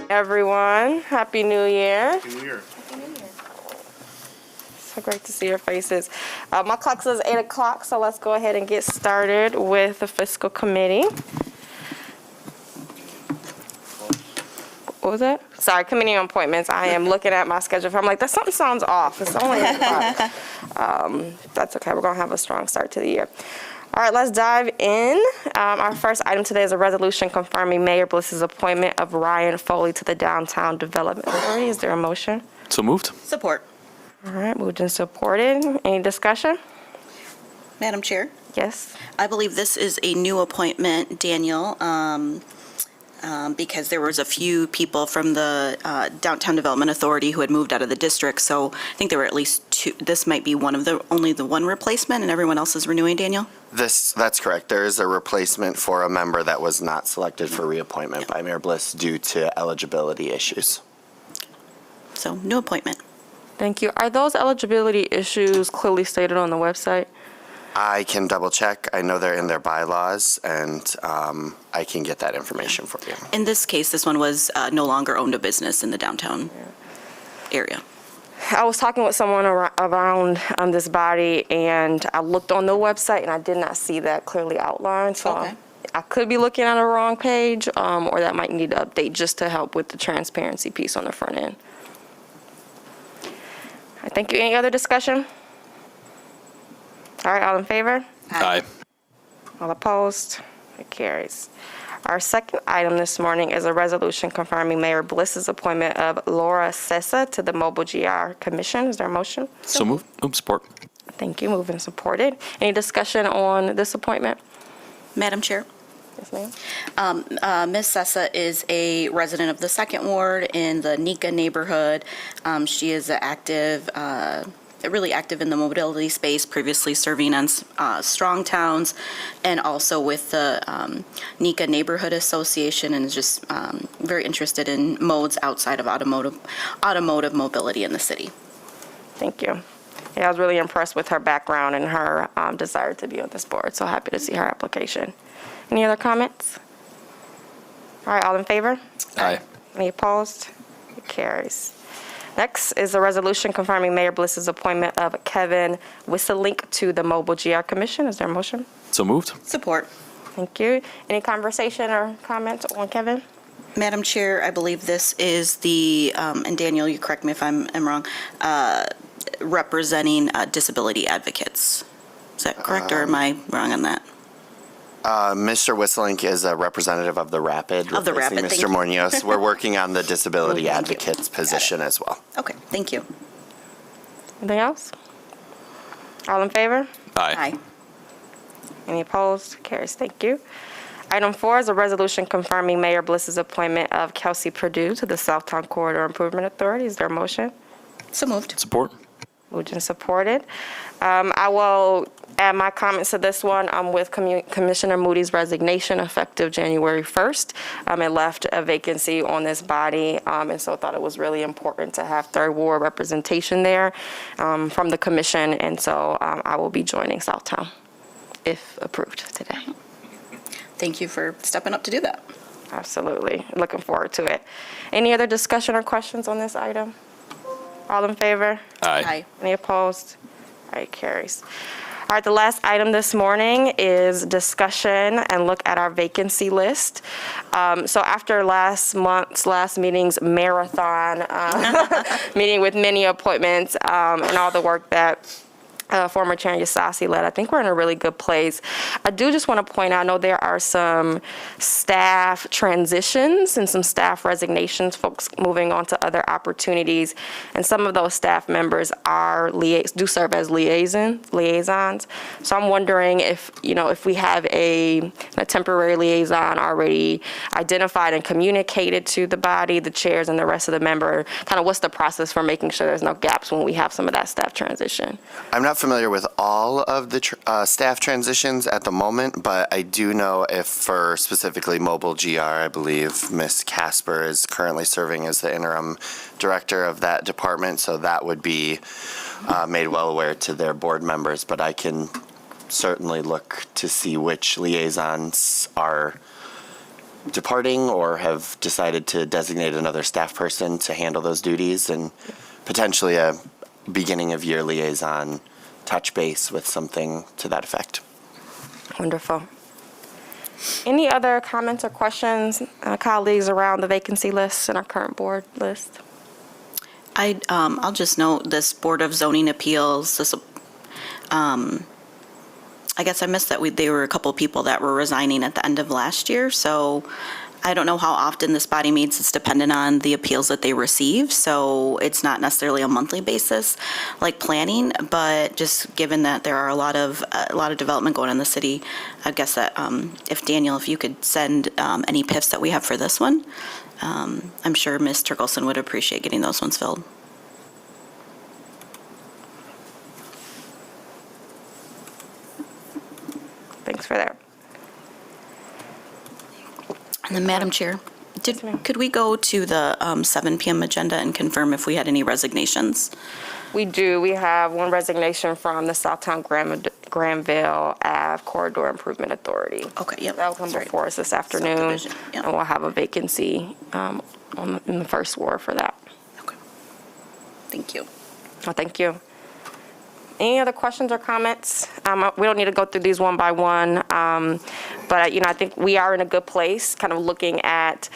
Everyone, Happy New Year. Happy New Year. So great to see your faces. My clock says 8 o'clock, so let's go ahead and get started with the fiscal committee. What was that? Sorry, committee appointments. I am looking at my schedule. I'm like, that something sounds off. It's only 8 o'clock. That's okay. We're going to have a strong start to the year. All right, let's dive in. Our first item today is a resolution confirming Mayor Bliss's appointment of Ryan Foley to the Downtown Development Authority. Is there a motion? So moved. Support. All right, moved and supported. Any discussion? Madam Chair, Yes. I believe this is a new appointment, Daniel, because there was a few people from the Downtown Development Authority who had moved out of the district, so I think there were at least two. This might be only the one replacement, and everyone else is renewing, Daniel? That's correct. There is a replacement for a member that was not selected for reappointment by Mayor Bliss due to eligibility issues. So, new appointment. Thank you. Are those eligibility issues clearly stated on the website? I can double check. I know they're in their bylaws, and I can get that information for you. In this case, this one was no longer owned a business in the downtown area. I was talking with someone around this body, and I looked on the website, and I did not see that clearly outlined. So Okay. I could be looking at a wrong page, or that might need to update just to help with the transparency piece on the front end. All right, thank you. Any other discussion? All right, all in favor? Aye. All opposed? It carries. Our second item this morning is a resolution confirming Mayor Bliss's appointment of Laura Sessa to the Mobile GR Commission. Is there a motion? So moved. Support. Thank you. Moved and supported. Any discussion on this appointment? Madam Chair? Yes, ma'am. Ms. Sessa is a resident of the Second Ward in the Nika neighborhood. She is really active in the mobility space, previously serving on Strong Towns and also with the Nika Neighborhood Association, and is just very interested in modes outside of automotive mobility in the city. Thank you. Yeah, I was really impressed with her background and her desire to be on this board, so happy to see her application. Any other comments? All right, all in favor? Aye. Any opposed? It carries. Next is a resolution confirming Mayor Bliss's appointment of Kevin Wisselink to the Mobile GR Commission. Is there a motion? So moved. Support. Thank you. Any conversation or comments on Kevin? Madam Chair, I believe this is the, and Daniel, you correct me if I'm wrong, representing disability advocates. Is that correct, or am I wrong on that? Mr. Whistlink is a representative of the Rapid. Of the replacing Rapid, thank Mr. you. Munoz. We're working on the disability Thank you. advocates position as well. Okay, thank you. Anything else? All in favor? Aye. Any opposed? Carries. Thank you. Item 4 is a resolution confirming Mayor Bliss's appointment of Kelsey Purdue to the Southtown Corridor Improvement Authority. Is there a motion? So moved. Support. Moved and supported. I will add my comments to this one. I'm with Commissioner Moody's resignation effective January 1st. It left a vacancy on this body, and so I thought it was really important to have Third Ward representation there from the commission, and so I will be joining Southtown if approved today. Thank you for stepping up to do that. Absolutely. Looking forward to it. Any other discussion or questions on this item? All in favor? Aye. Any opposed? All right, carries. All right, the last item this morning is discussion and look at our vacancy list. So after last meeting's marathon meeting with many appointments and all the work that former Chair Yasasi led, I think we're in a really good place. I do just want to point out, I know there are some staff transitions and some staff resignations, folks moving on to other opportunities, and some of those staff members do serve as liaisons. So I'm wondering if we have a temporary liaison already identified and communicated to the body, the chairs, and the rest of the member, kind of what's the process for making sure there's no gaps when we have some of that staff transition? I'm not familiar with all of the staff transitions at the moment, but I do know if for specifically Mobile GR, I believe Ms. Casper is currently serving as the interim director of that department, so that would be made well aware to their board members, but I can certainly look to see which liaisons are departing or have decided to designate another staff person to handle those duties, and potentially a beginning of year liaison touch base with something to that effect. Wonderful. Any other comments or questions, colleagues, around the vacancy list and our current board list? I'll just note this Board of Zoning Appeals, this, I guess I missed that there were a couple people that were resigning at the end of last year, so I don't know how often this body meets. It's dependent on the appeals that they receive, so it's not necessarily a monthly basis like planning, but just given that there are a lot of development going on in the city, I guess that if Daniel, if you could send any PIFs that we have for this one, I'm sure Ms. Turkelson would appreciate getting those ones filled. Thanks for that. And then, Madam Chair, Yes, ma'am. could we go to the 7 PM agenda and confirm if we had any resignations? We do. We have one resignation from the Southtown Granville Ave Corridor Improvement Authority. Okay, yep. That will come Sorry. before us this afternoon, Subdivision, yep. and we'll have a vacancy in the first ward for that. Okay. Thank you. Well, thank you. Any other questions or comments? We don't need to go through these one by one, but I think we are in a good place, kind of looking at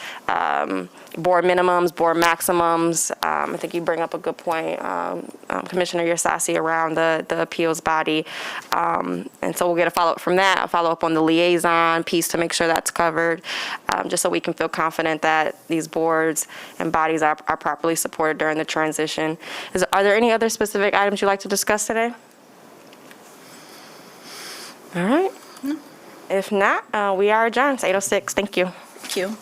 board minimums, board maximums. I think you bring up a good point, Commissioner Yasasi, around the appeals body. And so we'll get a follow-up from that, a follow-up on the liaison piece to make sure that's covered, just so we can feel confident that these boards and bodies are properly supported during the transition. Are there any other specific items you'd like to discuss today? All right. If not, we are adjourned. It's 8:06. Thank you. Thank you.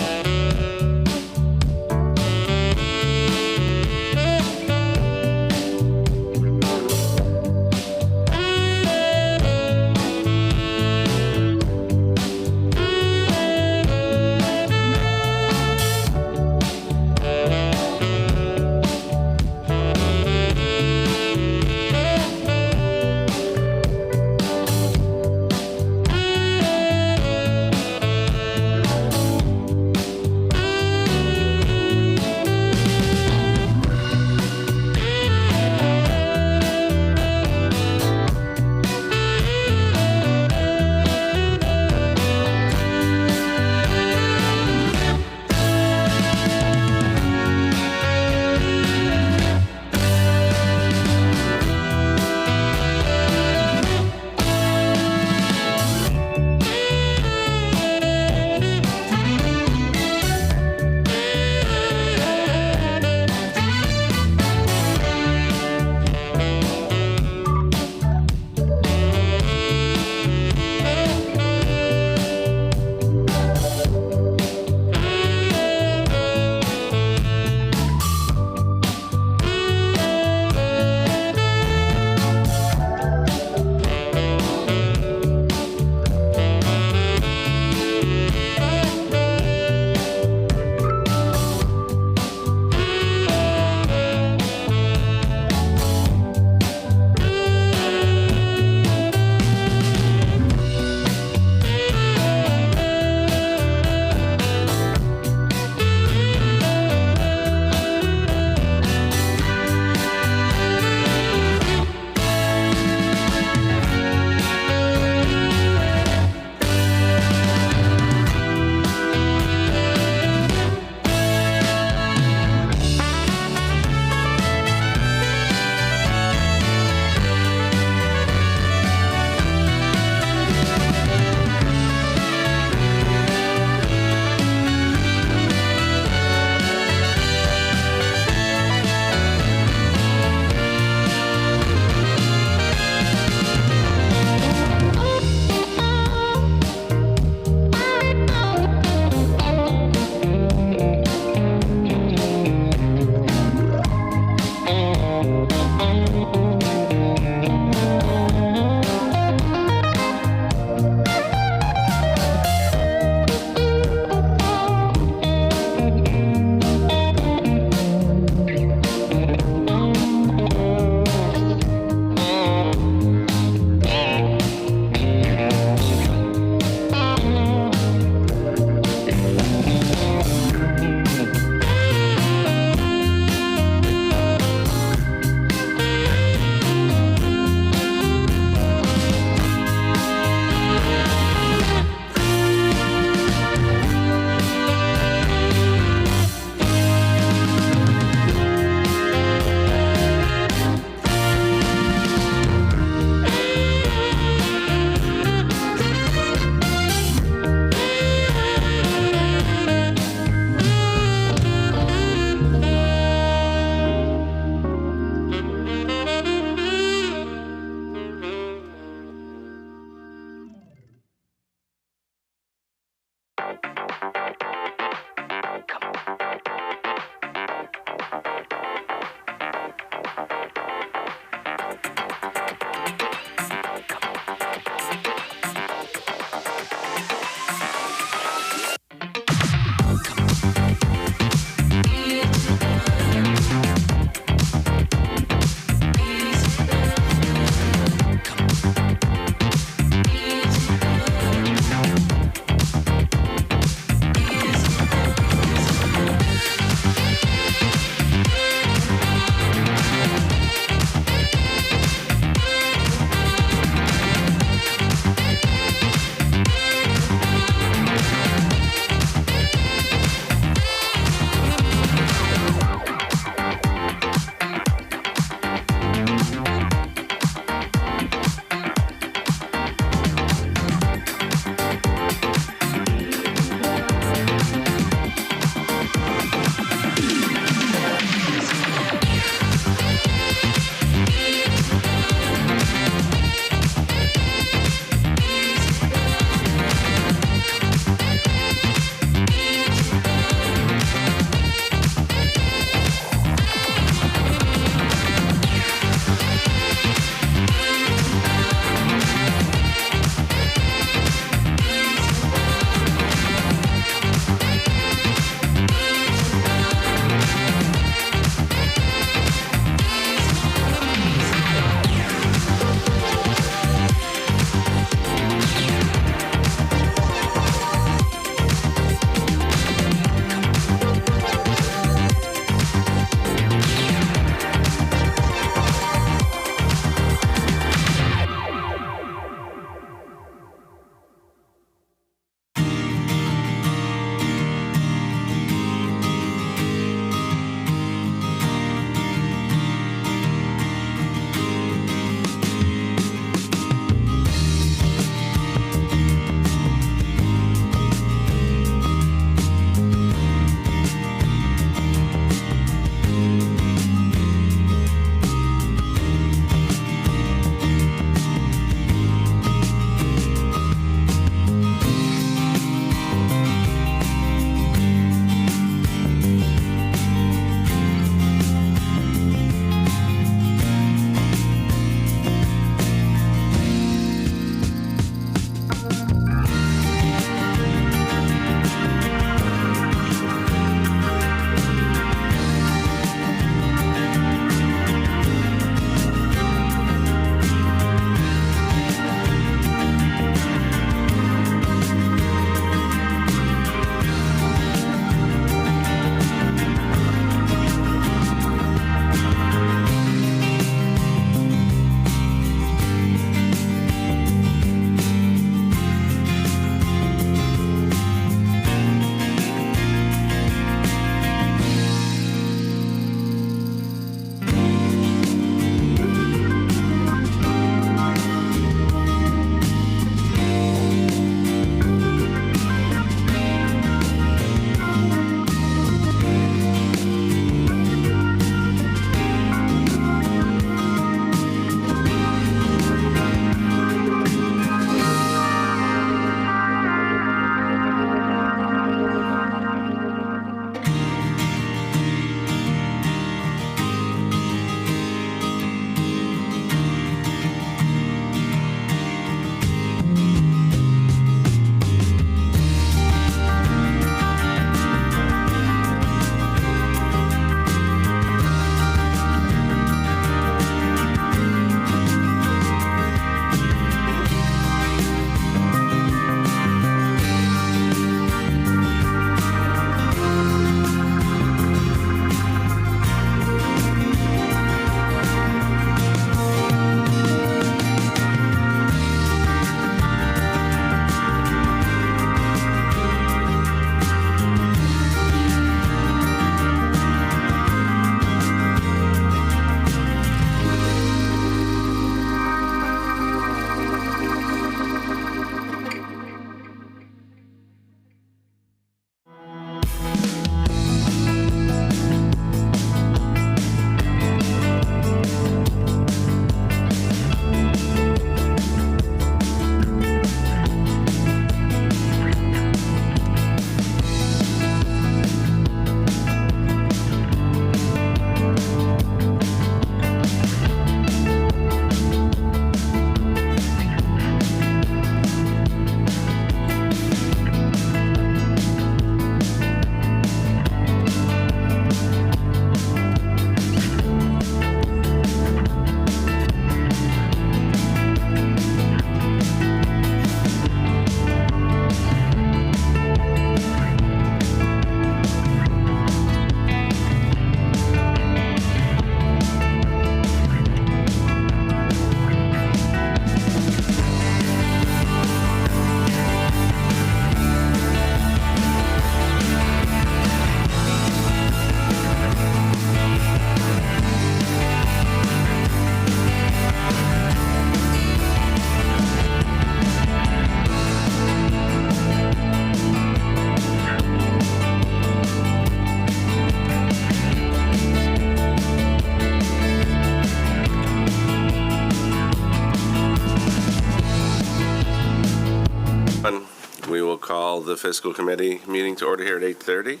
call the fiscal committee meeting to order here at 8:30.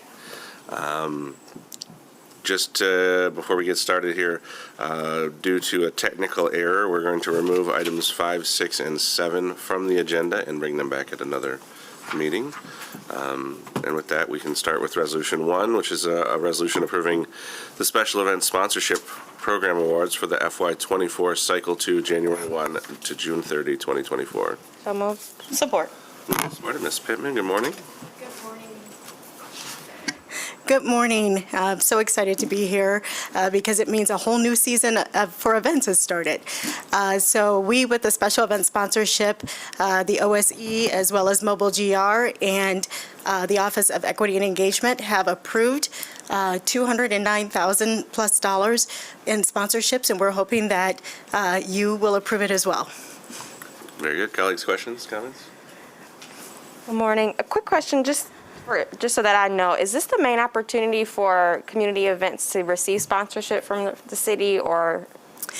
Just before we get started here, due to a technical error, we're going to remove items 5, 6, and 7 from the agenda and bring them back at another meeting. And with that, we can start with Resolution 1, which is a resolution approving the Special Event Sponsorship Program Awards for the FY24 Cycle 2, January 1 to June 30, 2024. So moved. Support. Supported. Ms. Pittman, good morning. Good morning. I'm so excited to be here because it means a whole new season for events has started. So we, with the special event sponsorship, the OSE, as well as Mobile GR and the Office of Equity and Engagement have approved $209,000 plus in sponsorships, and we're hoping that you will approve it as well. Very good. Colleagues, questions, comments? Good morning. A quick question, just so that I know, is this the main opportunity for community events to receive sponsorship from the city, or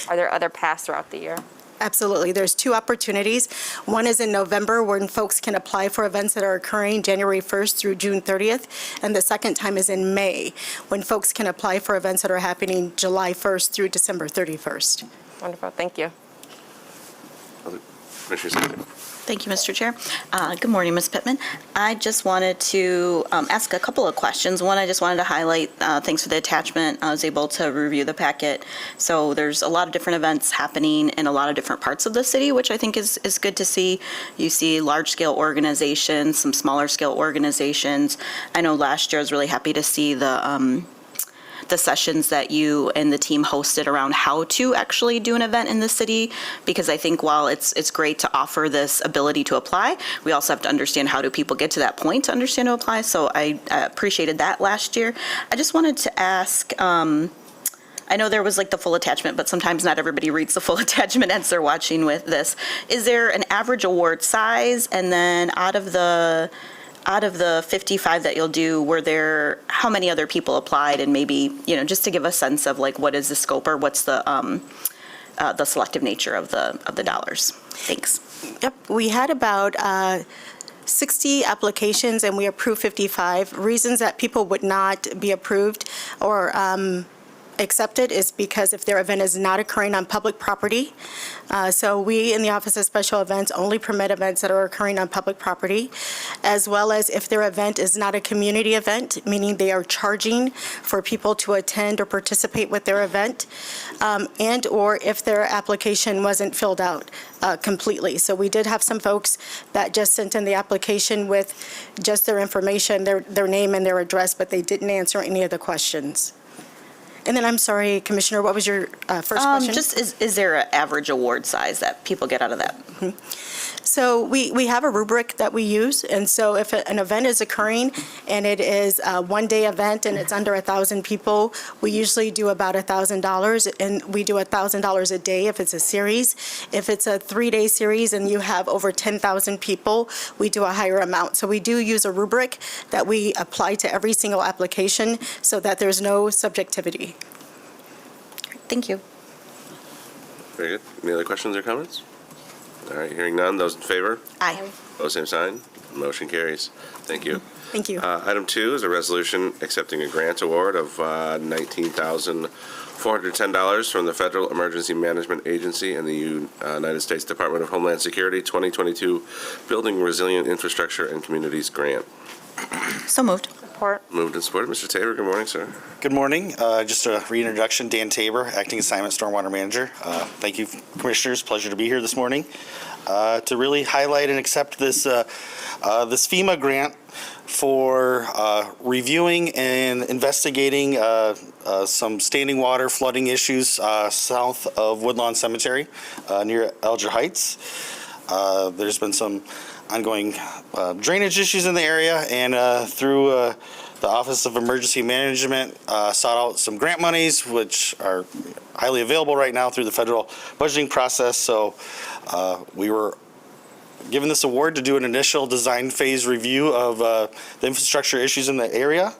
are there other paths throughout the year? Absolutely. There's two opportunities. One is in November, when folks can apply for events that are occurring January 1st through June 30th. And the second time is in May, when folks can apply for events that are happening July 1st through December 31st. Wonderful. Thank you. Commissioner Sanders. Thank you, Mr. Chair. Good morning, Ms. Pittman. I just wanted to ask a couple of questions. One, I just wanted to highlight, thanks for the attachment. I was able to review the packet. So there's a lot of different events happening in a lot of different parts of the city, which I think is good to see. You see large-scale organizations, some smaller-scale organizations. I know last year I was really happy to see the sessions that you and the team hosted around how to actually do an event in the city, because I think while it's great to offer this ability to apply, we also have to understand how do people get to that point to understand to apply. So I appreciated that last year. I just wanted to ask, I know there was like the full attachment, but sometimes not everybody reads the full attachment as they're watching with this. Is there an average award size? And then out of the 55 that you'll do, how many other people applied, and maybe, just to give a sense of like what is the scope, or what's the selective nature of the dollars? Thanks. Yep. We had about 60 applications, and we approved 55. Reasons that people would not be approved or accepted is because if their event is not occurring on public property. So we in the Office of Special Events only permit events that are occurring on public property, as well as if their event is not a community event, meaning they are charging for people to attend or participate with their event, and or if their application wasn't filled out completely. So we did have some folks that just sent in the application with just their information, their name and their address, but they didn't answer any of the questions. And then, I'm sorry, Commissioner, what was your first question? Just is there an average award size that people get out of that? So we have a rubric that we use, and so if an event is occurring and it is a one-day event and it's under 1,000 people, we usually do about $1,000, and we do $1,000 a day if it's a series. If it's a 3-day series and you have over 10,000 people, we do a higher amount. So we do use a rubric that we apply to every single application so that there's no subjectivity. Thank you. Very good. Any other questions or comments? All right, hearing none. Those in favor? Aye. Opposed, same sign. Motion carries. Thank you. Thank you. Item 2 is a resolution accepting a grant award of $19,410 from the Federal Emergency Management Agency and the United States Department of Homeland Security 2022 Building Resilient Infrastructure and Communities Grant. So moved. Support. Moved and supported. Mr. Tabor, good morning, sir. Good morning. Just a reintroduction, Dan Tabor, Acting Assignment Stormwater Manager. Thank you, Commissioners. Pleasure to be here this morning to really highlight and accept this FEMA grant for reviewing and investigating some standing water flooding issues south of Woodlawn Cemetery near Alger Heights. There's been some ongoing drainage issues in the area, and through the Office of Emergency Management sought out some grant monies, which are highly available right now through the federal budgeting process. So we were given this award to do an initial design phase review of the infrastructure issues in the area,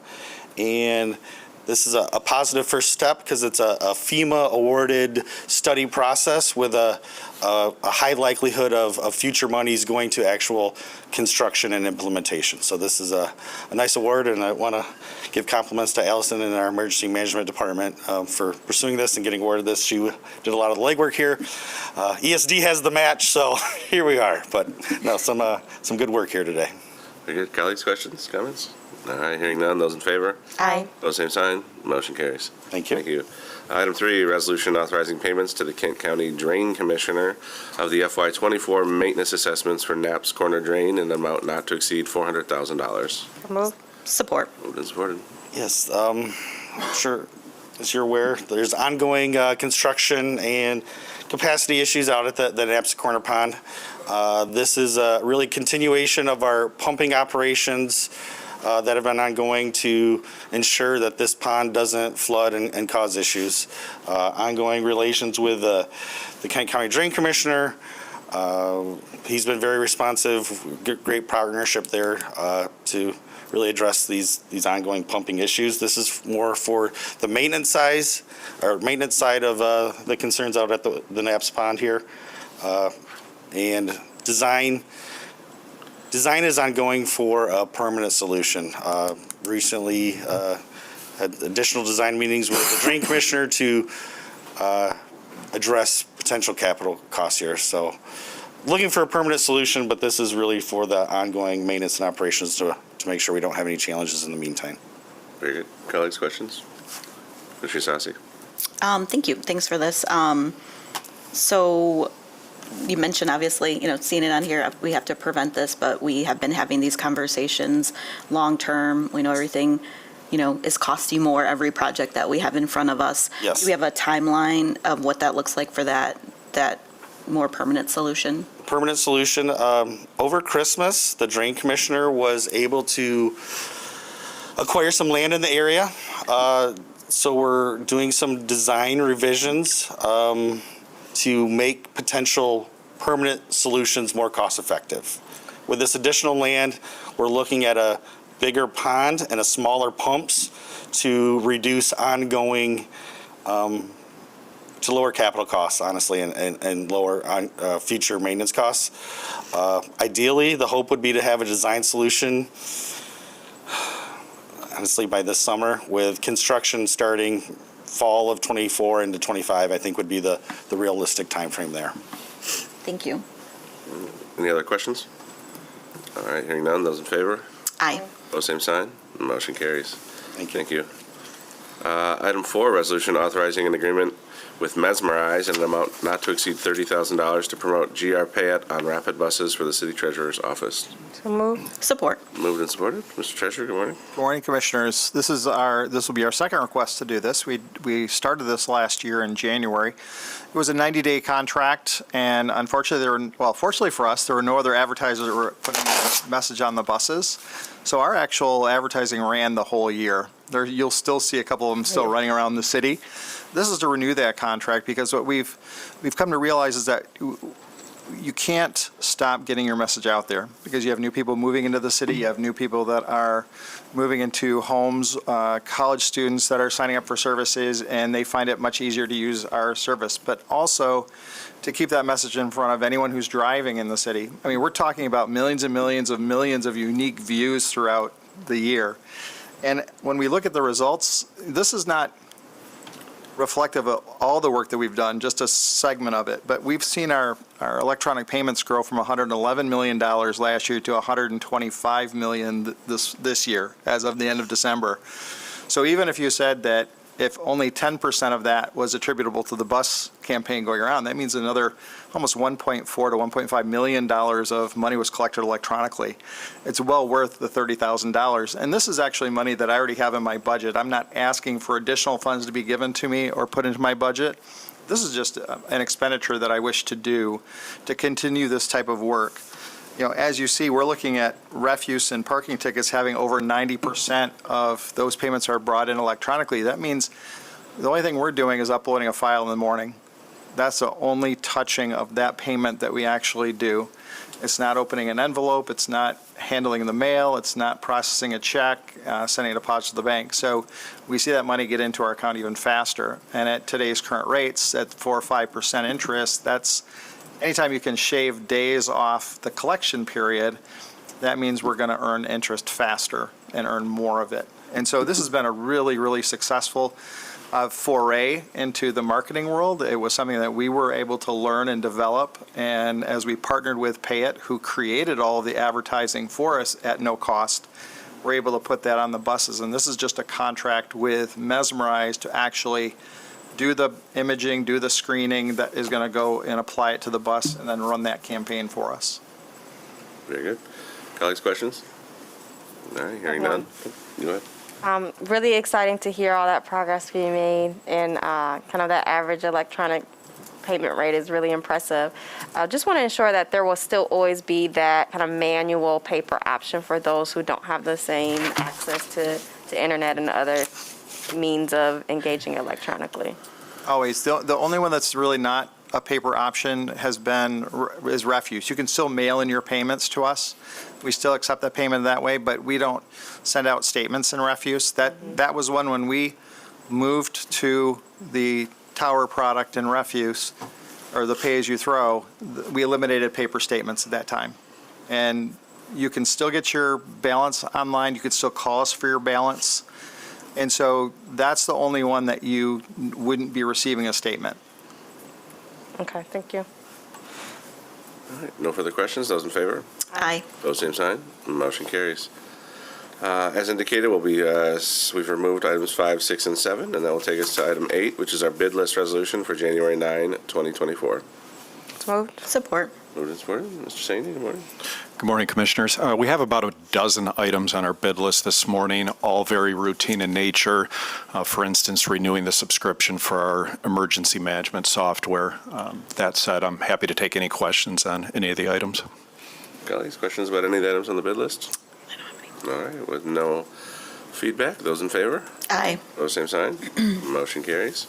and This is a positive first step because it's a FEMA-awarded study process with a high likelihood of future monies going to actual construction and implementation. So this is a nice award, and I want to give compliments to Allison and our emergency management department for pursuing this and getting awarded this. She did a lot of the legwork here. ESD has the match, so here we are. But no, some good work here today. Very good. Colleagues, questions, comments? All right, hearing none. Those in favor? Aye. Those same sign. Motion carries. Thank you. Thank you. Item 3, resolution authorizing payments to the Kent County Drain Commissioner of the FY24 maintenance assessments for Knapp's Corner Drain in an amount not to exceed $400,000. Move. Support. Moved and supported. Yes, I'm sure, as you're aware, there's ongoing construction and capacity issues out at the Knapp's Corner Pond. This is really continuation of our pumping operations that have been ongoing to ensure that this pond doesn't flood and cause issues. Ongoing relations with the Kent County Drain Commissioner. He's been very responsive, great partnership there to really address these ongoing pumping issues. This is more for the maintenance side of the concerns out at the Knapp's Pond here. And design is ongoing for a permanent solution. Recently had additional design meetings with the Drain Commissioner to address potential capital costs here. So looking for a permanent solution, but this is really for the ongoing maintenance and operations to make sure we don't have any challenges in the meantime. Very good. Colleagues, questions? Commissioner Sassi. Thank you. Thanks for this. So you mentioned, obviously, seeing it on here, we have to prevent this, but we have been having these conversations long-term. We know everything, is costing more every project that we have in front of us. Yes. Do we have a timeline of what that looks like for that more permanent solution? Permanent solution. Over Christmas, the Drain Commissioner was able to acquire some land in the area. So we're doing some design revisions to make potential permanent solutions more cost-effective. With this additional land, we're looking at a bigger pond and a smaller pumps to reduce ongoing, to lower capital costs, honestly, and lower future maintenance costs. Ideally, the hope would be to have a design solution, honestly, by this summer, with construction starting fall of 24 into 25, I think would be the realistic timeframe there. Thank you. Any other questions? All right, hearing none. Those in favor? Aye. Those same sign. Motion carries. Thank you. Thank you. Item 4, resolution authorizing an agreement with Mesmerize in an amount not to exceed $30,000 to promote GR Payette on rapid buses for the city treasurer's office. So move. Support. Moved and supported. Mr. Treasurer, good morning. Good morning, Commissioners. This will be our second request to do this. We started this last year in January. It was a 90-day contract, and unfortunately, fortunately for us, there were no other advertisers that were putting the message on the buses. So our actual advertising ran the whole year. You'll still see a couple of them still running around the city. This is to renew that contract because what we've come to realize is that you can't stop getting your message out there because you have new people moving into the city, you have new people that are moving into homes, college students that are signing up for services, and they find it much easier to use our service. But also to keep that message in front of anyone who's driving in the city. I mean, we're talking about millions and millions of unique views throughout the year. And when we look at the results, this is not reflective of all the work that we've done, just a segment of it. But we've seen our electronic payments grow from $111 million last year to $125 million this year, as of the end of December. So even if you said that if only 10% of that was attributable to the bus campaign going around, that means another almost $1.4 to $1.5 million of money was collected electronically. It's well worth the $30,000. And this is actually money that I already have in my budget. I'm not asking for additional funds to be given to me or put into my budget. This is just an expenditure that I wish to do to continue this type of work. As you see, we're looking at refuse and parking tickets having over 90% of those payments are brought in electronically. That means the only thing we're doing is uploading a file in the morning. That's the only touching of that payment that we actually do. It's not opening an envelope, it's not handling the mail, it's not processing a check, sending a deposit to the bank. So we see that money get into our account even faster. And at today's current rates, at 4 or 5% interest, that's, anytime you can shave days off the collection period, that means we're going to earn interest faster and earn more of it. And so this has been a really, really successful foray into the marketing world. It was something that we were able to learn and develop. And as we partnered with Payet, who created all of the advertising for us at no cost, we're able to put that on the buses. And this is just a contract with Mesmerize to actually do the imaging, do the screening that is going to go and apply it to the bus and then run that campaign for us. Very good. Colleagues, questions? All right, hearing none. You go ahead. Really exciting to hear all that progress being made, and kind of that average electronic payment rate is really impressive. Just want to ensure that there will still always be that kind of manual paper option for those who don't have the same access to internet and other means of engaging electronically. Always. The only one that's really not a paper option is refuse. You can still mail in your payments to us. We still accept that payment that way, but we don't send out statements in refuse. That was one when we moved to the tower product in refuse, or the pay-as-you-throw, we eliminated paper statements at that time. And you can still get your balance online. You could still call us for your balance. And so that's the only one that you wouldn't be receiving a statement. Okay, thank you. All right, no further questions. Those in favor? Aye. Those same sign. Motion carries. As indicated, we've removed items 5, 6, and 7, and that will take us to item 8, which is our bid list resolution for January 9, 2024. It's moved. Support. Moved and supported. Mr. Sandy, good morning. Good morning, Commissioners. We have about a dozen items on our bid list this morning, all very routine in nature. For instance, renewing the subscription for our emergency management software. That said, I'm happy to take any questions on any of the items. Colleagues, questions about any of the items on the bid list? All right, with no feedback, those in favor? Aye. Those same sign. Motion carries.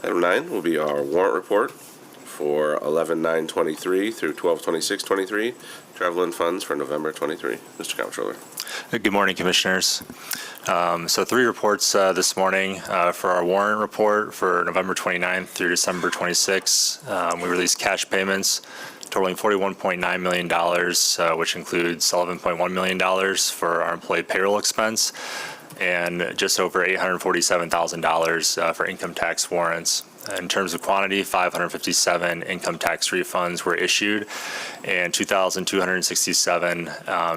Item 9 will be our warrant report for 11/9/23 through 12/26/23, travel and funds for November 23. Mr. Comptroller. Good morning, Commissioners. So 3 reports this morning for our warrant report for November 29th through December 26th. We released cash payments totaling $41.9 million, which includes $11.1 million for our employee payroll expense and just over $847,000 for income tax warrants. In terms of quantity, 557 income tax refunds were issued, and 2,267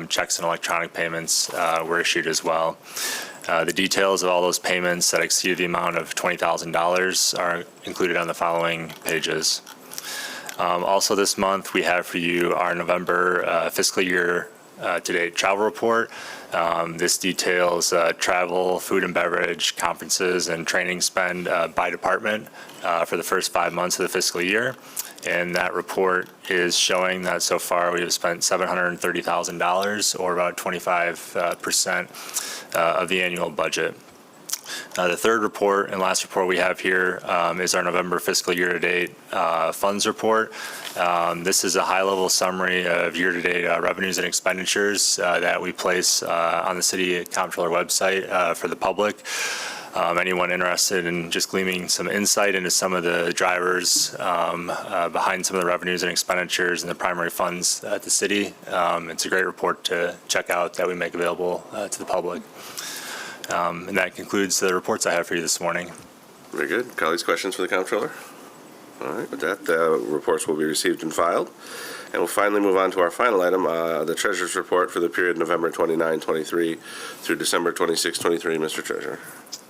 checks and electronic payments were issued as well. The details of all those payments that exceeded the amount of $20,000 are included on the following pages. Also this month, we have for you our November fiscal year to date travel report. This details travel, food and beverage, conferences, and training spend by department for the first 5 months of the fiscal year. And that report is showing that so far we have spent $730,000, or about 25% of the annual budget. The third report and last report we have here is our November fiscal year-to-date funds report. This is a high-level summary of year-to-date revenues and expenditures that we place on the City Comptroller website for the public. Anyone interested in just gleaning some insight into some of the drivers behind some of the revenues and expenditures and the primary funds at the city, it's a great report to check out that we make available to the public. And that concludes the reports I have for you this morning. Very good. Colleagues, questions for the Comptroller? All right, with that, the reports will be received and filed. And we'll finally move on to our final item, the Treasurer's Report for the period November 29, 23 through December 26, 23. Mr. Treasurer.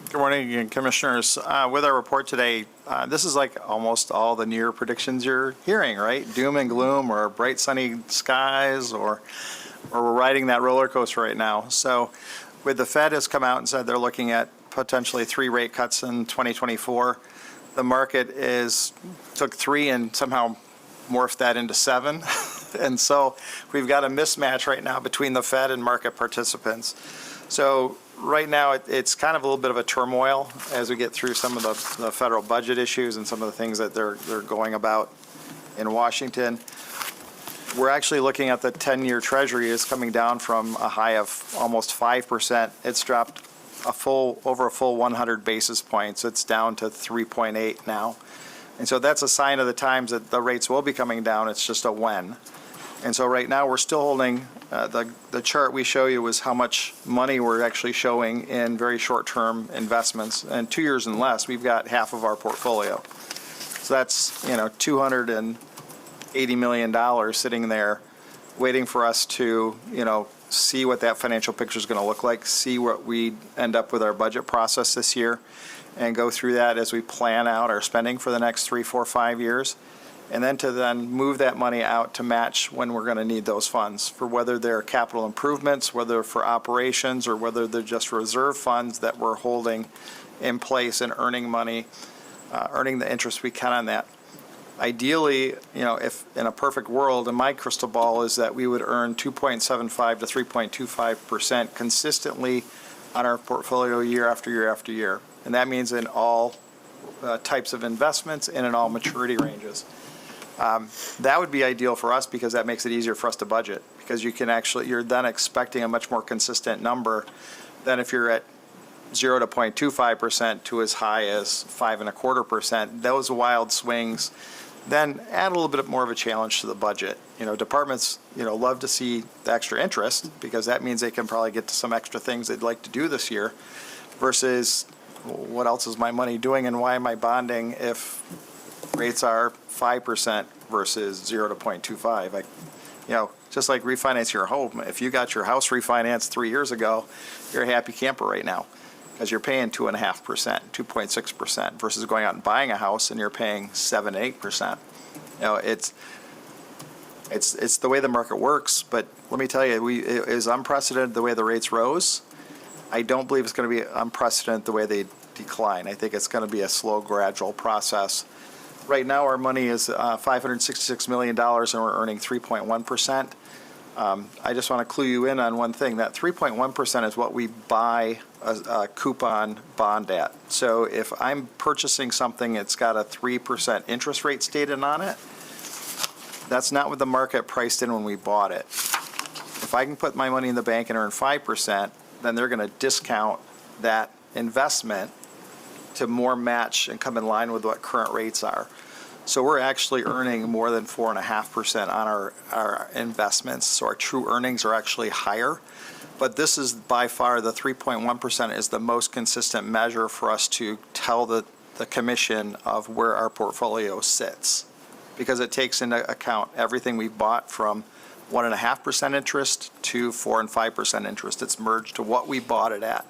Good morning again, Commissioners. With our report today, this is like almost all the near predictions you're hearing, right? Doom and gloom, or bright sunny skies, or we're riding that roller coaster right now. So with the Fed has come out and said they're looking at potentially 3 rate cuts in 2024. The market took 3 and somehow morphed that into 7. And so we've got a mismatch right now between the Fed and market participants. So right now, it's kind of a little bit of a turmoil as we get through some of the federal budget issues and some of the things that they're going about in Washington. We're actually looking at the 10-year Treasury is coming down from a high of almost 5%. It's dropped over a full 100 basis points. It's down to 3.8 now. And so that's a sign of the times that the rates will be coming down. It's just a when. And so right now, we're still holding, the chart we show you is how much money we're actually showing in very short-term investments. And 2 years and less, we've got half of our portfolio. So that's, $280 million sitting there waiting for us to, see what that financial picture is going to look like, see what we end up with our budget process this year, and go through that as we plan out our spending for the next 3, 4, 5 years. And then to move that money out to match when we're going to need those funds for whether they're capital improvements, whether for operations, or whether they're just reserve funds that we're holding in place and earning money, earning the interest we can on that. Ideally, if in a perfect world, in my crystal ball is that we would earn 2.75 to 3.25% consistently on our portfolio year after year after year. And that means in all types of investments and in all maturity ranges. That would be ideal for us because that makes it easier for us to budget, because you're then expecting a much more consistent number than if you're at 0 to 0.25% to as high as 5.25%. Those wild swings then add a little bit more of a challenge to the budget. Departments, love to see the extra interest because that means they can probably get to some extra things they'd like to do this year versus what else is my money doing and why am I bonding if rates are 5% versus 0 to 0.25. Just like refinancing your home. If you got your house refinanced 3 years ago, you're a happy camper right now because you're paying 2.5%, 2.6% versus going out and buying a house and you're paying 7, 8%. It's the way the market works. But let me tell you, it is unprecedented the way the rates rose. I don't believe it's going to be unprecedented the way they decline. I think it's going to be a slow, gradual process. Right now, our money is $566 million, and we're earning 3.1%. I just want to clue you in on one thing. That 3.1% is what we buy a coupon bond at. So if I'm purchasing something, it's got a 3% interest rate stated on it. That's not what the market priced in when we bought it. If I can put my money in the bank and earn 5%, then they're going to discount that investment to more match and come in line with what current rates are. So we're actually earning more than 4.5% on our investments. So our true earnings are actually higher. But this is by far, the 3.1% is the most consistent measure for us to tell the commission of where our portfolio sits. Because it takes into account everything we bought from 1.5% interest to 4 and 5% interest. It's merged to what we bought it at.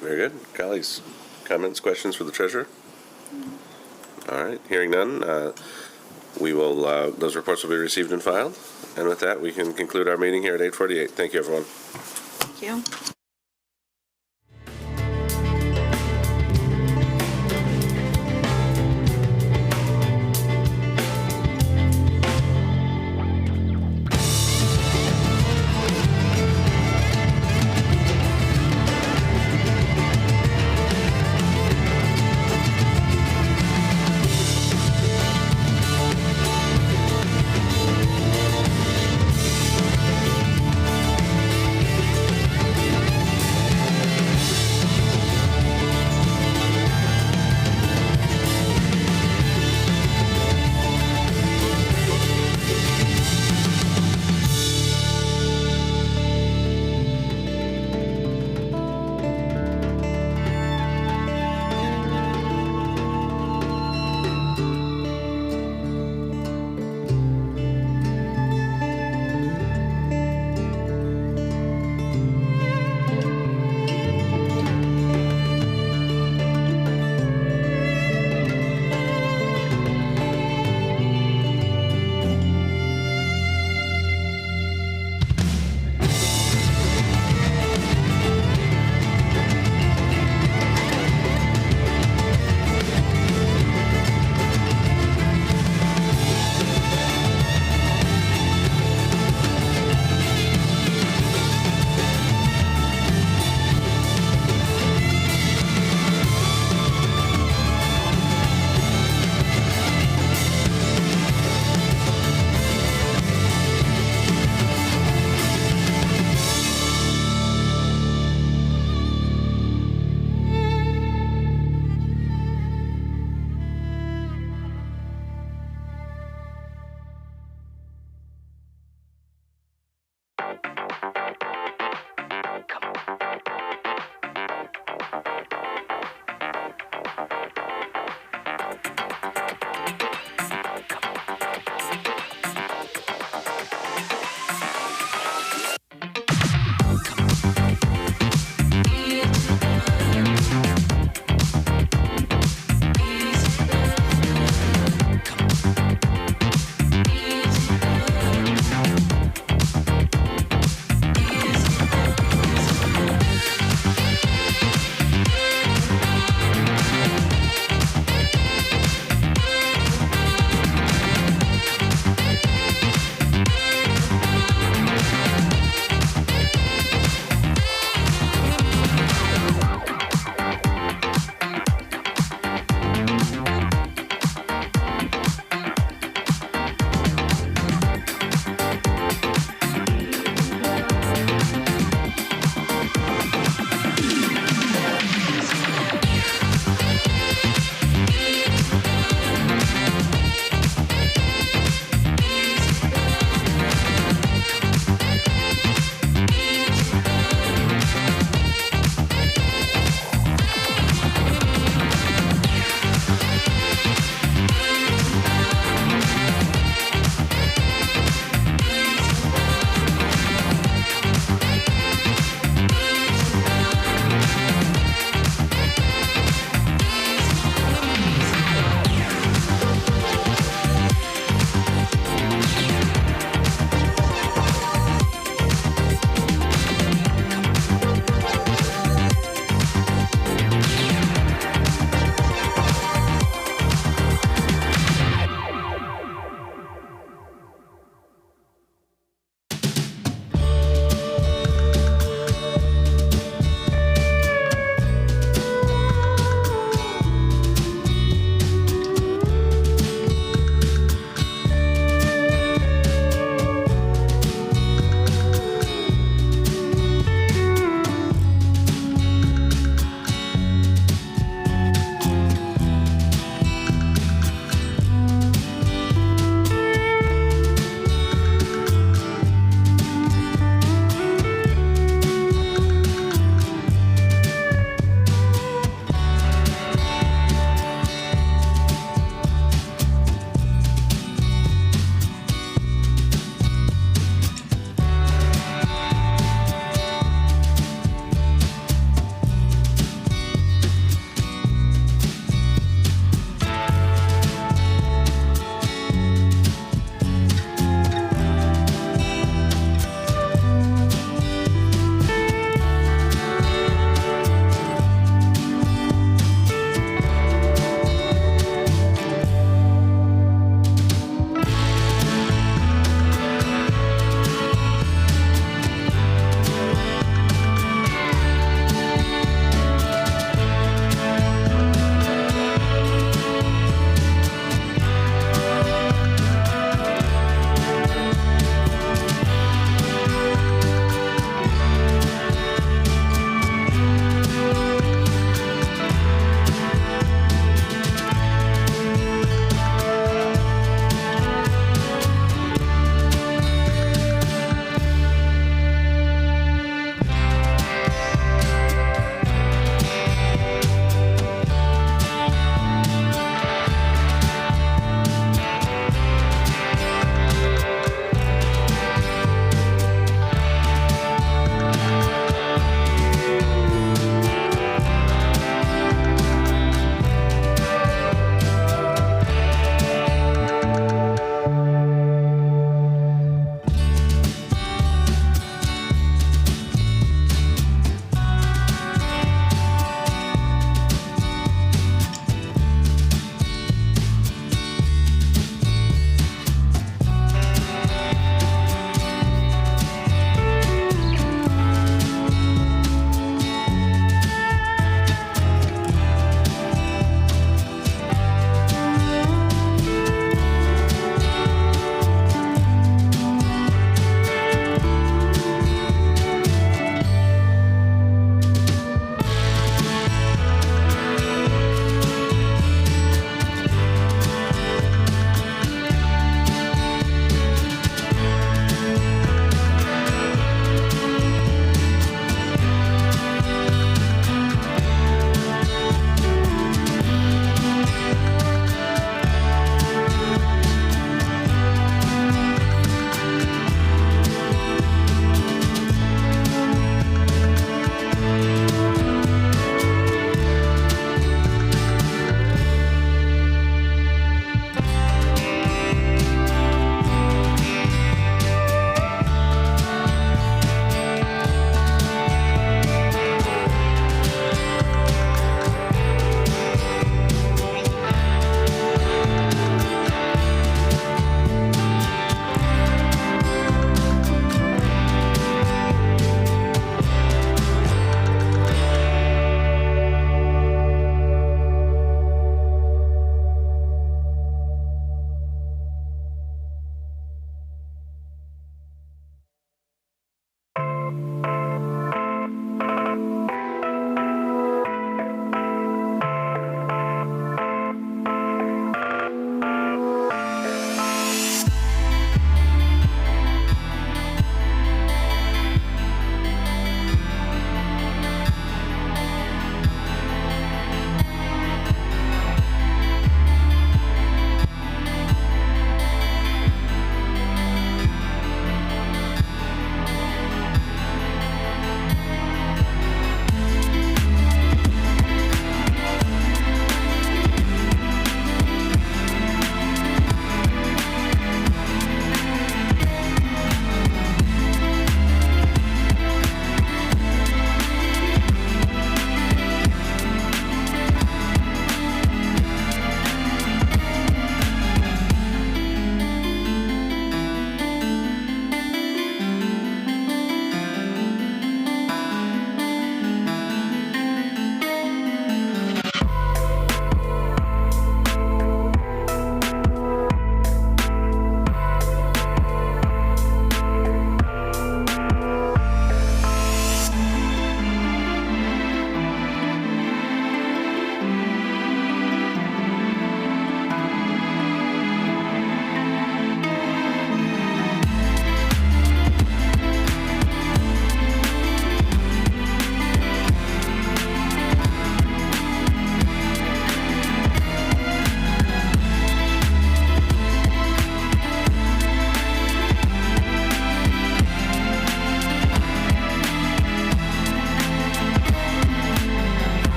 Very good. Colleagues, comments, questions for the treasurer? All right, hearing none, those reports will be received and filed. And with that, we can conclude our meeting here at 8:48. Thank you, everyone. Thank you.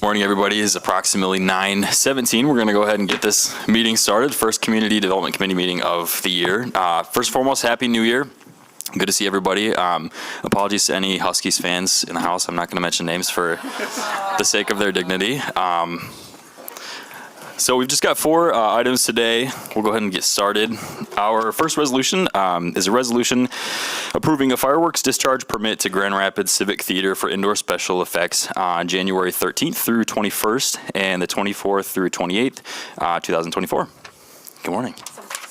Morning, everybody. It's approximately 9:17. We're going to go ahead and get this meeting started. First Community Development Committee meeting of the year. First and foremost, Happy New Year. Good to see everybody. Apologies to any Huskies fans in the house. I'm not going to mention names for the sake of their dignity. So we've just got 4 items today. We'll go ahead and get started. Our first resolution is a resolution approving a fireworks discharge permit to Grand Rapids Civic Theater for indoor special effects on January 13th through 21st and the 24th through 28th, 2024. Good morning.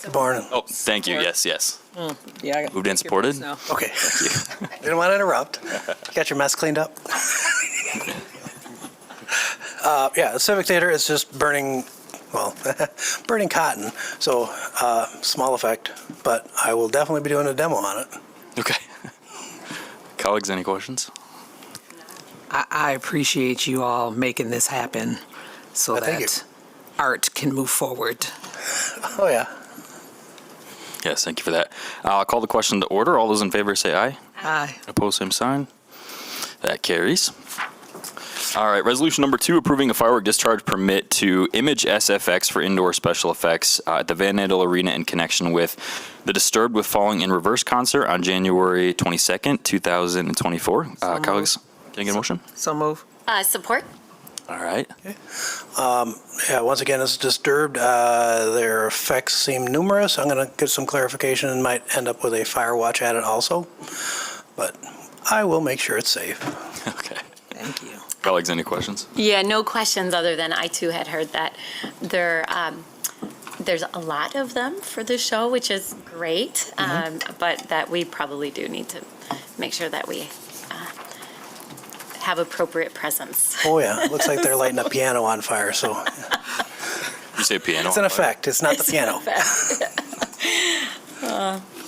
Good morning. Oh, thank you. Yes. Yeah, I got Moved and supported? Okay. Didn't want to interrupt. You got your mess cleaned up? Yeah, the Civic Theater is just burning cotton, so small effect, but I will definitely be doing a demo on it. Okay. Colleagues, any questions? I appreciate you all making this happen so Thank you. that art can move forward. Oh, yeah. Yes, thank you for that. I'll call the question to order. All those in favor say aye. Aye. Opposed, same sign. That carries. All right, resolution number 2, approving a firework discharge permit to Image SFX for indoor special effects at the Van Andel Arena in connection with the Disturbed with Falling in Reverse concert on January 22nd, 2024. Colleagues, can I get a motion? So move. Support. All right. Yeah, once again, it's Disturbed. Their effects seem numerous. I'm going to get some clarification and might end up with a fire watch at it also, but I will make sure it's safe. Okay. Thank you. Colleagues, any questions? Yeah, no questions other than I too had heard that there's a lot of them for the show, which is great, but that we probably do need to make sure that we have appropriate presence. Oh, yeah, it looks like they're lighting a piano on fire, so You say piano? it's an effect. It's not the piano.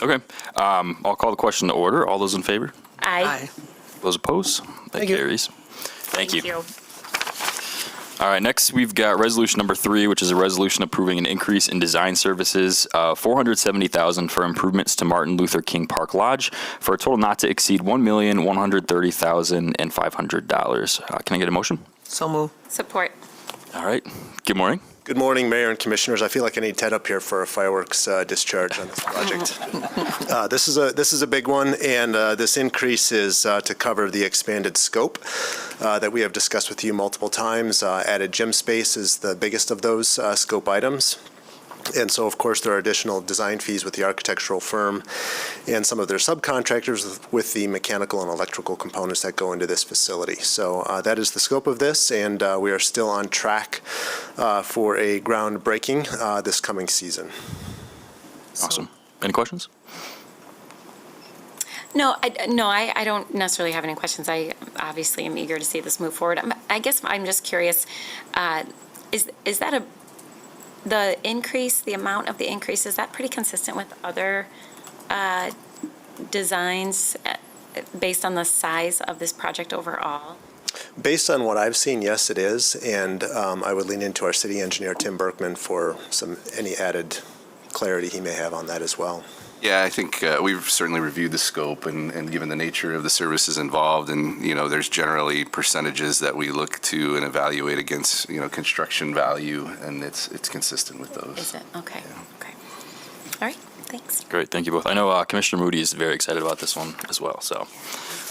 Okay. I'll call the question to order. All those in favor? Aye. Those opposed? That Thank you. carries. Thank you. All right, next we've got resolution number 3, which is a resolution approving an increase in design services of $470,000 for improvements to Martin Luther King Park Lodge for a total not to exceed $1,130,500. Can I get a motion? So move. Support. All right. Good morning. Good morning, Mayor and Commissioners. I feel like I need Ted up here for a fireworks discharge on this project. This is a big one, and this increase is to cover the expanded scope that we have discussed with you multiple times. Added gym space is the biggest of those scope items. And so, of course, there are additional design fees with the architectural firm and some of their subcontractors with the mechanical and electrical components that go into this facility. So that is the scope of this, and we are still on track for a groundbreaking this coming season. Awesome. Any questions? No, I don't necessarily have any questions. I obviously am eager to see this move forward. I guess I'm just curious, is that the increase, the amount of the increase, is that pretty consistent with other designs based on the size of this project overall? Based on what I've seen, yes, it is, and I would lean into our city engineer, Tim Berkman, for any added clarity he may have on that as well. Yeah, I think we've certainly reviewed the scope and given the nature of the services involved, and, there's generally percentages that we look to and evaluate against, construction value, and it's consistent with those. Is it? Okay. Yeah. Okay. All right. Thanks. Great. Thank you both. I know Commissioner Moody is very excited about this one as well. So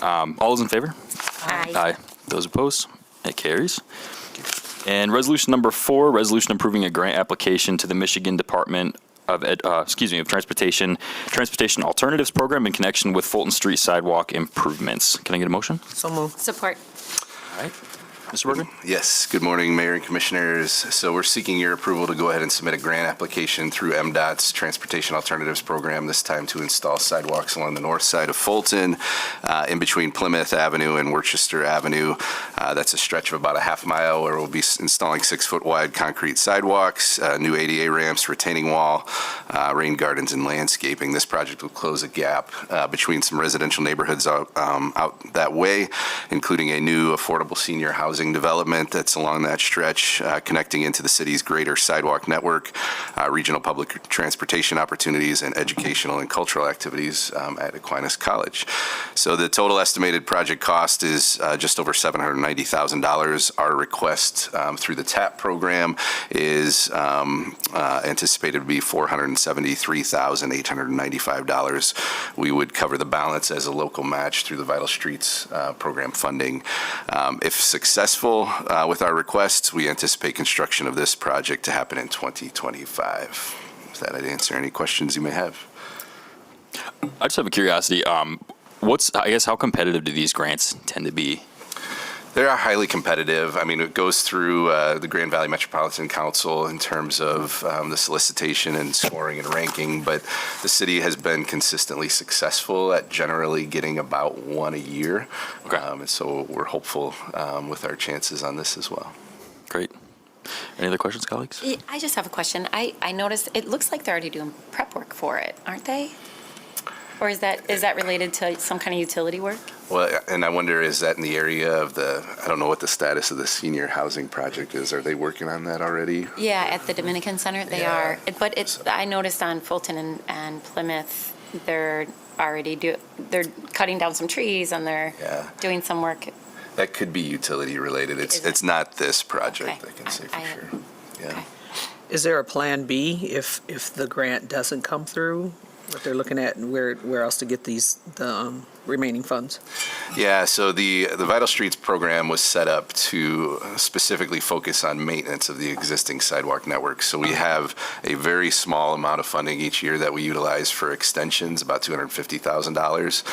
all those in favor? Aye. Aye. Those opposed? It carries. And resolution number 4, resolution approving a grant application to the Michigan Department of Transportation Alternatives Program in connection with Fulton Street sidewalk improvements. Can I get a motion? So move. Support. All right. Mr. Berger? Yes, good morning, Mayor and Commissioners. So we're seeking your approval to go ahead and submit a grant application through MDOT's Transportation Alternatives Program, this time to install sidewalks along the north side of Fulton, in between Plymouth Avenue and Worcester Avenue. That's a stretch of about a half mile where we'll be installing 6-foot wide concrete sidewalks, new ADA ramps, retaining wall, rain gardens, and landscaping. This project will close a gap between some residential neighborhoods out that way, including a new affordable senior housing housing development that's along that stretch, connecting into the city's greater sidewalk network, regional public transportation opportunities, and educational and cultural activities at Aquinas College. So the total estimated project cost is just over $790,000. Our request through the TAP program is anticipated to be $473,895. We would cover the balance as a local match through the Vital Streets program funding. If successful with our requests, we anticipate construction of this project to happen in 2025. With that, I'd answer any questions you may have. I just have a curiosity. I guess, how competitive do these grants tend to be? They are highly competitive. I mean, it goes through the Grand Valley Metropolitan Council in terms of the solicitation and scoring and ranking, but the city has been consistently successful at generally getting about one a year. Okay. And so we're hopeful with our chances on this as well. Great. Any other questions, colleagues? I just have a question. I noticed, it looks like they're already doing prep work for it, aren't they? Or is that related to some kind of utility work? Well, and I wonder, is that in the area of I don't know what the status of the senior housing project is. Are they working on that already? Yeah, at the Dominican Center, they are. But I noticed on Fulton and Plymouth, they're already they're cutting down some trees and they're doing some work. That could be utility related. It's not this project, Okay. I can say for sure. Yeah. Okay. Is there a plan B if the grant doesn't come through? What they're looking at and where else to get the remaining funds? Yeah, so the Vital Streets program was set up to specifically focus on maintenance of the existing sidewalk network. So we have a very small amount of funding each year that we utilize for extensions, about $250,000.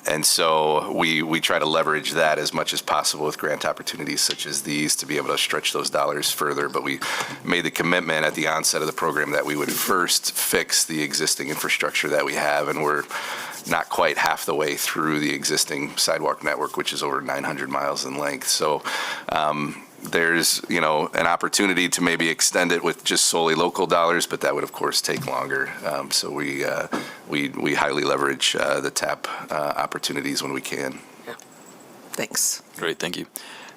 And so we try to leverage that as much as possible with grant opportunities such as these to be able to stretch those dollars further. But we made the commitment at the onset of the program that we would first fix the existing infrastructure that we have, and we're not quite half the way through the existing sidewalk network, which is over 900 miles in length. So there's, an opportunity to maybe extend it with just solely local dollars, but that would, of course, take longer. So we highly leverage the TAP opportunities when we can. Thanks. Great, thank you.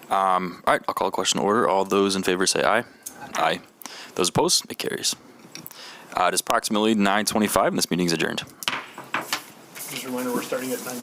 All right, I'll call a question to order. All those in favor say aye. Aye. Those opposed, it carries. It is approximately 9:25, and this meeting is adjourned. Just a reminder, we're starting at 9.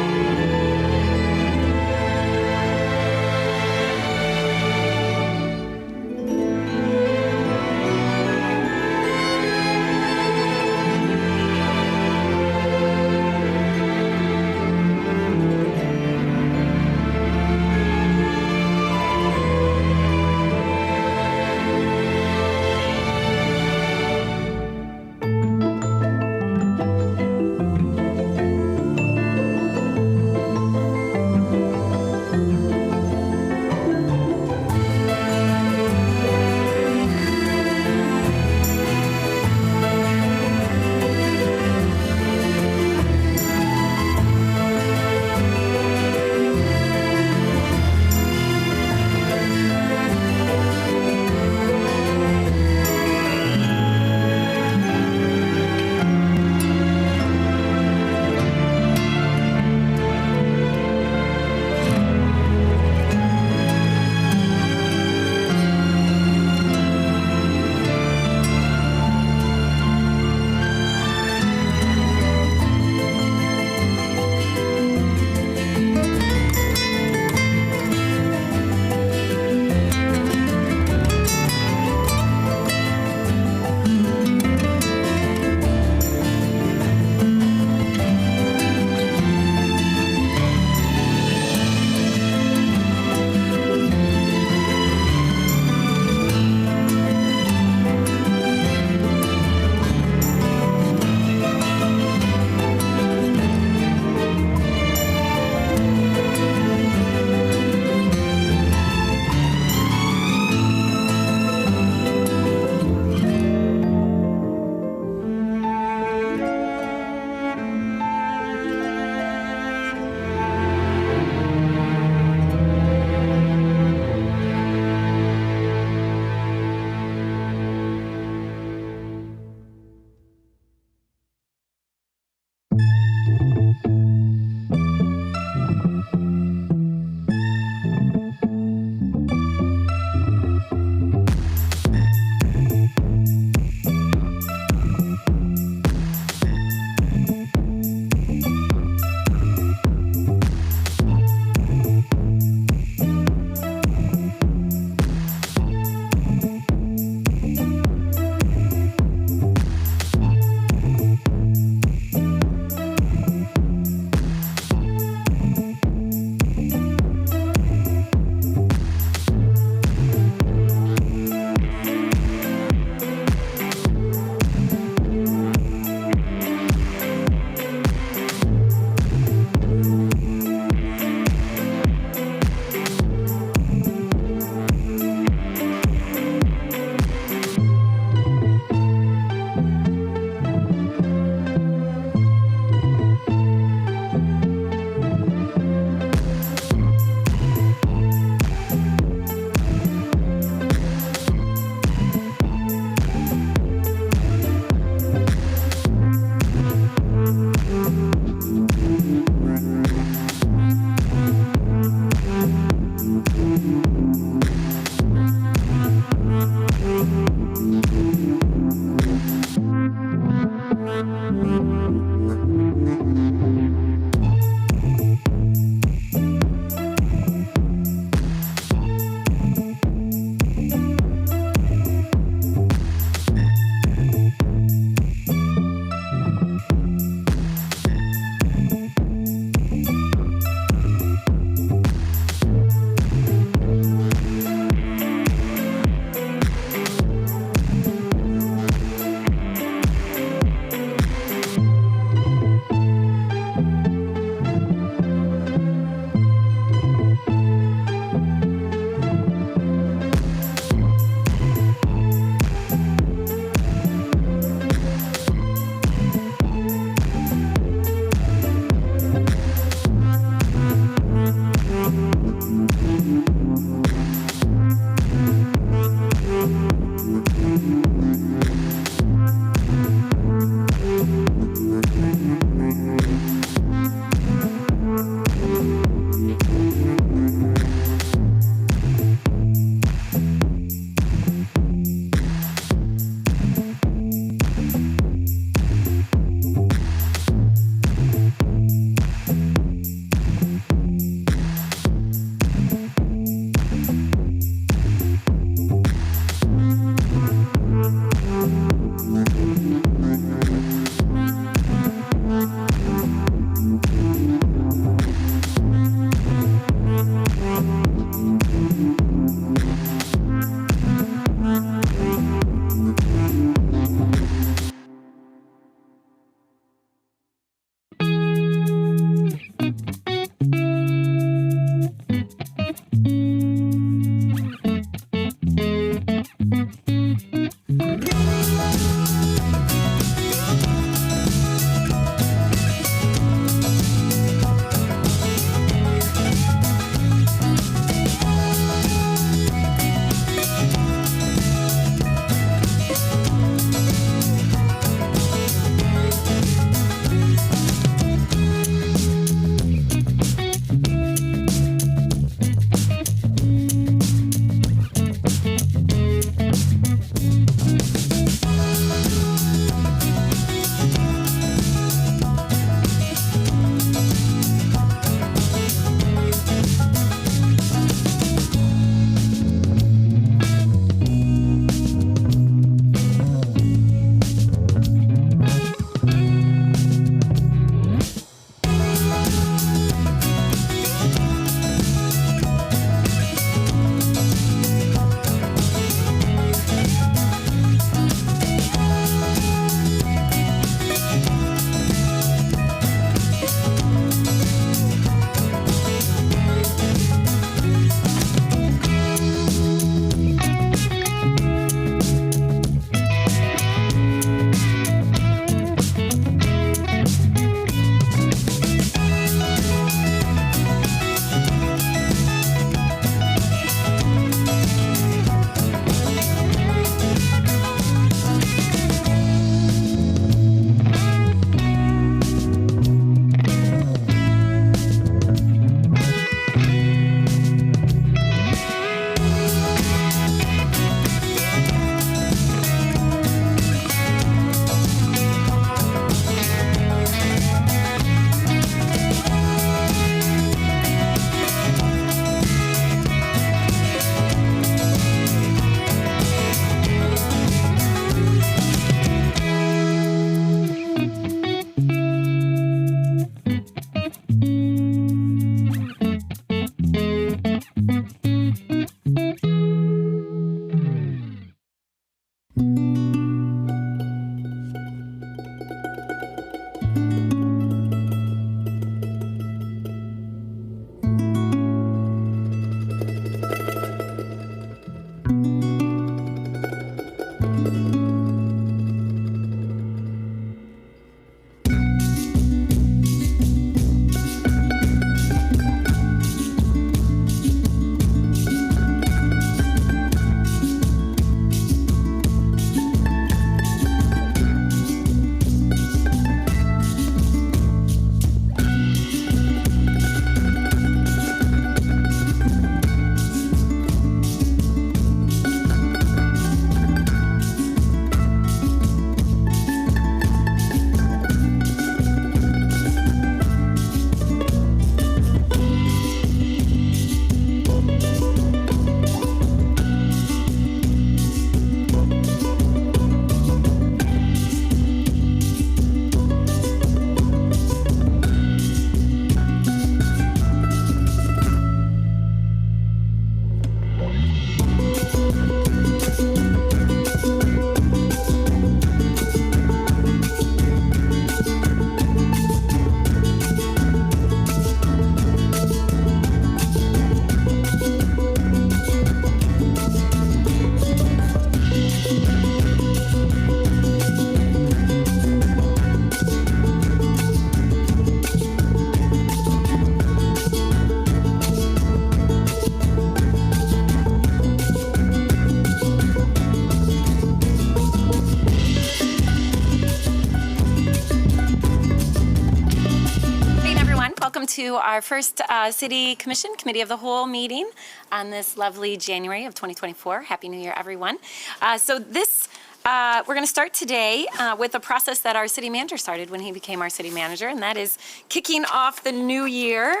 to our first City Commission Committee of the Whole meeting on this lovely January of 2024. Happy New Year, everyone. We're going to start today with a process that our city manager started when he became our city manager, and that is kicking off the new year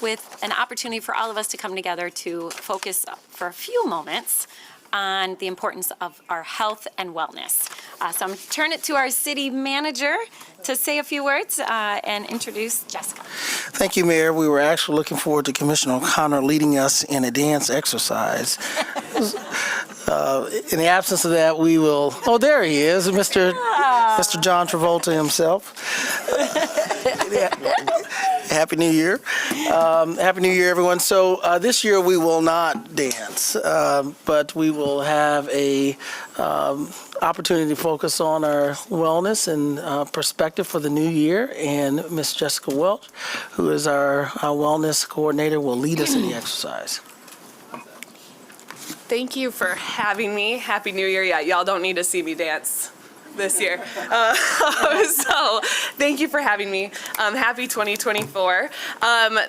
with an opportunity for all of us to come together to focus for a few moments on the importance of our health and wellness. So I'm going to turn it to our city manager to say a few words and introduce Jessica. Thank you, Mayor. We were actually looking forward to Commissioner O'Connor leading us in a dance exercise. In the absence of that, we will, oh, there he is, Mr. John Travolta himself. Happy New Year. Happy New Year, everyone. So this year we will not dance, but we will have a opportunity to focus on our wellness and perspective for the new year. And Ms. Jessica Welch, who is our wellness coordinator, will lead us in the exercise. Thank you for having me. Happy New Year. Yeah, y'all don't need to see me dance this year. So thank you for having me. Happy 2024.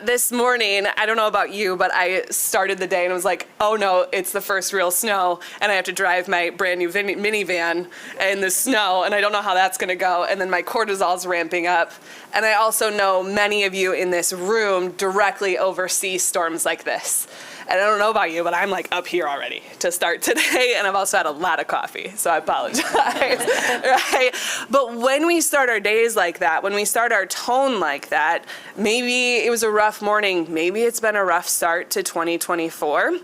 This morning, I don't know about you, but I started the day and I was like, oh no, it's the first real snow and I have to drive my brand new minivan in the snow and I don't know how that's gonna go. And then my cortisol's ramping up. And I also know many of you in this room directly oversee storms like this. And I don't know about you, but I'm like up here already to start today, and I've also had a lot of coffee, so I apologize, right? But when we start our days like that, when we start our tone like that, maybe it was a rough morning, maybe it's been a rough start to 2024.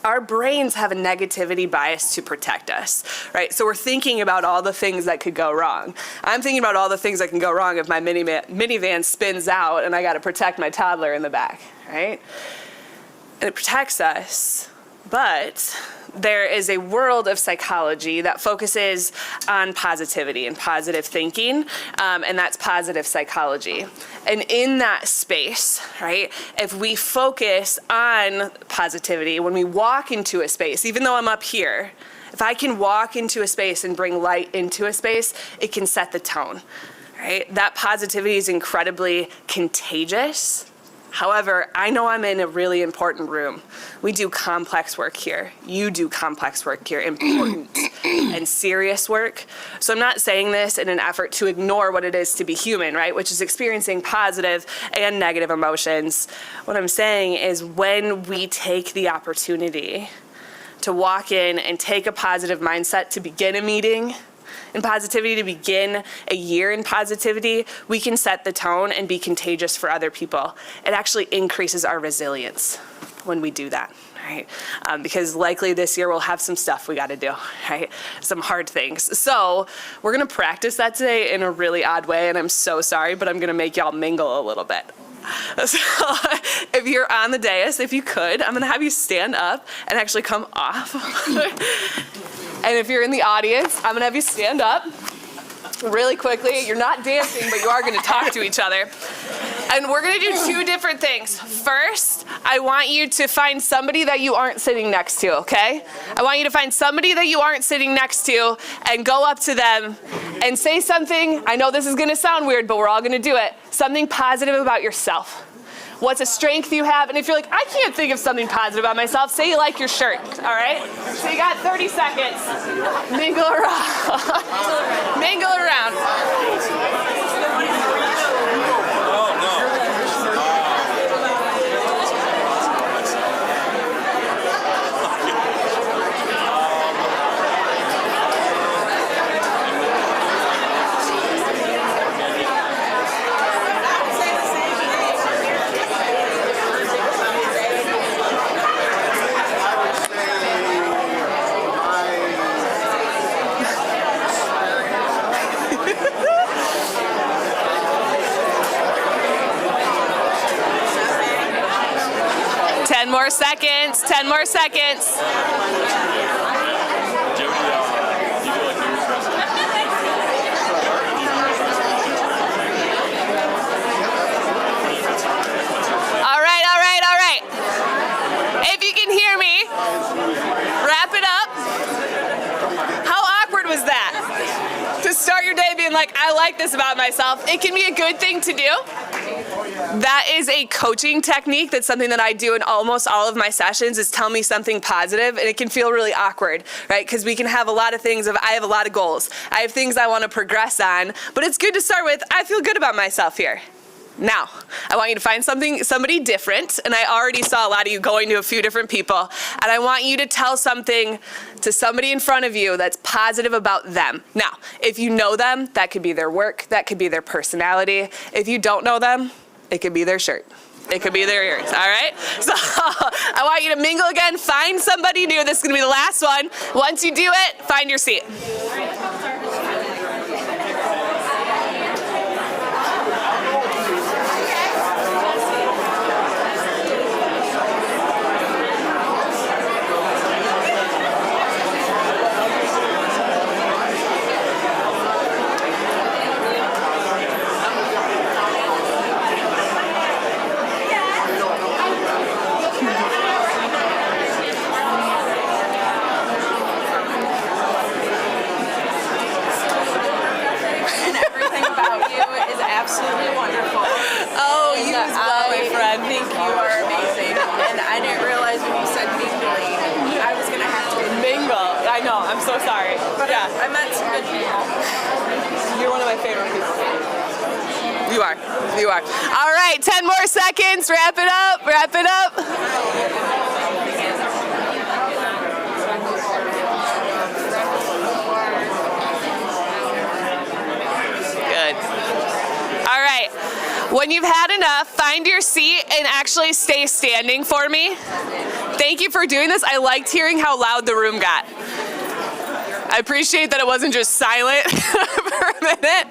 Our brains have a negativity bias to protect us, right? So we're thinking about all the things that could go wrong. I'm thinking about all the things that can go wrong if my minivan spins out and I got to protect my toddler in the back, right? And it protects us, but there is a world of psychology that focuses on positivity and positive thinking, and that's positive psychology. And in that space, right, if we focus on positivity, when we walk into a space, even though I'm up here, if I can walk into a space and bring light into a space, it can set the tone, right? That positivity is incredibly contagious. However, I know I'm in a really important room. We do complex work here. You do complex work here, important and serious work. So I'm not saying this in an effort to ignore what it is to be human, right? Which is experiencing positive and negative emotions. What I'm saying is when we take the opportunity to walk in and take a positive mindset to begin a meeting, in positivity, to begin a year in positivity, we can set the tone and be contagious for other people. It actually increases our resilience when we do that, right? Because likely this year we'll have some stuff we got to do, right? Some hard things. So we're going to practice that today in a really odd way, and I'm so sorry, but I'm going to make y'all mingle a little bit. So if you're on the dais, if you could, I'm going to have you stand up and actually come off. And if you're in the audience, I'm going to have you stand up really quickly. You're not dancing, but you are going to talk to each other. And we're going to do two different things. First, I want you to find somebody that you aren't sitting next to, okay? I want you to find somebody that you aren't sitting next to and go up to them and say something. I know this is going to sound weird, but we're all going to do it. Something positive about yourself. What's a strength you have? And if you're like, I can't think of something positive about myself, say you like your shirt, all right? So you got 30 seconds. Mingle around. Mingle around. More seconds, 10 more seconds. All right. If you can hear me, wrap it up. How awkward was that? To start your day being like, I like this about myself. It can be a good thing to do. That is a coaching technique. That's something that I do in almost all of my sessions is tell me something positive, and it can feel really awkward, right? Because we can have a lot of things I have a lot of goals. I have things I want to progress on, but it's good to start with, I feel good about myself here. Now, I want you to find somebody different, and I already saw a lot of you going to a few different people, and I want you to tell something to somebody in front of you that's positive about them. Now, if you know them, that could be their work, that could be their personality. If you don't know them, it could be their shirt. It could be their earrings, all right? So I want you to mingle again, find somebody new. This is gonna be the last one. Once you do it, find your seat. Absolutely wonderful. Oh, you as well, my friend. Think you are amazing. And I didn't realize when you said mingling, I was going to have to mingle. I know, I'm so sorry. But yeah, I met some good people. You're one of my favorite people. You are. You are. All right, 10 more seconds. Wrap it up. Wrap it up. Good. All right. When you've had enough, find your seat and actually stay standing for me. Thank you for doing this. I liked hearing how loud the room got. I appreciate that it wasn't just silent for a minute.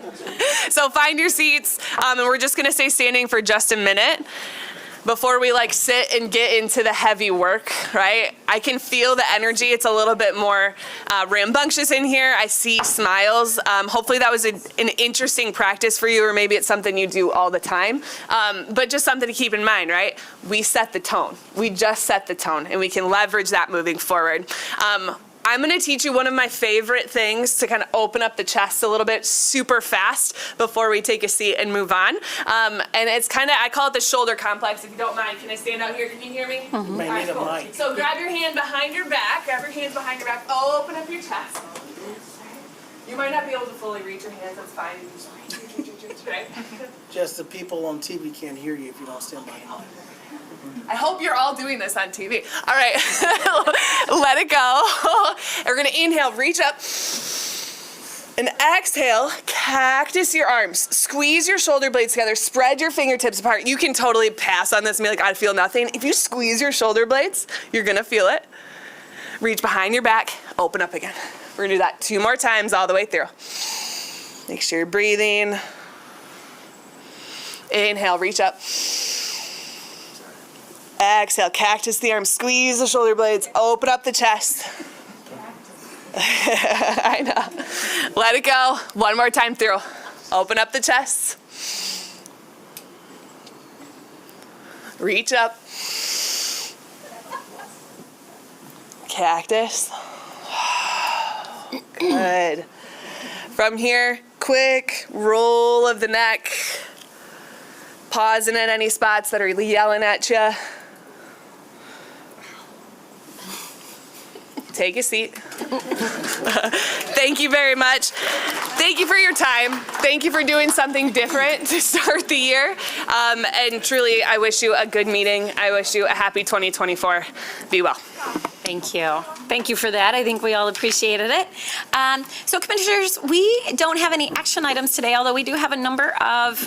So find your seats, and we're just gonna stay standing for just a minute before we sit and get into the heavy work, right? I can feel the energy. It's a little bit more rambunctious in here. I see smiles. Hopefully that was an interesting practice for you, or maybe it's something you do all the time. But just something to keep in mind, right? We set the tone. We just set the tone, and we can leverage that moving forward. I'm going to teach you one of my favorite things to kind of open up the chest a little bit super fast before we take a seat and move on. And it's kind of, I call it the shoulder complex. If you don't mind, can I stand out here? Can you hear me? Mm-hmm. All right, cool. So grab your hand behind your back. Grab your hands behind your back. Open up your chest. You might not be able to fully reach your hands. That's fine. Right? Just the people on TV can't hear you if you don't stand by them. I hope you're all doing this on TV. All right, let it go. We're gonna inhale, reach up, and exhale, cactus your arms. Squeeze your shoulder blades together, spread your fingertips apart. You can totally pass on this and be like, I feel nothing. If you squeeze your shoulder blades, you're gonna feel it. Reach behind your back, open up again. We're gonna do that 2 more times all the way through. Make sure you're breathing. Inhale, reach up. Exhale, cactus the arms, squeeze the shoulder blades, open up the chest. I know. Let it go. 1 more time through. Open up the chest. Reach up. Cactus. Good. From here, quick roll of the neck. Pausing at any spots that are yelling at you. Take a seat. Thank you very much. Thank you for your time. Thank you for doing something different to start the year. And truly, I wish you a good meeting. I wish you a happy 2024. Be well. Thank you. Thank you for that. I think we all appreciated it. So Commissioners, we don't have any action items today, although we do have a number of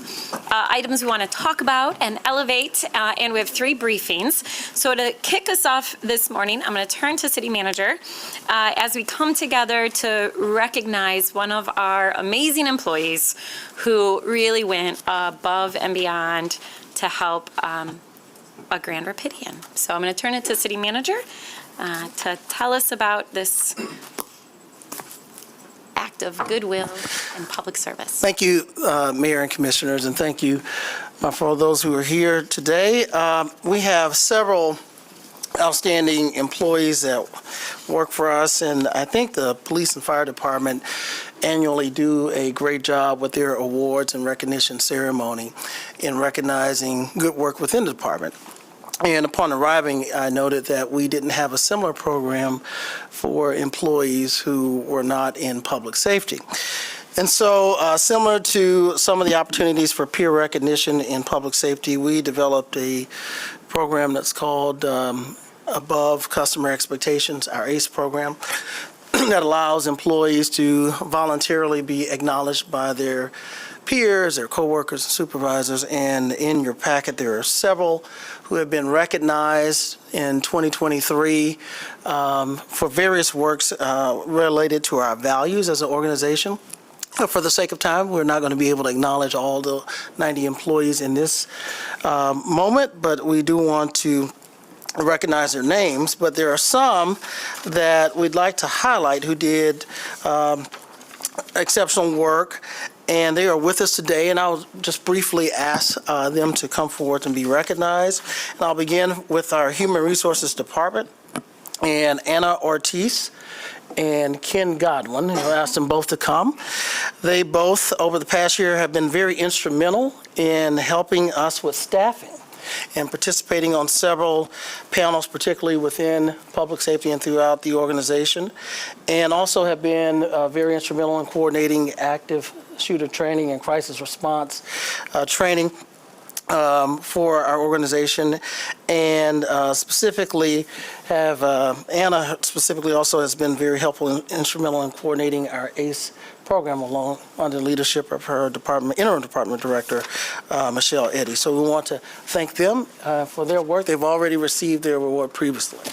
items we want to talk about and elevate, and we have 3 briefings. So to kick us off this morning, I'm going to turn to City Manager as we come together to recognize one of our amazing employees who really went above and beyond to help a Grand Rapidian. So I'm going to turn it to City Manager to tell us about this act of goodwill and public service. Thank you, Mayor and Commissioners, and thank you for those who are here today. We have several outstanding employees that work for us, and I think the police and fire department annually do a great job with their awards and recognition ceremony in recognizing good work within the department. And upon arriving, I noted that we didn't have a similar program for employees who were not in public safety. And so, similar to some of the opportunities for peer recognition in public safety, we developed a program that's called Above Customer Expectations, our ACE program, that allows employees to voluntarily be acknowledged by their peers, their coworkers, and supervisors. And in your packet, there are several who have been recognized in 2023 for various works related to our values as an organization. For the sake of time, we're not going to be able to acknowledge all the 90 employees in this moment, but we do want to recognize their names. But there are some that we'd like to highlight who did exceptional work, and they are with us today, and I'll just briefly ask them to come forward and be recognized. And I'll begin with our Human Resources Department, and Anna Ortiz and Ken Godwin, who asked them both to come. They both, over the past year, have been very instrumental in helping us with staffing and participating on several panels, particularly within public safety and throughout the organization, and also have been very instrumental in coordinating active shooter training and crisis response training for our organization, and specifically have Anna specifically also has been very helpful and instrumental in coordinating our ACE program along under the leadership of her department, interim department director, Michelle Eddy. So we want to thank them for their work. They've already received their reward previously. Do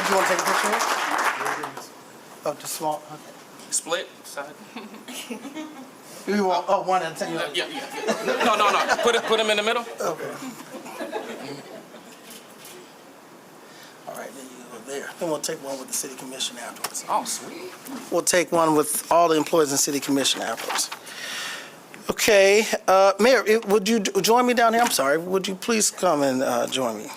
you want to take a picture? Oh, just small. Okay. Split side. You want one at a time? Yeah. No. Put them in the middle. Okay. All right, then you go there. Then we'll take one with the city commission afterwards. Oh, sweet. We'll take one with all the employees in city commission afterwards. Okay, Mayor, would you join me down here? I'm sorry. Would you please come and join me?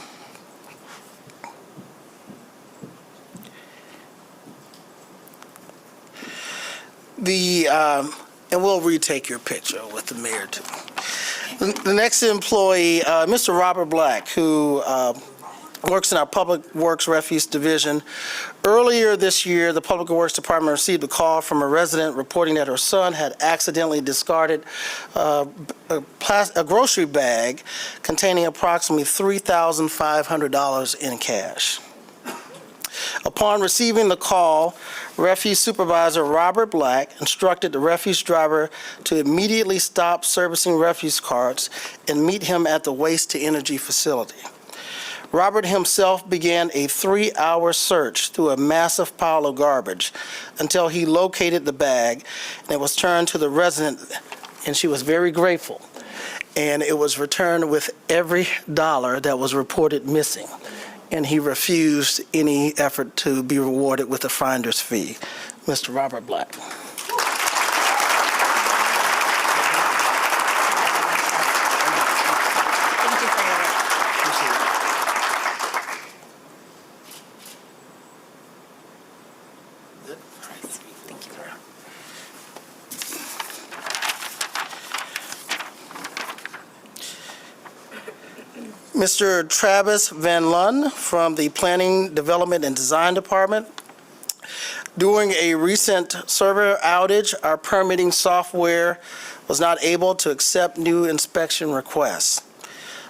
And we'll retake your picture with the mayor too. The next employee, Mr. Robert Black, who works in our Public Works Refuse Division. Earlier this year, the Public Works Department received a call from a resident reporting that her son had accidentally discarded a grocery bag containing approximately $3,500 in cash. Upon receiving the call, Refuse Supervisor Robert Black instructed the refuse driver to immediately stop servicing refuse carts and meet him at the Waste to Energy facility. Robert himself began a 3-hour search through a massive pile of garbage until he located the bag, and it was turned to the resident, and she was very grateful. And it was returned with every dollar that was reported missing. And he refused any effort to be rewarded with a finder's fee. Mr. Robert Black. Mr. Travis Van Lun from the Planning, Development, and Design Department. During a recent server outage, our permitting software was not able to accept new inspection requests.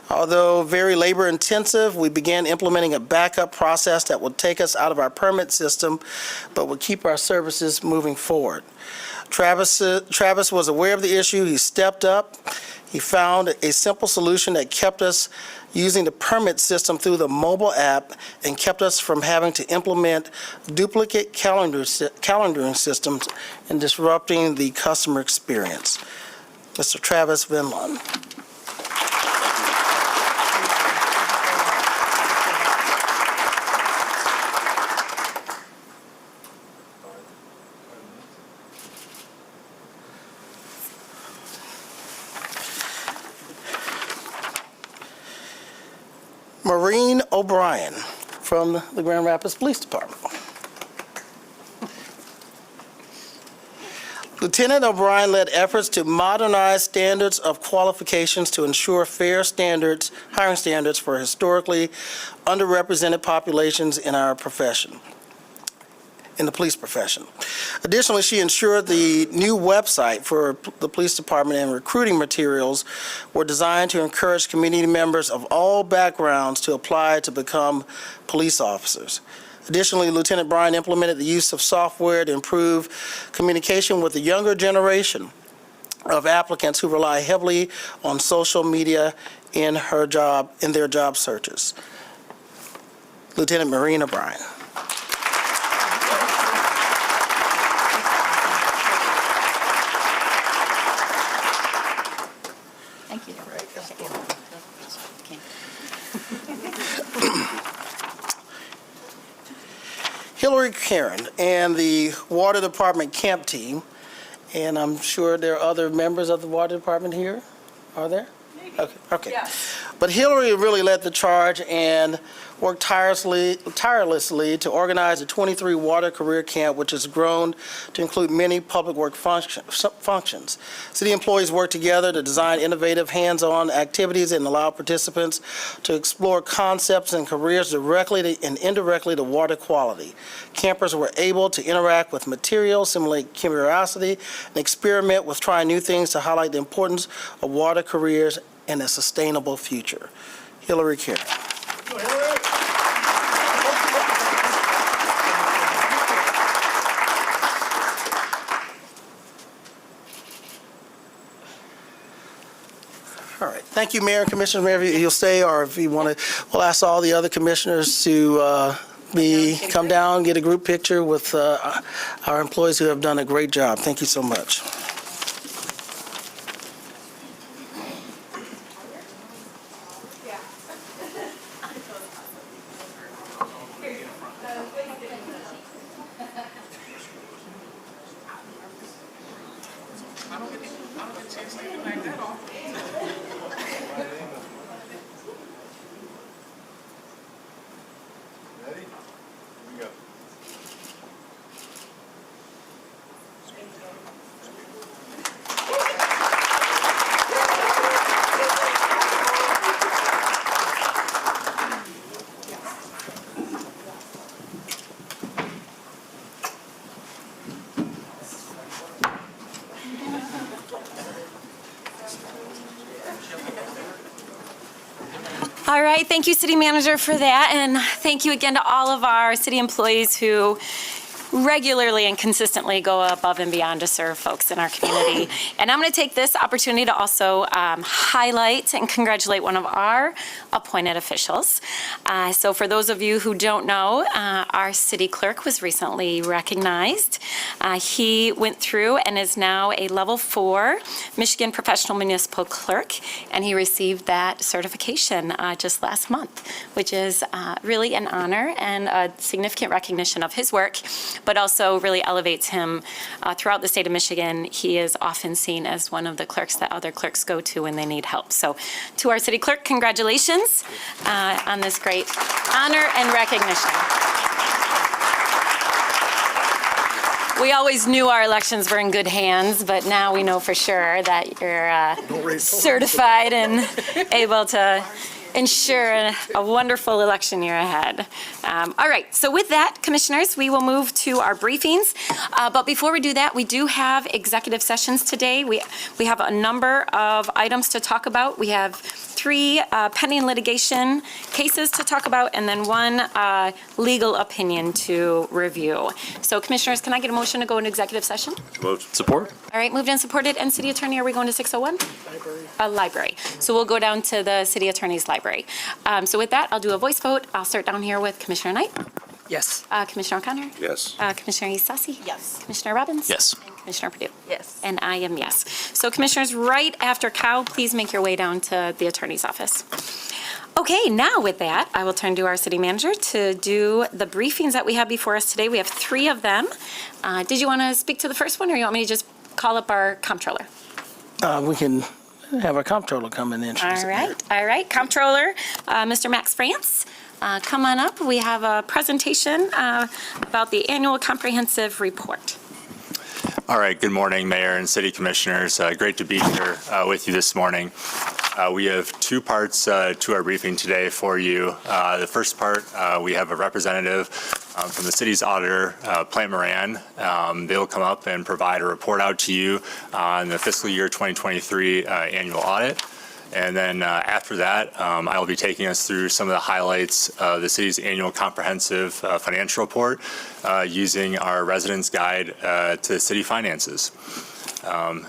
Although very labor-intensive, we began implementing a backup process that would take us out of our permit system, but would keep our services moving forward. Travis was aware of the issue. He stepped up. He found a simple solution that kept us using the permit system through the mobile app and kept us from having to implement duplicate calendaring systems and disrupting the customer experience. Mr. Travis Van Lun. Maureen O'Brien from the Grand Rapids Police Department. Lieutenant O'Brien led efforts to modernize standards of qualifications to ensure fair standards, hiring standards for historically underrepresented populations in our profession, in the police profession. Additionally, she ensured the new website for the police department and recruiting materials were designed to encourage community members of all backgrounds to apply to become police officers. Additionally, Lieutenant Bryan implemented the use of software to improve communication with the younger generation of applicants who rely heavily on social media in their job searches. Lieutenant Maureen O'Brien. Thank you. Hillary Karen and the Water Department camp team, and I'm sure there are other members of the Water Department here. Are there? Okay. Yeah. But Hillary really led the charge and worked tirelessly to organize the 23 Water Career Camp, which has grown to include many public work functions. City employees work together to design innovative hands-on activities and allow participants to explore concepts and careers directly and indirectly to water quality. Campers were able to interact with materials, simulate curiosity, and experiment with trying new things to highlight the importance of water careers and a sustainable future. Hillary Karen. All right. Thank you, Mayor and Commissioners. Mayor, if you'll stay, or if you want to, we'll ask all the other commissioners to come down, get a group picture with our employees who have done a great job. Thank you so much. All right, thank you, City Manager, for that, and thank you again to all of our city employees who regularly and consistently go above and beyond to serve folks in our community. And I'm going to take this opportunity to also highlight and congratulate one of our appointed officials. So for those of you who don't know, our city clerk was recently recognized. He went through and is now a level 4 Michigan Professional Municipal Clerk, and he received that certification just last month, which is really an honor and a significant recognition of his work, but also really elevates him throughout the state of Michigan. He is often seen as one of the clerks that other clerks go to when they need help. So to our city clerk, congratulations on this great honor and recognition. We always knew our elections were in good hands, but now we know for sure that you're certified and able to ensure a wonderful election year ahead. All right, so with that, Commissioners, we will move to our briefings. But before we do that, we do have executive sessions today. We have a number of items to talk about. We have 3 pending litigation cases to talk about, and then 1 legal opinion to review. So Commissioners, can I get a motion to go into executive session? Moved. Support? All right, moved and supported. And City Attorney, are we going to 601? Library. So we'll go down to the City Attorney's library. So with that, I'll do a voice vote. I'll start down here with Commissioner Knight. Yes. Commissioner O'Connor. Yes. Commissioner Isasi. Yes. Commissioner Robbins. Yes. And Commissioner Purdue. Yes. And I am yes. So Commissioners, right after Kyle, please make your way down to the Attorney's office. Okay, now with that, I will turn to our City Manager to do the briefings that we have before us today. We have 3 of them. Did you want to speak to the first one, or you want me to just call up our comptroller? We can Have our comptroller come and introduce it. All right. Comptroller, Mr. Max France, come on up. We have a presentation about the annual comprehensive report. All right, good morning, Mayor and City Commissioners. Great to be here with you this morning. We have two parts to our briefing today for you. The first part, we have a representative from the city's auditor, Plant Moran. They will come up and provide a report out to you on the fiscal year 2023 annual audit. And then after that, I will be taking us through some of the highlights of the city's annual comprehensive financial report using our residents' guide to city finances.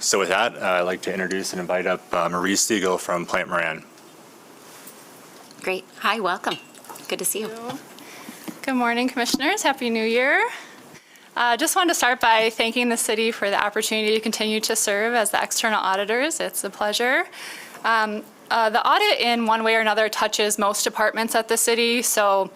So with that, I'd like to introduce and invite up Marie Stiegel from Plant Moran. Great. Hi, welcome. Good to see you. Good morning, Commissioners. Happy New Year. Just wanted to start by thanking the city for the opportunity to continue to serve as the external auditors. It's a pleasure. The audit in one way or another touches most departments at the city, so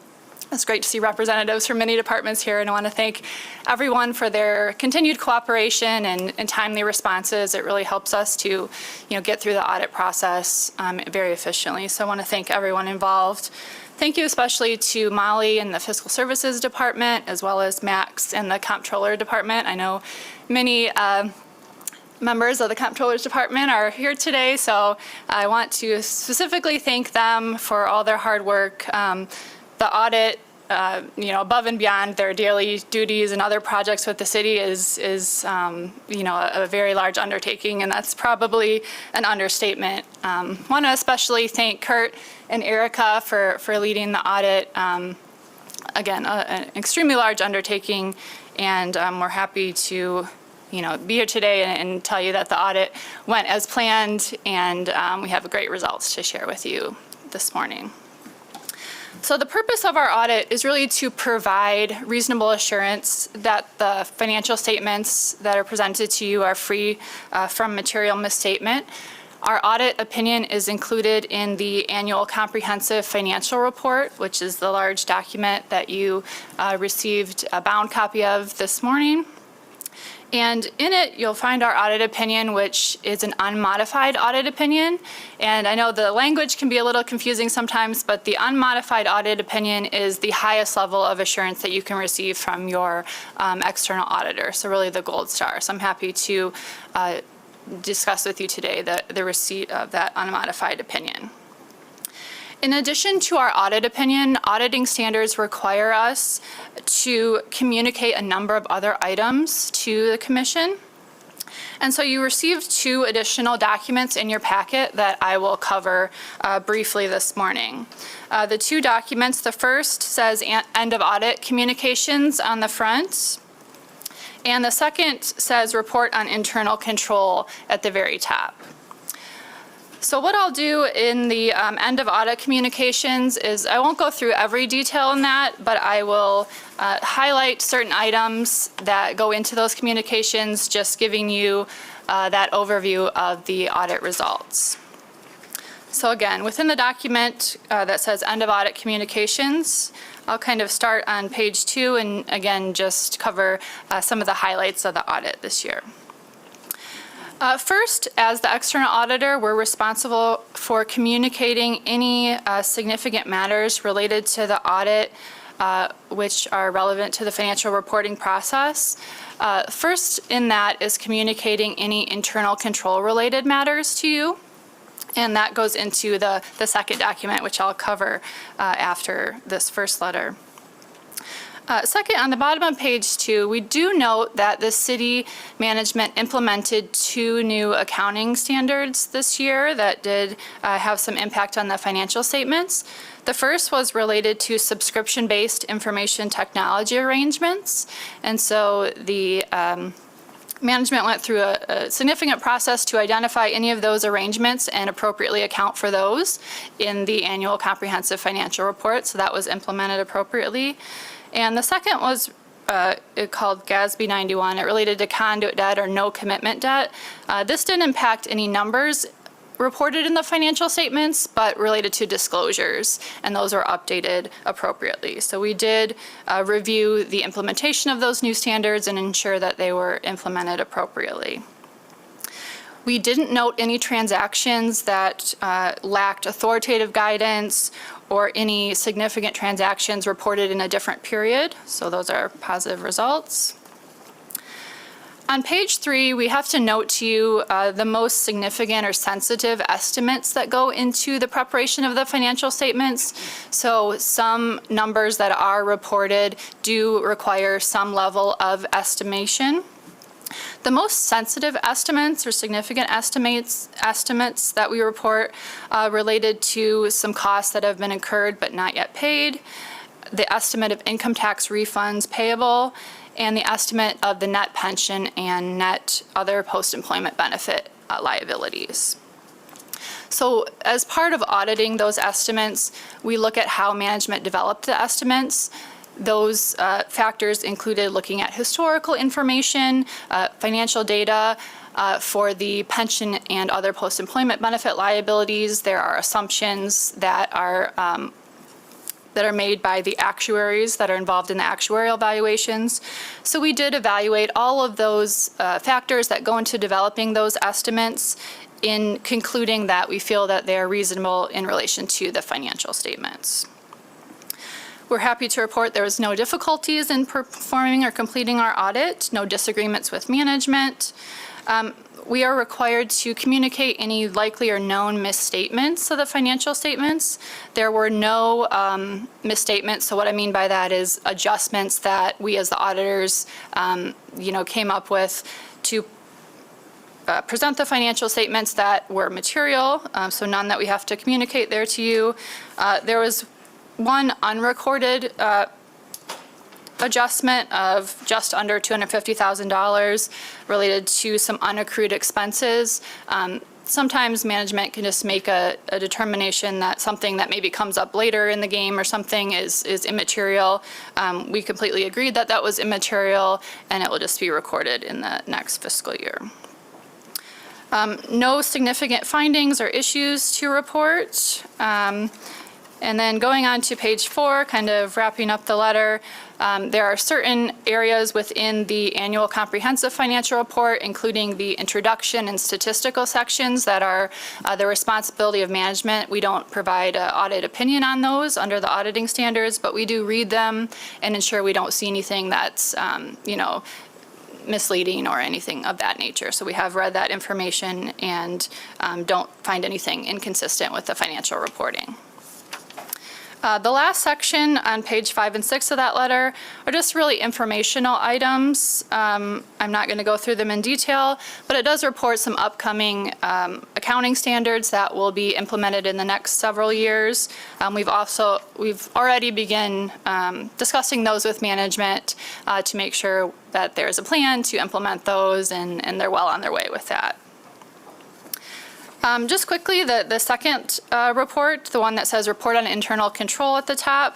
it's great to see representatives from many departments here, and I want to thank everyone for their continued cooperation and timely responses. It really helps us to, get through the audit process very efficiently. So I want to thank everyone involved. Thank you especially to Molly and the Fiscal Services Department, as well as Max and the Comptroller Department. I know many members of the Comptroller's Department are here today, so I want to specifically thank them for all their hard work. The audit, above and beyond their daily duties and other projects with the city is a very large undertaking, and that's probably an understatement. Want to especially thank Kurt and Erica for leading the audit. Again, an extremely large undertaking, and we're happy to be here today and tell you that the audit went as planned, and we have great results to share with you this morning. So the purpose of our audit is really to provide reasonable assurance that the financial statements that are presented to you are free from material misstatement. Our audit opinion is included in the annual comprehensive financial report, which is the large document that you received a bound copy of this morning. And in it, you'll find our audit opinion, which is an unmodified audit opinion. And I know the language can be a little confusing sometimes, but the unmodified audit opinion is the highest level of assurance that you can receive from your external auditor, so really the gold star. So I'm happy to discuss with you today the receipt of that unmodified opinion. In addition to our audit opinion, auditing standards require us to communicate a number of other items to the Commission. And so you received two additional documents in your packet that I will cover briefly this morning. The two documents, the first says end of audit communications on the front, and the second says report on internal control at the very top. So what I'll do in the end of audit communications is I won't go through every detail in that, but I will highlight certain items that go into those communications, just giving you that overview of the audit results. So again, within the document that says end of audit communications, I'll kind of start on page 2 and again just cover some of the highlights of the audit this year. First, as the external auditor, we're responsible for communicating any significant matters related to the audit which are relevant to the financial reporting process. First in that is communicating any internal control related matters to you. And that goes into the second document, which I'll cover after this first letter. Second, on the bottom of page 2, we do note that the city management implemented 2 new accounting standards this year that did have some impact on the financial statements. The first was related to subscription-based information technology arrangements. And so the management went through a significant process to identify any of those arrangements and appropriately account for those in the annual comprehensive financial report. So that was implemented appropriately. And the second was called GASB 91. It related to conduit debt or no commitment debt. This didn't impact any numbers reported in the financial statements, but related to disclosures, and those were updated appropriately. So we did review the implementation of those new standards and ensure that they were implemented appropriately. We didn't note any transactions that lacked authoritative guidance or any significant transactions reported in a different period, so those are positive results. On page 3, we have to note to you the most significant or sensitive estimates that go into the preparation of the financial statements. So some numbers that are reported do require some level of estimation. The most sensitive estimates or significant estimates that we report related to some costs that have been incurred but not yet paid, the estimate of income tax refunds payable, and the estimate of the net pension and net other post-employment benefit liabilities. So as part of auditing those estimates, we look at how management developed the estimates. Those factors included looking at historical information, financial data for the pension and other post-employment benefit liabilities. There are assumptions that are made by the actuaries that are involved in the actuarial valuations. So we did evaluate all of those factors that go into developing those estimates in concluding that we feel that they are reasonable in relation to the financial statements. We're happy to report there was no difficulties in performing or completing our audit, no disagreements with management. We are required to communicate any likely or known misstatements of the financial statements. There were no misstatements, so what I mean by that is adjustments that we as the auditors came up with to present the financial statements that were material, so none that we have to communicate there to you. There was one unrecorded adjustment of just under $250,000 related to some unaccrued expenses. Sometimes management can just make a determination that something that maybe comes up later in the game or something is immaterial. We completely agreed that that was immaterial, and it will just be recorded in the next fiscal year. No significant findings or issues to report. And then going on to page 4, kind of wrapping up the letter, there are certain areas within the annual comprehensive financial report, including the introduction and statistical sections that are the responsibility of management. We don't provide an audit opinion on those under the auditing standards, but we do read them and ensure we don't see anything that's, misleading or anything of that nature. So we have read that information and don't find anything inconsistent with the financial reporting. The last section on page 5 and 6 of that letter are just really informational items. I'm not going to go through them in detail, but it does report some upcoming accounting standards that will be implemented in the next several years. We've already begun discussing those with management to make sure that there's a plan to implement those, and they're well on their way with that. Just quickly, the second report, the one that says report on internal control at the top,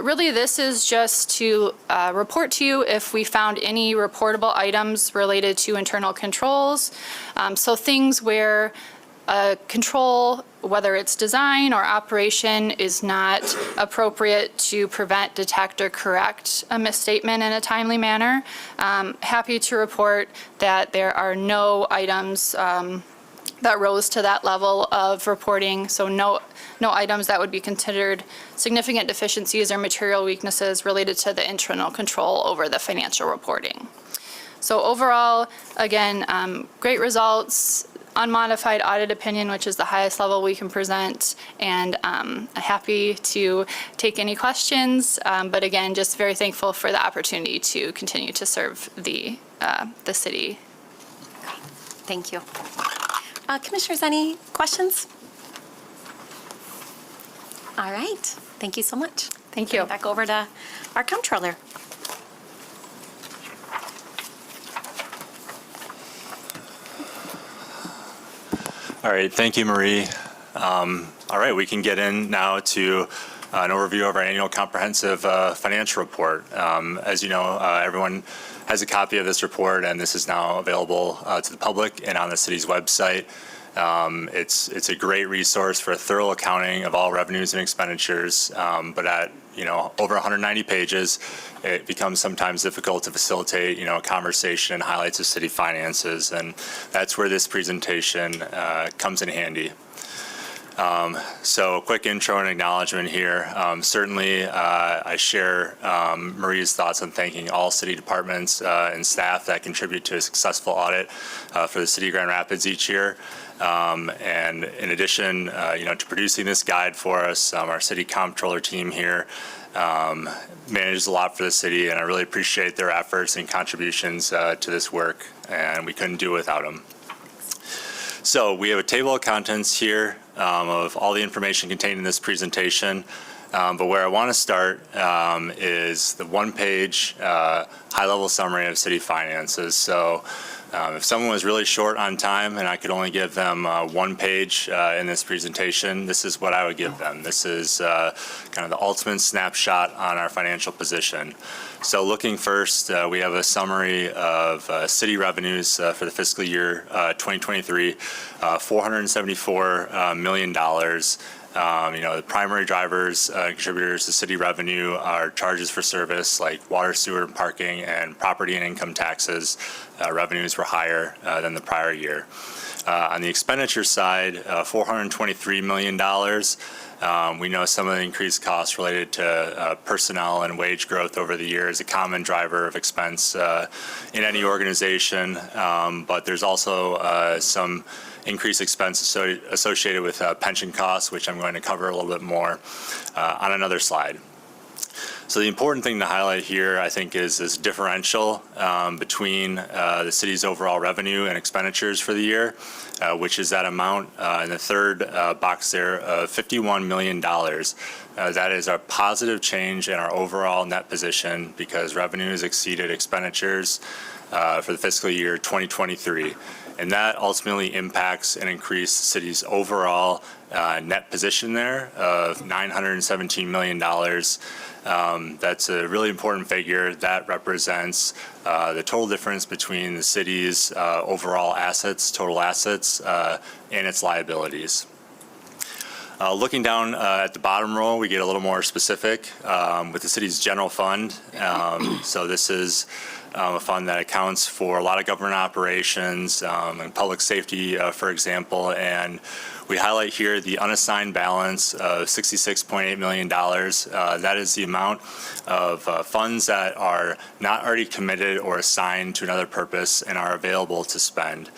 really this is just to report to you if we found any reportable items related to internal controls. So things where control, whether it's design or operation, is not appropriate to prevent, detect, or correct a misstatement in a timely manner. Happy to report that there are no items that rose to that level of reporting, so no items that would be considered significant deficiencies or material weaknesses related to the internal control over the financial reporting. So overall, again, great results, unmodified audit opinion, which is the highest level we can present, and happy to take any questions, but again, just very thankful for the opportunity to continue to serve the city. Thank you. Commissioners, any questions? All right. Thank you so much. Thank you. Back over to our comptroller. All right, thank you, Marie. All right, we can get in now to an overview of our annual comprehensive financial report. As you know, everyone has a copy of this report, and this is now available to the public and on the city's website. It's a great resource for a thorough accounting of all revenues and expenditures, but at over 190 pages, it becomes sometimes difficult to facilitate a conversation and highlights of city finances, and that's where this presentation comes in handy. So a quick intro and acknowledgement here. Certainly, I share Marie's thoughts on thanking all city departments and staff that contribute to a successful audit for the city of Grand Rapids each year. And in addition, to producing this guide for us, our city comptroller team here manages a lot for the city, and I really appreciate their efforts and contributions to this work, and we couldn't do it without them. So we have a table of contents here of all the information contained in this presentation. But where I want to start is the one-page high-level summary of city finances. So if someone was really short on time and I could only give them one page in this presentation, this is what I would give them. This is kind of the ultimate snapshot on our financial position. So looking first, we have a summary of city revenues for the fiscal year 2023, $474 million. The primary drivers, contributors to city revenue are charges for service like water, sewer, and parking, and property and income taxes. Revenues were higher than the prior year. On the expenditure side, $423 million. We know some of the increased costs related to personnel and wage growth over the year is a common driver of expense in any organization, but there's also some increased expense associated with pension costs, which I'm going to cover a little bit more on another slide. So the important thing to highlight here, I think, is this differential between the city's overall revenue and expenditures for the year, which is that amount in the third box there of $51 million. That is a positive change in our overall net position because revenues exceeded expenditures for the fiscal year 2023. And that ultimately impacts and increases the city's overall net position there of $917 million. That's a really important figure. That represents the total difference between the city's overall assets, total assets, and its liabilities. Looking down at the bottom row, we get a little more specific with the city's general fund. So this is a fund that accounts for a lot of government operations and public safety, for example. And we highlight here the unassigned balance of $66.8 million. That is the amount of funds that are not already committed or assigned to another purpose and are available to spend.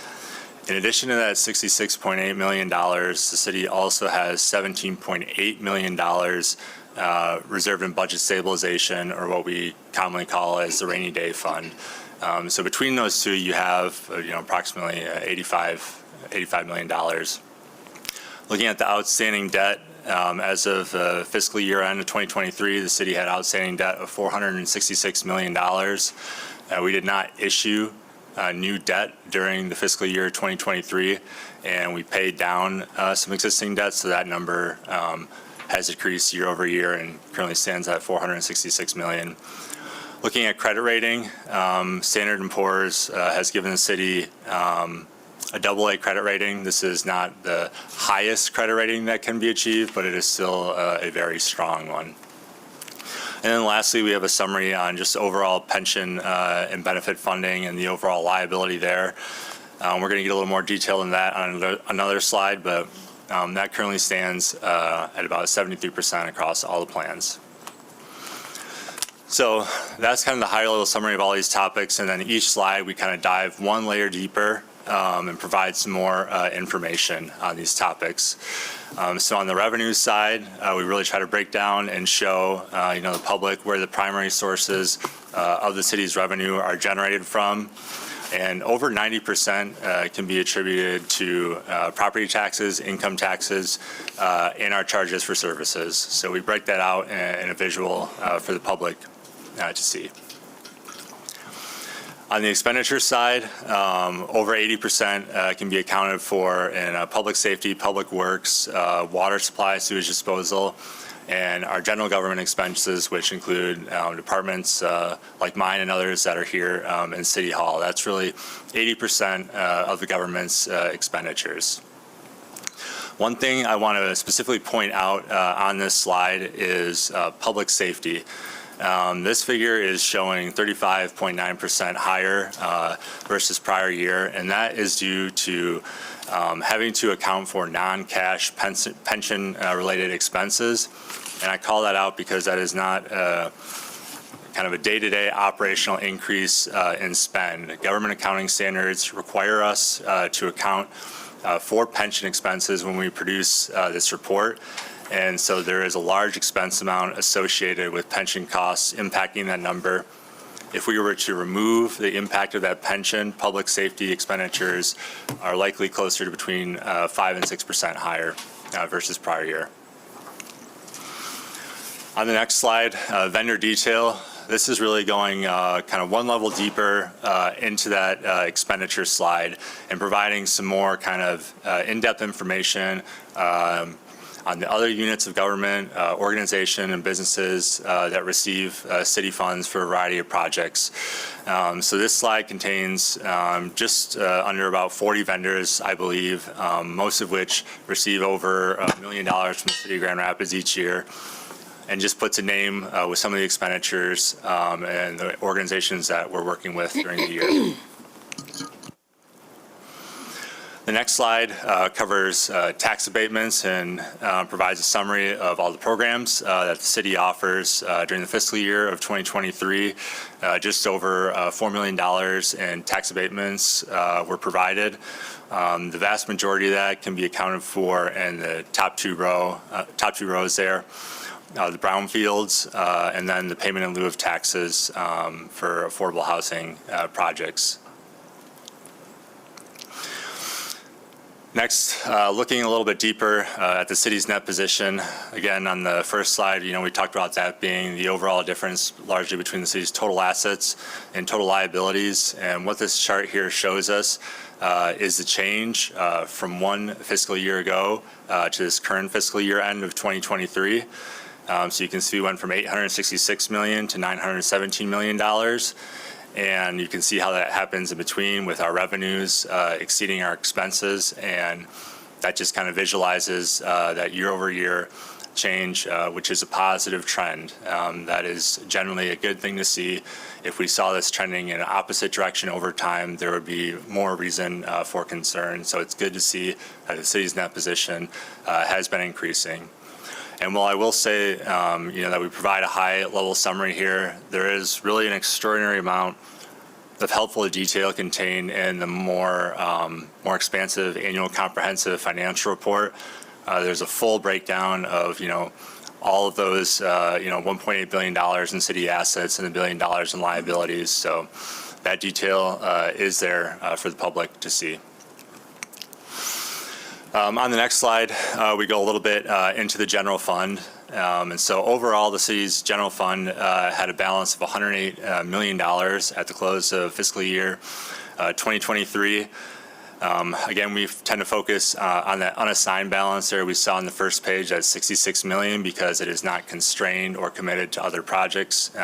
In addition to that $66.8 million, the city also has $17.8 million reserved in budget stabilization, or what we commonly call as the rainy day fund. So between those two, you have approximately $85 million. Looking at the outstanding debt, as of fiscal year end of 2023, the city had outstanding debt of $466 million. We did not issue new debt during the fiscal year 2023, and we paid down some existing debt, so that number has decreased year over year and currently stands at $466 million. Looking at credit rating, Standard & Poor's has given the city a AA credit rating. This is not the highest credit rating that can be achieved, but it is still a very strong one. And then lastly, we have a summary on just overall pension and benefit funding and the overall liability there. We're going to get a little more detail in that on another slide, but that currently stands at about 73% across all the plans. So that's kind of the high-level summary of all these topics, and then each slide we kind of dive one layer deeper and provide some more information on these topics. So on the revenue side, we really try to break down and show the public where the primary sources of the city's revenue are generated from. And over 90% can be attributed to property taxes, income taxes, and our charges for services. So we break that out in a visual for the public to see. On the expenditure side, over 80% can be accounted for in public safety, public works, water supply, sewage disposal, and our general government expenses, which include departments like mine and others that are here in City Hall. That's really 80% of the government's expenditures. One thing I want to specifically point out on this slide is public safety. This figure is showing 35.9% higher versus prior year, and that is due to having to account for non-cash pension-related expenses. And I call that out because that is not kind of a day-to-day operational increase in spend. Government accounting standards require us to account for pension expenses when we produce this report. And so there is a large expense amount associated with pension costs impacting that number. If we were to remove the impact of that pension, public safety expenditures are likely closer to between 5 and 6% higher versus prior year. On the next slide, vendor detail. This is really going kind of one level deeper into that expenditure slide and providing some more kind of in-depth information on the other units of government, organization, and businesses that receive city funds for a variety of projects. So this slide contains just under about 40 vendors, I believe, most of which receive over $1 million from the city of Grand Rapids each year, and just puts a name with some of the expenditures and the organizations that we're working with during the year. The next slide covers tax abatements and provides a summary of all the programs that the city offers during the fiscal year of 2023. Just over $4 million in tax abatements were provided. The vast majority of that can be accounted for in the top two rows there. The brownfields, and then the payment in lieu of taxes for affordable housing projects. Next, looking a little bit deeper at the city's net position. Again, on the first slide, we talked about that being the overall difference largely between the city's total assets and total liabilities. And what this chart here shows us is the change from one fiscal year ago to this current fiscal year end of 2023. So you can see we went from $866 million to $917 million. And you can see how that happens in between with our revenues exceeding our expenses. And that just kind of visualizes that year over year change, which is a positive trend. That is generally a good thing to see. If we saw this trending in an opposite direction over time, there would be more reason for concern. So it's good to see that the city's net position has been increasing. And while I will say, that we provide a high-level summary here, there is really an extraordinary amount of helpful detail contained in the more expansive annual comprehensive financial report. There's a full breakdown of, all of those, $1.8 billion in city assets and $1 billion in liabilities. So that detail is there for the public to see. On the next slide, we go a little bit into the general fund. And so overall, the city's general fund had a balance of $108 million at the close of fiscal year 2023. Again, we tend to focus on that unassigned balance there we saw on the first page at $66 million because it is not constrained or committed to other projects.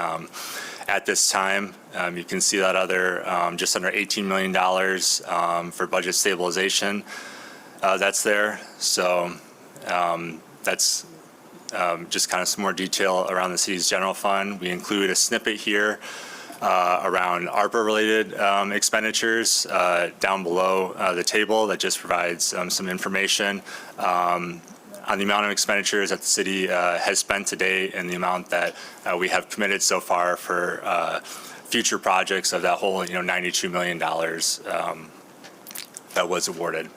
At this time, you can see that other just under $18 million for budget stabilization. That's there. So that's just kind of some more detail around the city's general fund. We include a snippet here around ARPA-related expenditures down below the table that just provides some information on the amount of expenditures that the city has spent to date and the amount that we have committed so far for future projects of that whole $92 million that was awarded.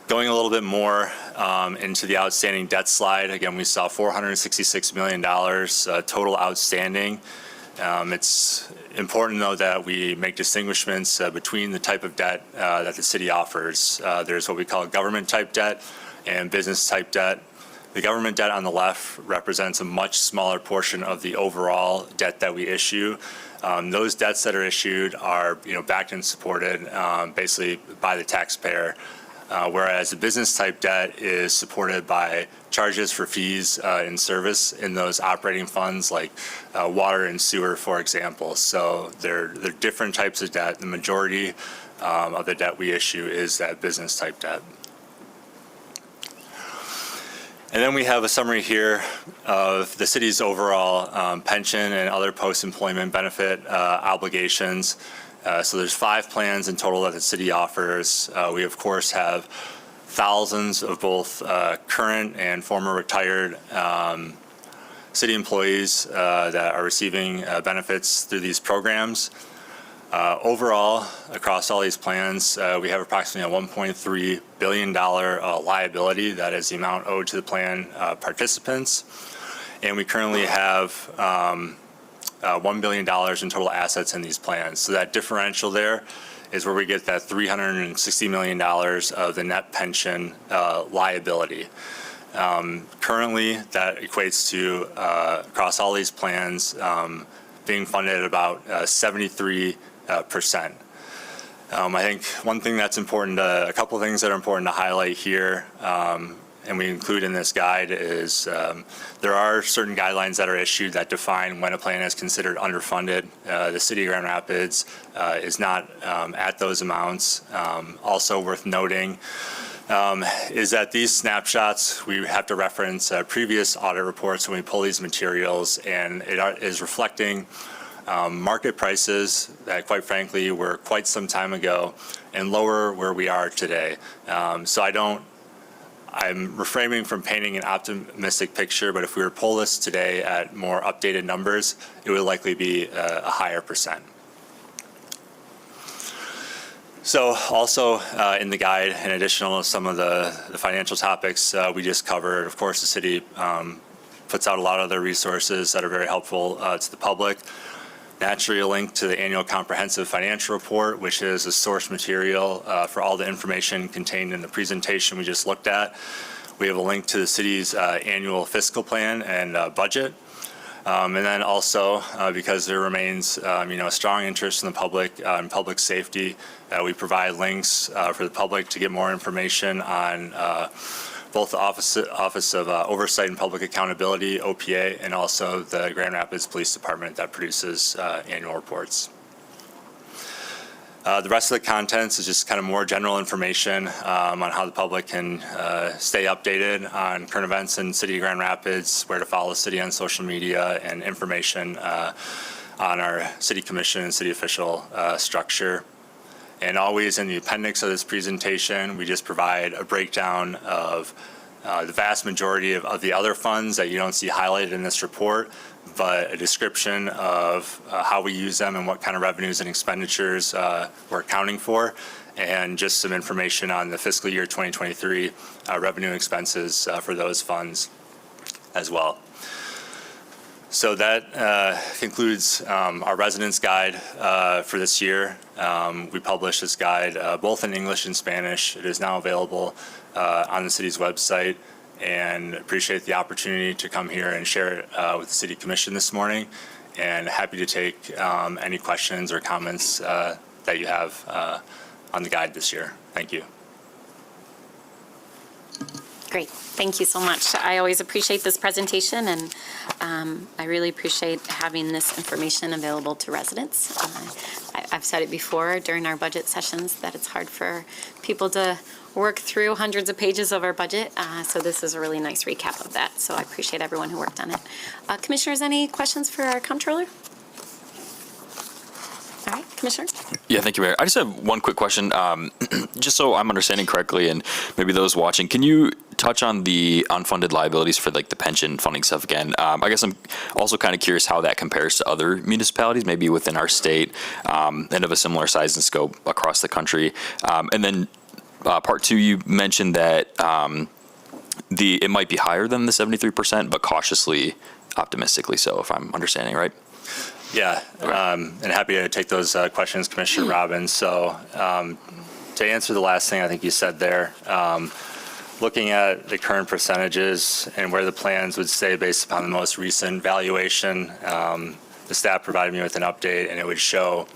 Going a little bit more into the outstanding debt slide, again, we saw $466 million total outstanding. It's important, though, that we make distinguishments between the type of debt that the city offers. There's what we call government-type debt and business-type debt. The government debt on the left represents a much smaller portion of the overall debt that we issue. Those debts that are issued are, backed and supported basically by the taxpayer. Whereas the business-type debt is supported by charges for fees in service in those operating funds like water and sewer, for example. So they're different types of debt. The majority of the debt we issue is that business-type debt. And then we have a summary here of the city's overall pension and other post-employment benefit obligations. So there's 5 plans in total that the city offers. We, of course, have thousands of both current and former retired city employees that are receiving benefits through these programs. Overall, across all these plans, we have approximately a $1.3 billion liability. That is the amount owed to the plan participants. And we currently have $1 billion in total assets in these plans. So that differential there is where we get that $360 million of the net pension liability. Currently, that equates to, across all these plans, being funded at about 73%. I think one thing that's important, a couple of things that are important to highlight here, and we include in this guide is there are certain guidelines that are issued that define when a plan is considered underfunded. The City of Grand Rapids is not at those amounts. Also worth noting is that these snapshots, we have to reference previous audit reports when we pull these materials, and it is reflecting market prices that, quite frankly, were quite some time ago and lower where we are today. So I'm refraining from painting an optimistic picture, but if we were to pull this today at more updated numbers, it would likely be a higher percent. So also in the guide, in addition to some of the financial topics we just covered, of course, the city puts out a lot of other resources that are very helpful to the public. Naturally, a link to the annual comprehensive financial report, which is a source material for all the information contained in the presentation we just looked at. We have a link to the city's annual fiscal plan and budget. And then also, because there remains a strong interest in the public, in public safety, we provide links for the public to get more information on both the Office of Oversight and Public Accountability, OPA, and also the Grand Rapids Police Department that produces annual reports. The rest of the contents is just kind of more general information on how the public can stay updated on current events in City of Grand Rapids, where to follow the city on social media, and information on our city commission and city official structure. And always in the appendix of this presentation, we just provide a breakdown of the vast majority of the other funds that you don't see highlighted in this report, but a description of how we use them and what kind of revenues and expenditures we're accounting for, and just some information on the fiscal year 2023 revenue and expenses for those funds as well. So that concludes our residence guide for this year. We published this guide both in English and Spanish. It is now available on the city's website, and appreciate the opportunity to come here and share it with the City Commission this morning, and happy to take any questions or comments that you have on the guide this year. Thank you. Great. Thank you so much. I always appreciate this presentation, and I really appreciate having this information available to residents. I've said it before during our budget sessions that it's hard for people to work through hundreds of pages of our budget, so this is a really nice recap of that. So I appreciate everyone who worked on it. Commissioners, any questions for our comptroller? All right, Commissioner? Yeah, thank you, Mayor. I just have one quick question. Just so I'm understanding correctly, and maybe those watching, can you touch on the unfunded liabilities for like the pension funding stuff again? I guess I'm also kind of curious how that compares to other municipalities, maybe within our state, and of a similar size and scope across the country. And then part two, you mentioned that it might be higher than the 73%, but cautiously optimistically so, if I'm understanding right. Yeah, and happy to take those questions, Commissioner Robbins. So to answer the last thing I think you said there, looking at the current percentages and where the plans would stay based upon the most recent valuation, the staff provided me with an update, and it would show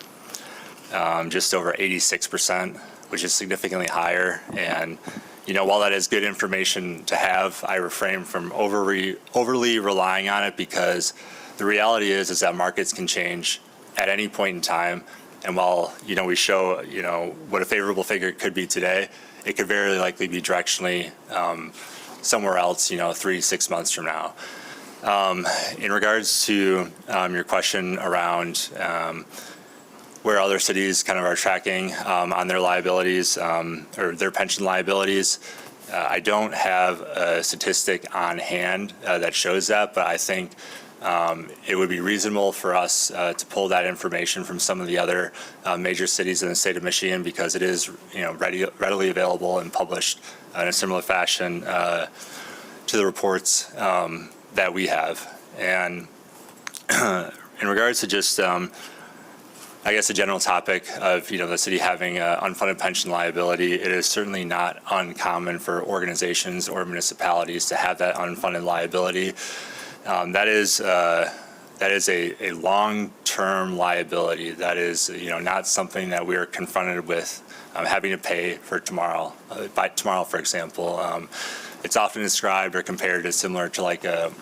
just over 86%, which is significantly higher. And while that is good information to have, I refrain from overly relying on it, because the reality is that markets can change at any point in time. And while, we show, what a favorable figure could be today, it could very likely be directionally somewhere else, 3 to 6 months from now. In regards to your question around where other cities kind of are tracking on their liabilities or their pension liabilities, I don't have a statistic on hand that shows that, but I think it would be reasonable for us to pull that information from some of the other major cities in the state of Michigan, because it is readily available and published in a similar fashion to the reports that we have. And in regards to just I guess the general topic of the city having unfunded pension liability, it is certainly not uncommon for organizations or municipalities to have that unfunded liability. That is a long-term liability. That is not something that we are confronted with having to pay for tomorrow. By tomorrow, for example, it's often described or compared as similar to like a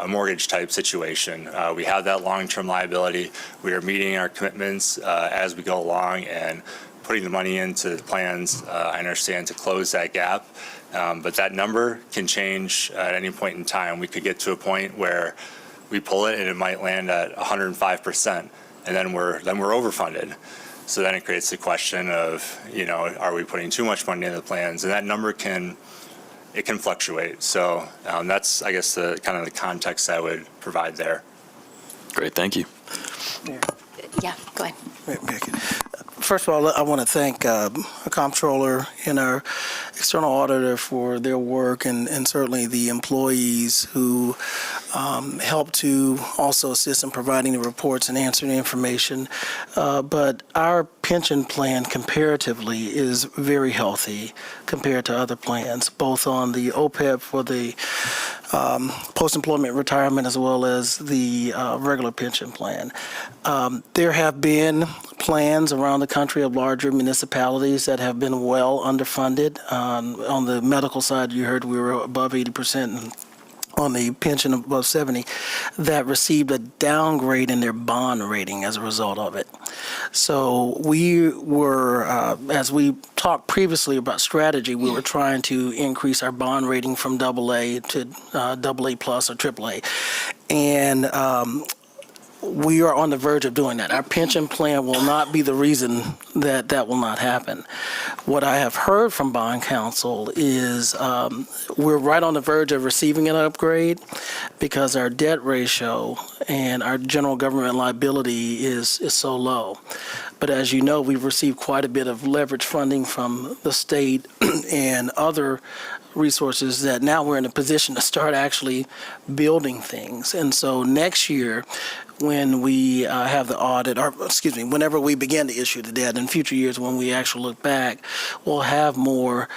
mortgage type situation. We have that long-term liability. We are meeting our commitments as we go along and putting the money into the plans, I understand, to close that gap. But that number can change at any point in time. We could get to a point where we pull it and it might land at 105%, and then we're overfunded. So then it creates the question of, are we putting too much money into the plans? And that number can fluctuate. So that's, I guess, the kind of the context I would provide there. Great, thank you. Yeah, go ahead. First of all, I want to thank our comptroller and our external auditor for their work, and certainly the employees who help to also assist in providing the reports and answering the information. But our pension plan comparatively is very healthy compared to other plans, both on the OPEB for the post-employment retirement as well as the regular pension plan. There have been plans around the country of larger municipalities that have been well underfunded. On the medical side, you heard we were above 80%. And on the pension above 70, that received a downgrade in their bond rating as a result of it. So we were, as we talked previously about strategy, we were trying to increase our bond rating from AA to AA plus or AAA. And we are on the verge of doing that. Our pension plan will not be the reason that that will not happen. What I have heard from bond counsel is we're right on the verge of receiving an upgrade because our debt ratio and our general government liability is so low. But as you know, we've received quite a bit of leverage funding from the state and other resources that now we're in a position to start actually building things. And so next year, when we have the audit, or excuse me, whenever we begin to issue the debt, in future years when we actually look back, we'll have more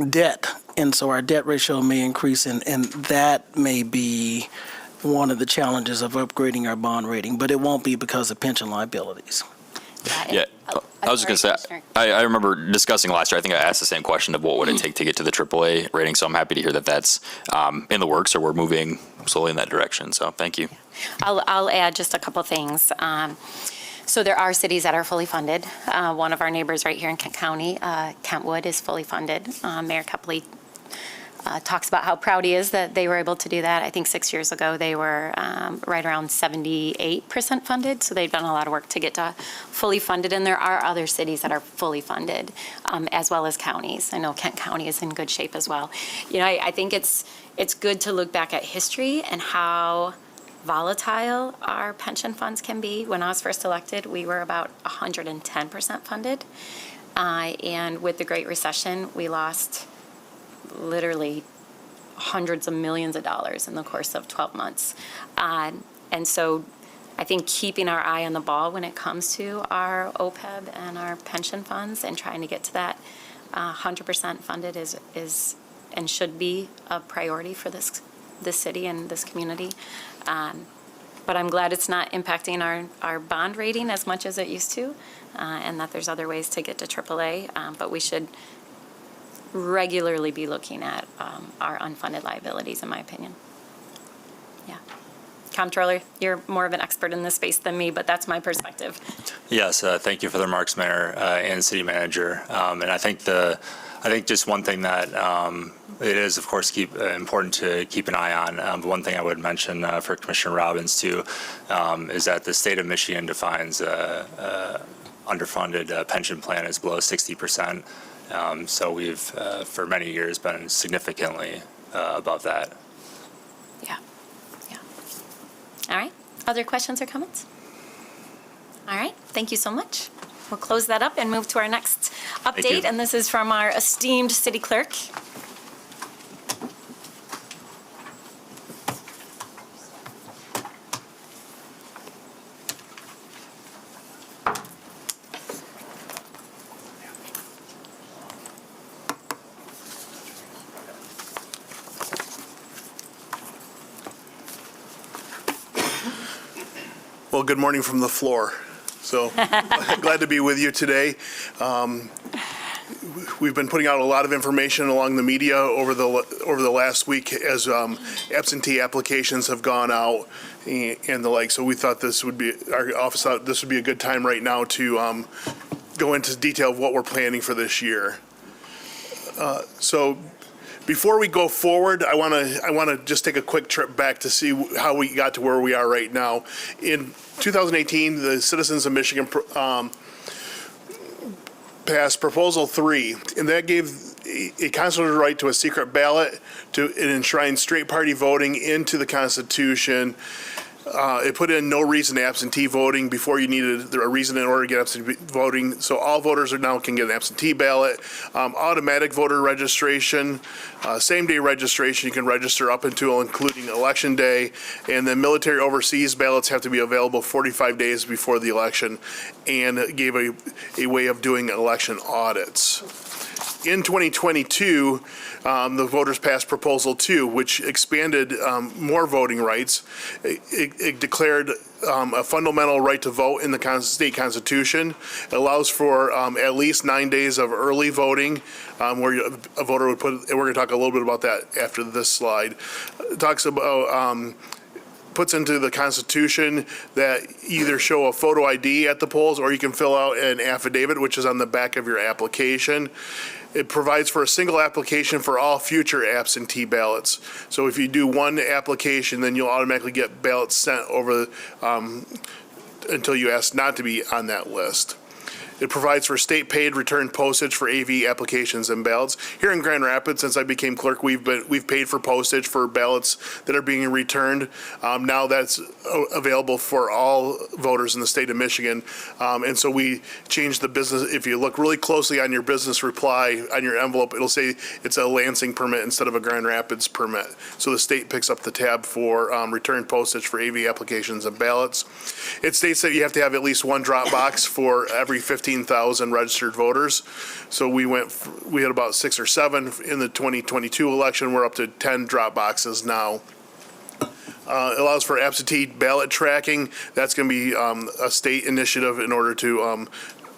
debt. And so our debt ratio may increase, and that may be one of the challenges of upgrading our bond rating, but it won't be because of pension liabilities. Yeah, I was just going to say, I remember discussing last year, I think I asked the same question of what would it take to get to the AAA rating, so I'm happy to hear that that's in the works, or we're moving slowly in that direction, so thank you. I'll add just a couple things. So there are cities that are fully funded. One of our neighbors right here in Kent County, Kentwood, is fully funded. Mayor Kepley talks about how proud he is that they were able to do that. I think 6 years ago, they were right around 78% funded, so they've done a lot of work to get to fully funded, and there are other cities that are fully funded, as well as counties. I know Kent County is in good shape as well. I think it's good to look back at history and how volatile our pension funds can be. When I was first elected, we were about 110% funded, and with the Great Recession, we lost literally hundreds of millions of dollars in the course of 12 months. And so I think keeping our eye on the ball when it comes to our OPEB and our pension funds and trying to get to that 100% funded is and should be a priority for this city and this community. But I'm glad it's not impacting our bond rating as much as it used to, and that there's other ways to get to AAA. But we should regularly be looking at our unfunded liabilities, in my opinion. Yeah. Comptroller, you're more of an expert in this space than me, but that's my perspective. Yes, thank you for the remarks, Mayor and City Manager. And I think just one thing that it is, of course, important to keep an eye on. But one thing I would mention for Commissioner Robbins too is that the state of Michigan defines underfunded pension plan as below 60%. So we've, for many years, been significantly above that. Yeah. All right. Other questions or comments? All right. Thank you so much. We'll close that up and move to our next update, and this is from our esteemed city clerk. Well, good morning from the floor. So glad to be with you today. We've been putting out a lot of information along the media over the last week as absentee applications have gone out and the like. So we thought our office thought this would be a good time right now to go into detail of what we're planning for this year. So before we go forward, I want to just take a quick trip back to see how we got to where we are right now. In 2018, the citizens of Michigan passed Proposal 3, and that gave a constitutional right to a secret ballot to enshrine straight party voting into the Constitution. It put in no reason absentee voting. Before you needed a reason in order to get absentee voting. So all voters now can get an absentee ballot. Automatic voter registration, same-day registration. You can register up until including Election Day. And then military overseas ballots have to be available 45 days before the election, and gave a way of doing election audits. In 2022, the voters passed Proposal 2, which expanded more voting rights. It declared a fundamental right to vote in the state constitution. It allows for at least 9 days of early voting, where a voter would put, and we're going to talk a little bit about that after this slide. It talks about puts into the Constitution that either show a photo ID at the polls, or you can fill out an affidavit, which is on the back of your application. It provides for a single application for all future absentee ballots. So if you do one application, then you'll automatically get ballots sent over until you ask not to be on that list. It provides for state-paid return postage for AV applications and ballots. Here in Grand Rapids, since I became clerk, we've paid for postage for ballots that are being returned. Now that's available for all voters in the state of Michigan. And so we changed the business. If you look really closely on your business reply on your envelope, it'll say it's a Lansing permit instead of a Grand Rapids permit. So the state picks up the tab for return postage for AV applications and ballots. It states that you have to have at least one drop box for every 15,000 registered voters. So we had about 6 or 7 in the 2022 election. We're up to 10 drop boxes now. It allows for absentee ballot tracking. That's going to be a state initiative in order to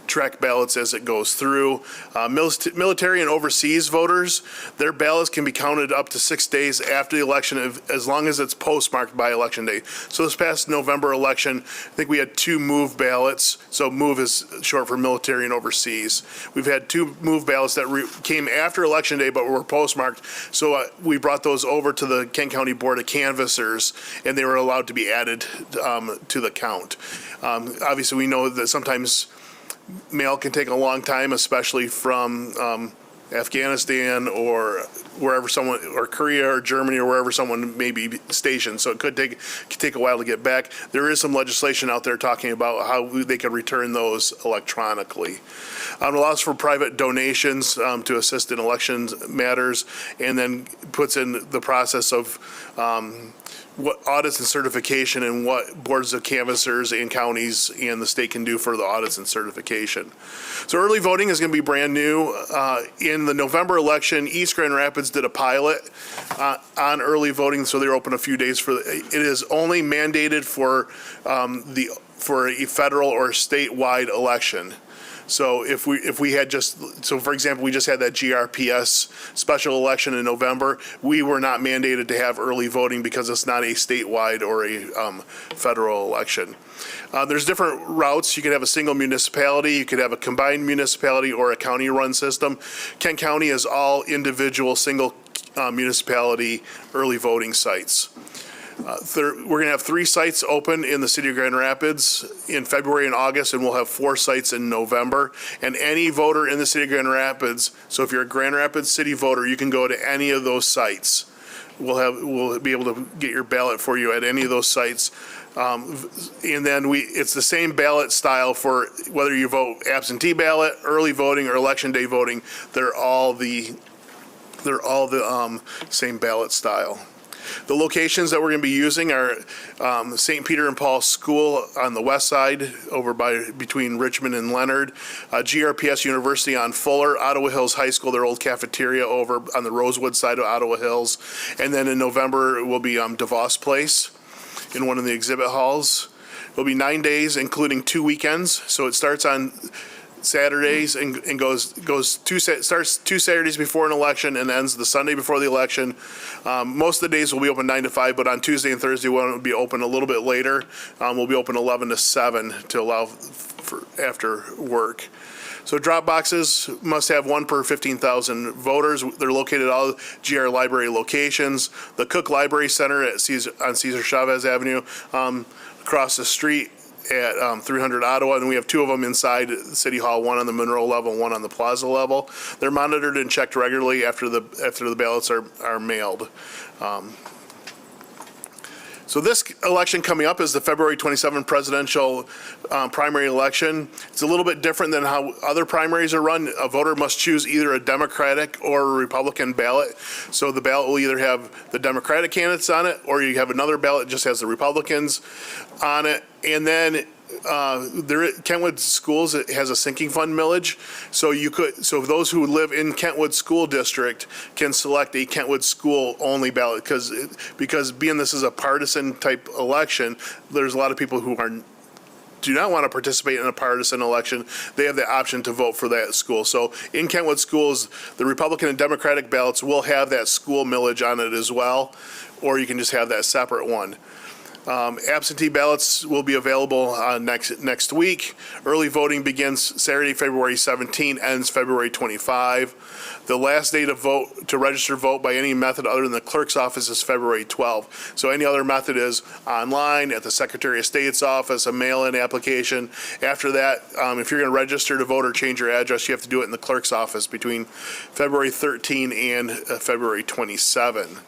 track ballots as it goes through. Military and overseas voters, their ballots can be counted up to 6 days after the election as long as it's postmarked by Election Day. So this past November election, I think we had 2 move ballots. So move is short for military and overseas. We've had 2 move ballots that came after Election Day but were postmarked. So we brought those over to the Kent County Board of Canvassers, and they were allowed to be added to the count. Obviously, we know that sometimes mail can take a long time, especially from Afghanistan or wherever someone, or Korea or Germany or wherever someone may be stationed. So it could take a while to get back. There is some legislation out there talking about how they can return those electronically. It allows for private donations to assist in elections matters, and then puts in the process of what audits and certification and what boards of canvassers and counties and the state can do for the audits and certification. So early voting is going to be brand new. In the November election, East Grand Rapids did a pilot on early voting, so they're open a few days for it is only mandated for a federal or statewide election. So if we had just, so for example, we just had that GRPS special election in November, we were not mandated to have early voting because it's not a statewide or a federal election. There's different routes. You could have a single municipality, you could have a combined municipality or a county-run system. Kent County is all individual single municipality early voting sites. We're going to have 3 sites open in the city of Grand Rapids in February and August, and we'll have 4 sites in November. And any voter in the city of Grand Rapids, so if you're a Grand Rapids city voter, you can go to any of those sites. We'll be able to get your ballot for you at any of those sites. And then it's the same ballot style for whether you vote absentee ballot, early voting, or election day voting. They're all the same ballot style. The locations that we're going to be using are St. Peter and Paul School on the west side, over between Richmond and Leonard, GRPS University on Fuller, Ottawa Hills High School, their old cafeteria over on the Rosewood side of Ottawa Hills, and then in November it will be DeVos Place in one of the exhibit halls. It'll be 9 days, including 2 weekends, so it starts on Saturdays and starts 2 Saturdays before an election and ends the Sunday before the election. Most of the days will be open 9 to 5, but on Tuesday and Thursday we'll be open a little bit later. We'll be open 11 to 7 to allow for after work. So drop boxes must have 1 per 15,000 voters. They're located at all GR Library locations. The Cook Library Center on Cesar Chavez Avenue, across the street at 300 Ottawa, and we have 2 of them inside City Hall, 1 on the Monroe level, 1 on the Plaza level. They're monitored and checked regularly after the ballots are mailed. So this election coming up is the February 27 presidential primary election. It's a little bit different than how other primaries are run. A voter must choose either a Democratic or a Republican ballot. So the ballot will either have the Democratic candidates on it, or you have another ballot that just has the Republicans on it. And then Kentwood Schools has a sinking fund millage, so those who live in Kentwood School District can select a Kentwood School only ballot because being this is a partisan type election, there's a lot of people who do not want to participate in a partisan election. They have the option to vote for that school. So in Kentwood Schools, the Republican and Democratic ballots will have that school millage on it as well, or you can just have that separate one. Absentee ballots will be available next week. Early voting begins Saturday, February 17, ends February 25. The last day to register vote by any method other than the clerk's office is February 12. So any other method is online, at the Secretary of State's office, a mail-in application. After that, if you're going to register to vote or change your address, you have to do it in the clerk's office between February 13 and February 27.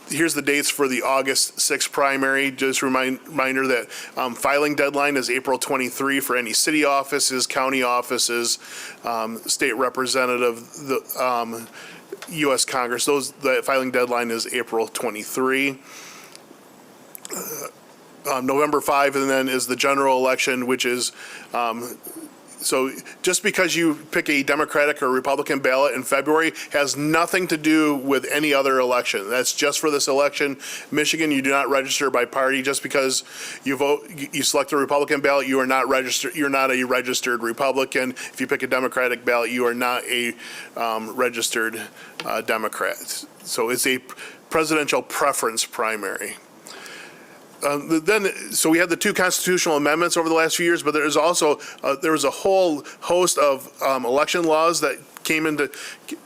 Here's the dates for the August 6th primary. Just a reminder that filing deadline is April 23 for any city offices, county offices, state representative, the U.S. Congress. The filing deadline is April 23. November 5, and then is the general election, which is so just because you pick a Democratic or Republican ballot in February has nothing to do with any other election. That's just for this election. Michigan, you do not register by party. Just because you select a Republican ballot, you are not registered. You're not a registered Republican. If you pick a Democratic ballot, you are not a registered Democrat. So it's a presidential preference primary. So we had the 2 constitutional amendments over the last few years, but there was a whole host of election laws that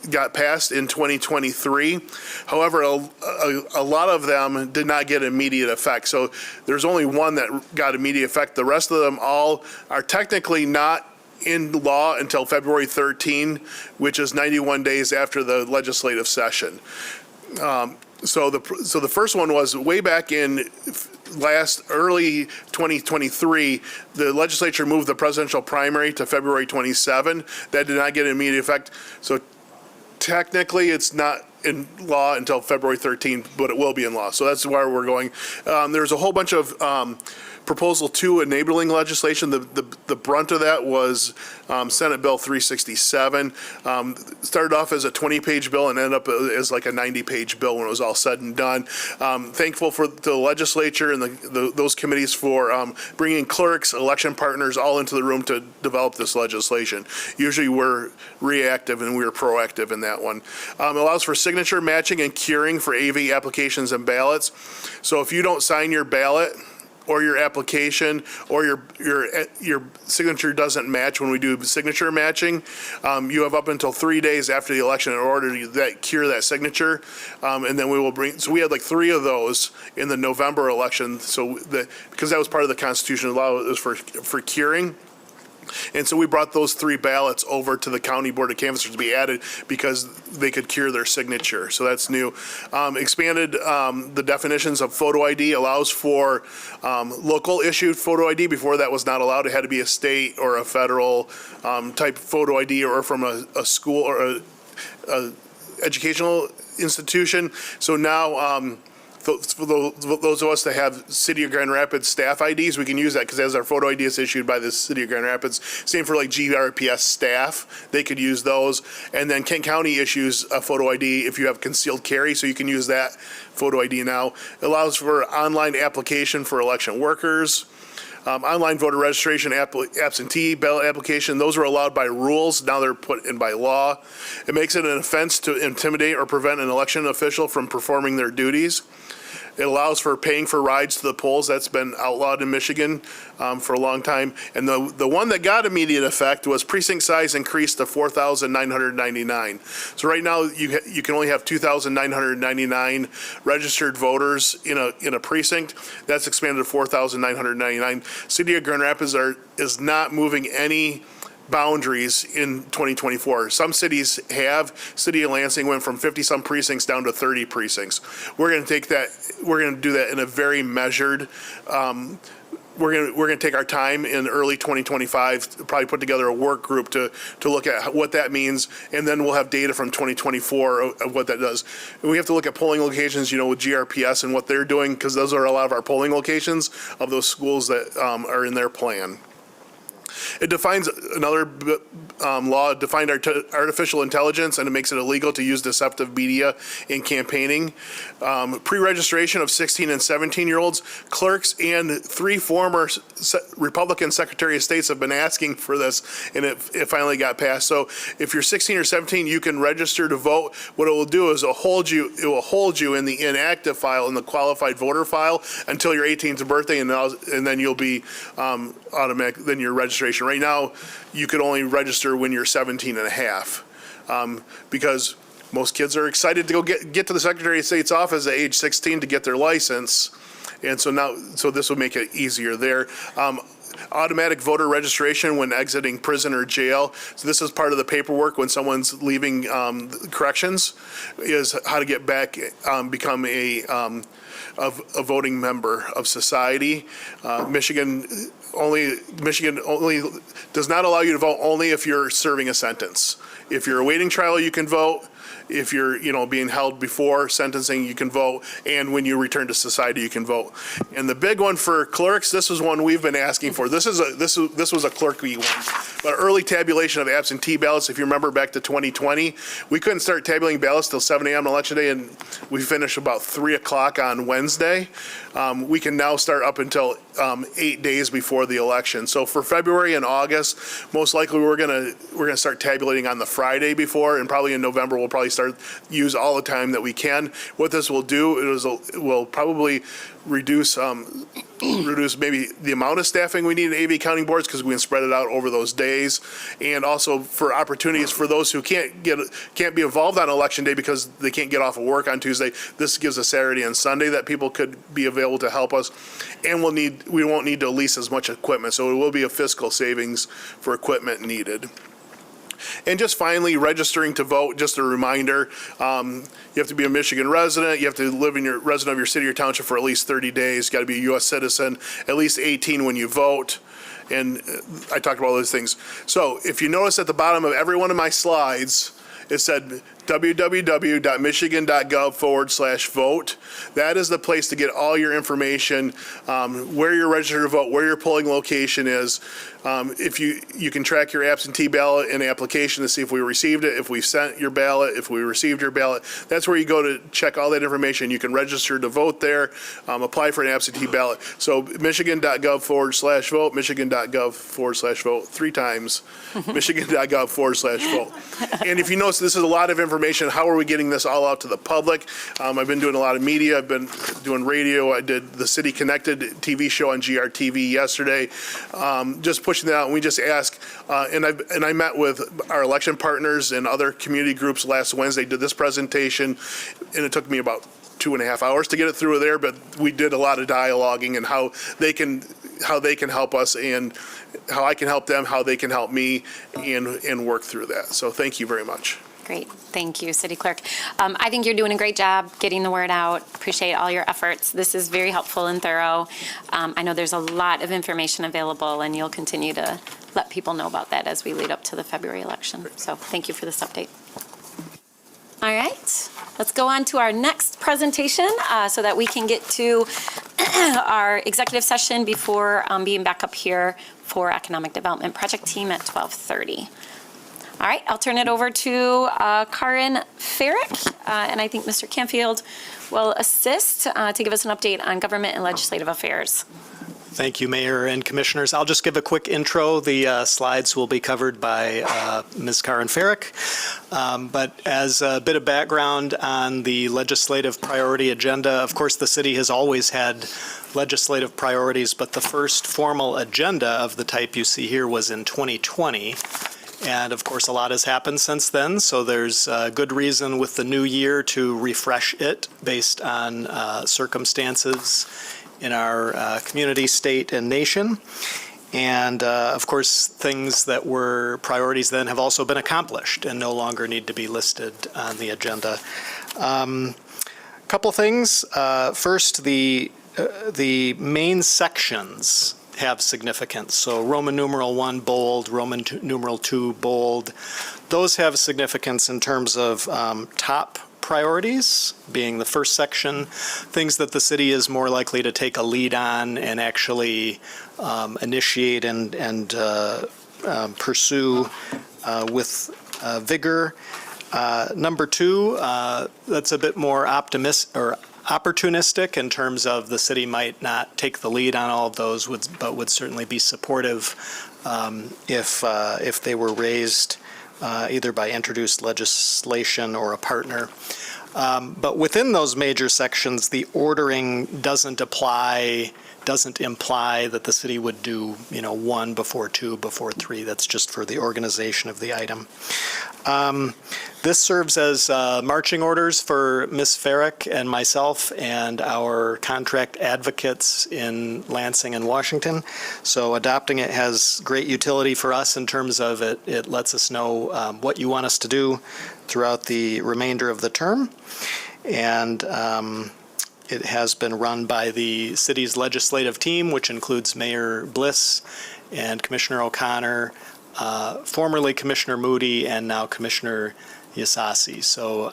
got passed in 2023. However, a lot of them did not get immediate effect. So there's only one that got immediate effect. The rest of them all are technically not in law until February 13, which is 91 days after the legislative session. So the first one was way back in early 2023, the legislature moved the presidential primary to February 27. That did not get an immediate effect. So technically, it's not in law until February 13th, but it will be in law. So that's where we're going. There's a whole bunch of Proposal 2 enabling legislation. The brunt of that was Senate Bill 367. Started off as a 20-page bill and ended up as like a 90-page bill when it was all said and done. Thankful for the legislature and those committees for bringing clerks, election partners all into the room to develop this legislation. Usually we're reactive and we're proactive in that one. Allows for signature matching and curing for AV applications and ballots. So if you don't sign your ballot or your application, or your signature doesn't match when we do signature matching, you have up until 3 days after the election in order to cure that signature, and then we will bring. So we had like 3 of those in the November election. So because that was part of the constitutional law, it was for curing. And so we brought those 3 ballots over to the County Board of Canvassers to be added because they could cure their signature. So that's new. Expanded the definitions of photo ID, allows for local issued photo ID. Before that was not allowed. It had to be a state or a federal type photo ID or from a school or a educational institution. So now for those of us that have City of Grand Rapids staff IDs, we can use that because as our photo ID is issued by the City of Grand Rapids, same for like GRPS staff, they could use those. And then Kent County issues a photo ID if you have concealed carry, so you can use that photo ID now. It allows for online application for election workers. Online voter registration, absentee ballot application, those were allowed by rules. Now they're put in by law. It makes it an offense to intimidate or prevent an election official from performing their duties. It allows for paying for rides to the polls. That's been outlawed in Michigan for a long time. And the one that got immediate effect was precinct size increased to 4,999. So right now you can only have 2,999 registered voters in a precinct. That's expanded to 4,999. City of Grand Rapids is not moving any boundaries in 2024. Some cities have. City of Lansing went from 50-some precincts down to 30 precincts. We're going to take that. We're going to do that in a very measured. We're going to take our time in early 2025, probably put together a work group to look at what that means, and then we'll have data from 2024 of what that does. And we have to look at polling locations, with GRPS and what they're doing, because those are a lot of our polling locations of those schools that are in their plan. It defines another law, defined artificial intelligence, and it makes it illegal to use deceptive media in campaigning. Pre-registration of 16 and 17-year-olds. Clerks and 3 former Republican Secretary of States have been asking for this, and it finally got passed. So if you're 16 or 17, you can register to vote. What it will do is it will hold you in the inactive file, in the qualified voter file, until your 18th birthday, and then you'll be automatic. Then your registration. Right now, you could only register when you're 17 and a half, because most kids are excited to go get to the Secretary of State's office at age 16 to get their license, and so this will make it easier there. Automatic voter registration when exiting prison or jail. So this is part of the paperwork when someone's leaving corrections, is how to get back, become a voting member of society. Michigan only does not allow you to vote only if you're serving a sentence. If you're awaiting trial, you can vote. If you're, being held before sentencing, you can vote. And when you return to society, you can vote. And the big one for clerks, this is one we've been asking for. This was a clerky one. But early tabulation of absentee ballots. If you remember back to 2020, we couldn't start tabulating ballots till 7 a.m. on election day, and we finished about 3 o'clock on Wednesday. We can now start up until 8 days before the election. So for February and August, most likely we're gonna start tabulating on the Friday before, and probably in November we'll probably use all the time that we can. What this will do is it will probably reduce maybe the amount of staffing we need in AV counting boards, because we can spread it out over those days, and also for opportunities for those who can't be involved on election day because they can't get off of work on Tuesday. This gives a Saturday and Sunday that people could be available to help us, and we won't need to lease as much equipment, so it will be a fiscal savings for equipment needed. And just finally, registering to vote, just a reminder, you have to be a Michigan resident, you have to live resident of your city or township for at least 30 days, you got to be a U.S. citizen, at least 18 when you vote, and I talked about all those things. So if you notice at the bottom of every one of my slides, it said www.michigan.gov/vote. That is the place to get all your information, where you're registered to vote, where your polling location is. If you can track your absentee ballot and application to see if we received it, if we sent your ballot, if we received your ballot. That's where you go to check all that information. You can register to vote there, apply for an absentee ballot. So michigan.gov/vote, michigan.gov/vote, 3 times, michigan.gov/vote. And if you notice, this is a lot of information. How are we getting this all out to the public? I've been doing a lot of media. I've been doing radio. I did the City Connected TV show on GRTV yesterday. Just pushing that out. And we just ask, and I met with our election partners and other community groups last Wednesday, did this presentation, and it took me about 2.5 hours to get it through there, but we did a lot of dialoguing and how they can help us and how I can help them, how they can help me, and work through that. So thank you very much. Great. Thank you, City Clerk. I think you're doing a great job getting the word out. Appreciate all your efforts. This is very helpful and thorough. I know there's a lot of information available, and you'll continue to let people know about that as we lead up to the February election. So thank you for this update. All right. Let's go on to our next presentation so that we can get to our executive session before being back up here for Economic Development Project Team at 12:30. All right, I'll turn it over to Karin Ferrick, and I think Mr. Canfield will assist to give us an update on government and legislative affairs. Thank you, Mayor and Commissioners. I'll just give a quick intro. The slides will be covered by Ms. Karin Ferrick. But as a bit of background on the legislative priority agenda, of course, the city has always had legislative priorities, but the first formal agenda of the type you see here was in 2020. And of course, a lot has happened since then, so there's good reason with the new year to refresh it based on circumstances in our community, state, and nation. And of course, things that were priorities then have also been accomplished and no longer need to be listed on the agenda. Couple things. First, the main sections have significance. So Roman numeral 1 bold, Roman numeral 2 bold. Those have significance in terms of top priorities, being the first section, things that the city is more likely to take a lead on and actually initiate and pursue with vigor. Number 2, that's a bit more opportunistic in terms of the city might not take the lead on all of those, but would certainly be supportive if they were raised either by introduced legislation or a partner. But within those major sections, the ordering doesn't imply that the city would do, 1 before 2 before 3. That's just for the organization of the item. This serves as marching orders for Ms. Ferrick and myself and our contract advocates in Lansing and Washington. So adopting it has great utility for us in terms of it lets us know what you want us to do throughout the remainder of the term. And it has been run by the city's legislative team, which includes Mayor Bliss and Commissioner O'Connor, formerly Commissioner Moody, and now Commissioner Yasasi. So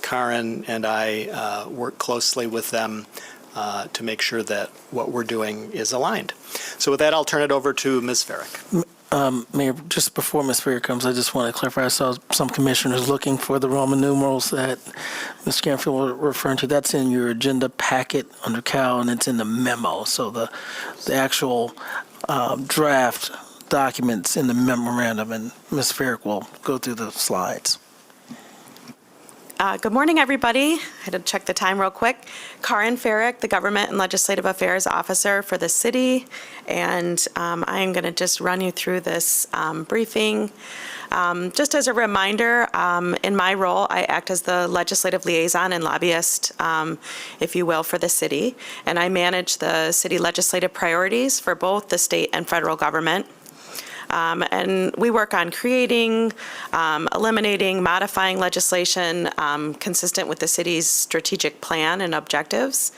Karin and I work closely with them to make sure that what we're doing is aligned. So with that, I'll turn it over to Ms. Ferrick. Mayor, just before Ms. Ferrick comes, I just want to clarify. I saw some commissioners looking for the Roman numerals that Ms. Canfield was referring to. That's in your agenda packet under Cal, and it's in the memo. So the actual draft documents in the memorandum, and Ms. Ferrick will go through the slides. Good morning, everybody. I had to check the time real quick. Karin Ferrick, the Government and Legislative Affairs Officer for the city, and I am going to just run you through this briefing. Just as a reminder, in my role, I act as the legislative liaison and lobbyist, if you will, for the city, and I manage the city legislative priorities for both the state and federal government. And we work on creating, eliminating, modifying legislation consistent with the city's strategic plan and objectives.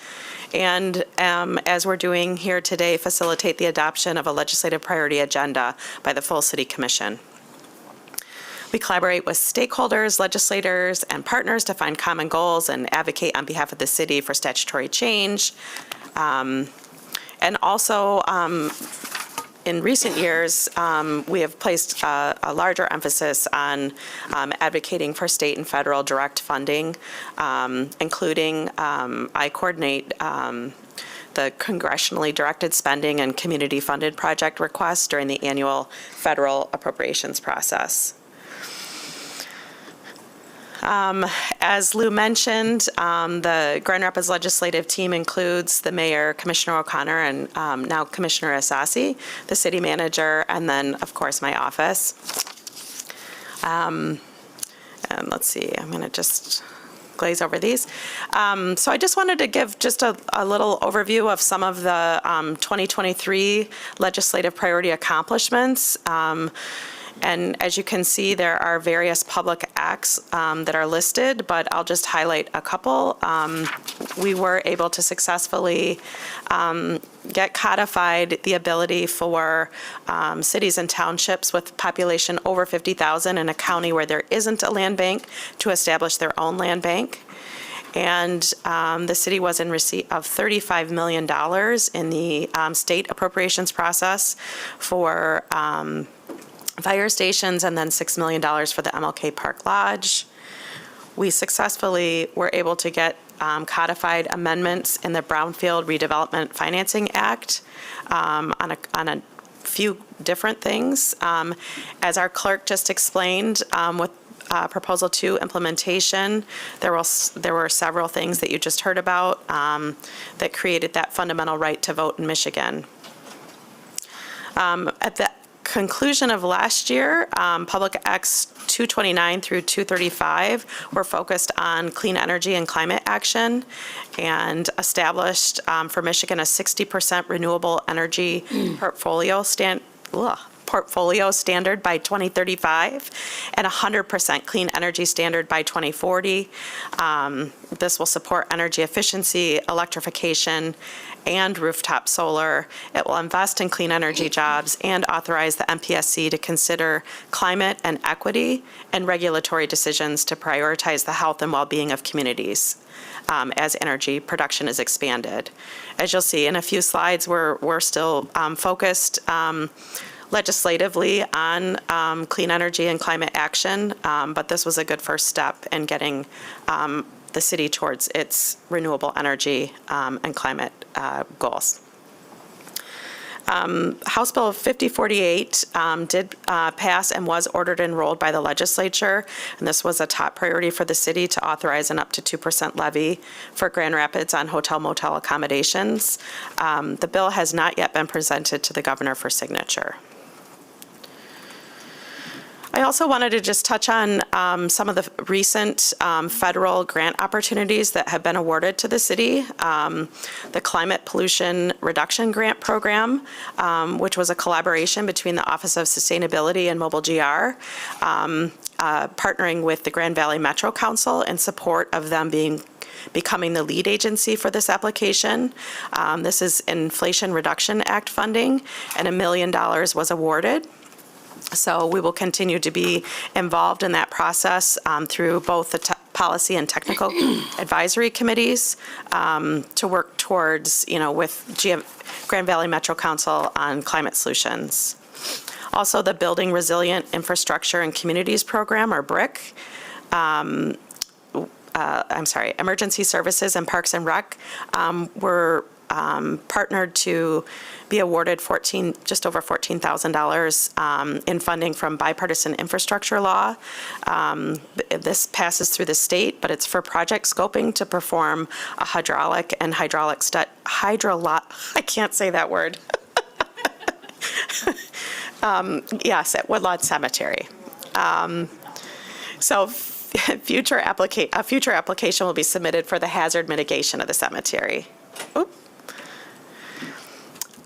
And as we're doing here today, facilitate the adoption of a legislative priority agenda by the full city commission. We collaborate with stakeholders, legislators, and partners to find common goals and advocate on behalf of the city for statutory change. And also, in recent years, we have placed a larger emphasis on advocating for state and federal direct funding, including I coordinate the congressionally directed spending and community-funded project requests during the annual federal appropriations process. As Lou mentioned, the Grand Rapids legislative team includes the mayor, Commissioner O'Connor, and now Commissioner Asasi, the city manager, and then, of course, my office. And let's see, I'm going to just glaze over these. So I just wanted to give just a little overview of some of the 2023 legislative priority accomplishments. And as you can see, there are various public acts that are listed, but I'll just highlight a couple. We were able to successfully get codified the ability for cities and townships with population over 50,000 in a county where there isn't a land bank to establish their own land bank. And the city was in receipt of $35 million in the state appropriations process for fire stations, and then $6 million for the MLK Park Lodge. We successfully were able to get codified amendments in the Brownfield Redevelopment Financing Act on a few different things. As our clerk just explained, with Proposal 2 implementation, there were several things that you just heard about that created that fundamental right to vote in Michigan. At the conclusion of last year, Public Acts 229 through 235 were focused on clean energy and climate action, and established for Michigan a 60% renewable energy portfolio standard by 2035 and 100% clean energy standard by 2040. This will support energy efficiency, electrification, and rooftop solar. It will invest in clean energy jobs and authorize the MPSC to consider climate and equity and regulatory decisions to prioritize the health and well-being of communities as energy production is expanded. As you'll see in a few slides, we're still focused legislatively on clean energy and climate action, but this was a good first step in getting the city towards its renewable energy and climate goals. House Bill 5048 did pass and was ordered enrolled by the legislature, and this was a top priority for the city to authorize an up to 2% levy for Grand Rapids on hotel motel accommodations. The bill has not yet been presented to the governor for signature. I also wanted to just touch on some of the recent federal grant opportunities that have been awarded to the city. The Climate Pollution Reduction Grant Program, which was a collaboration between the Office of Sustainability and Mobile GR, partnering with the Grand Valley Metro Council in support of them becoming the lead agency for this application. This is Inflation Reduction Act funding, and $1 million was awarded. So we will continue to be involved in that process through both the policy and technical advisory committees to work towards, with Grand Valley Metro Council on climate solutions. Also, the Building Resilient Infrastructure and Communities Program, or BRIC, Emergency Services and Parks and Rec were partnered to be awarded just over $14,000 in funding from bipartisan infrastructure law. This passes through the state, but it's for project scoping to perform a hydraulic and I can't say that word. Yes, at Woodlawn Cemetery. So a future application will be submitted for the hazard mitigation of the cemetery. Oop.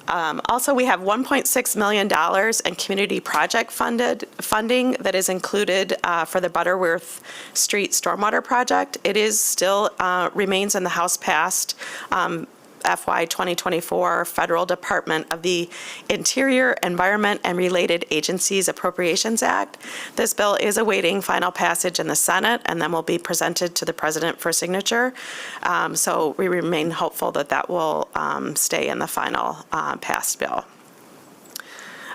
Also, we have $1.6 million in community project funding that is included for the Butterworth Street Stormwater Project. It is still remains in the House passed FY 2024 Federal Department of the Interior, Environment, and Related Agencies Appropriations Act. This bill is awaiting final passage in the Senate and then will be presented to the President for signature. So we remain hopeful that that will stay in the final passed bill.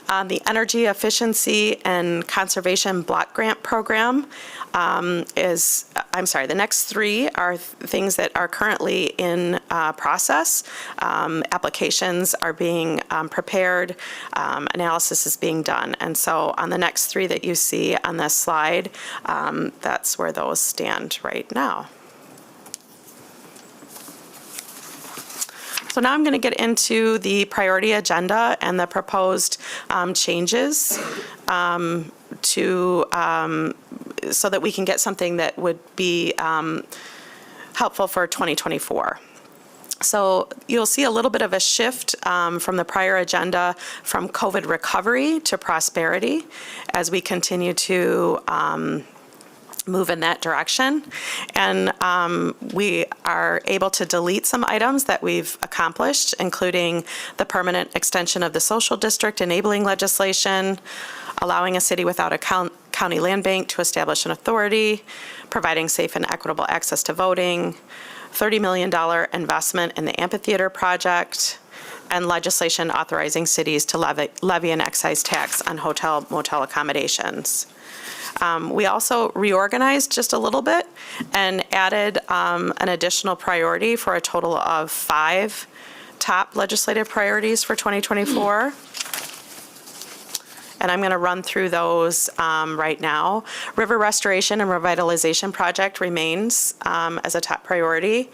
The Energy Efficiency and Conservation Block Grant Program the next three are things that are currently in process. Applications are being prepared, analysis is being done. And so on the next three that you see on this slide, that's where those stand right now. So now I'm going to get into the priority agenda and the proposed changes so that we can get something that would be helpful for 2024. So you'll see a little bit of a shift from the prior agenda from COVID recovery to prosperity as we continue to move in that direction. And we are able to delete some items that we've accomplished, including the permanent extension of the social district enabling legislation, allowing a city without a county land bank to establish an authority, providing safe and equitable access to voting, $30 million investment in the amphitheater project, and legislation authorizing cities to levy an excise tax on hotel motel accommodations. We also reorganized just a little bit and added an additional priority for a total of 5 top legislative priorities for 2024. And I'm going to run through those right now. River Restoration and Revitalization Project remains as a top priority,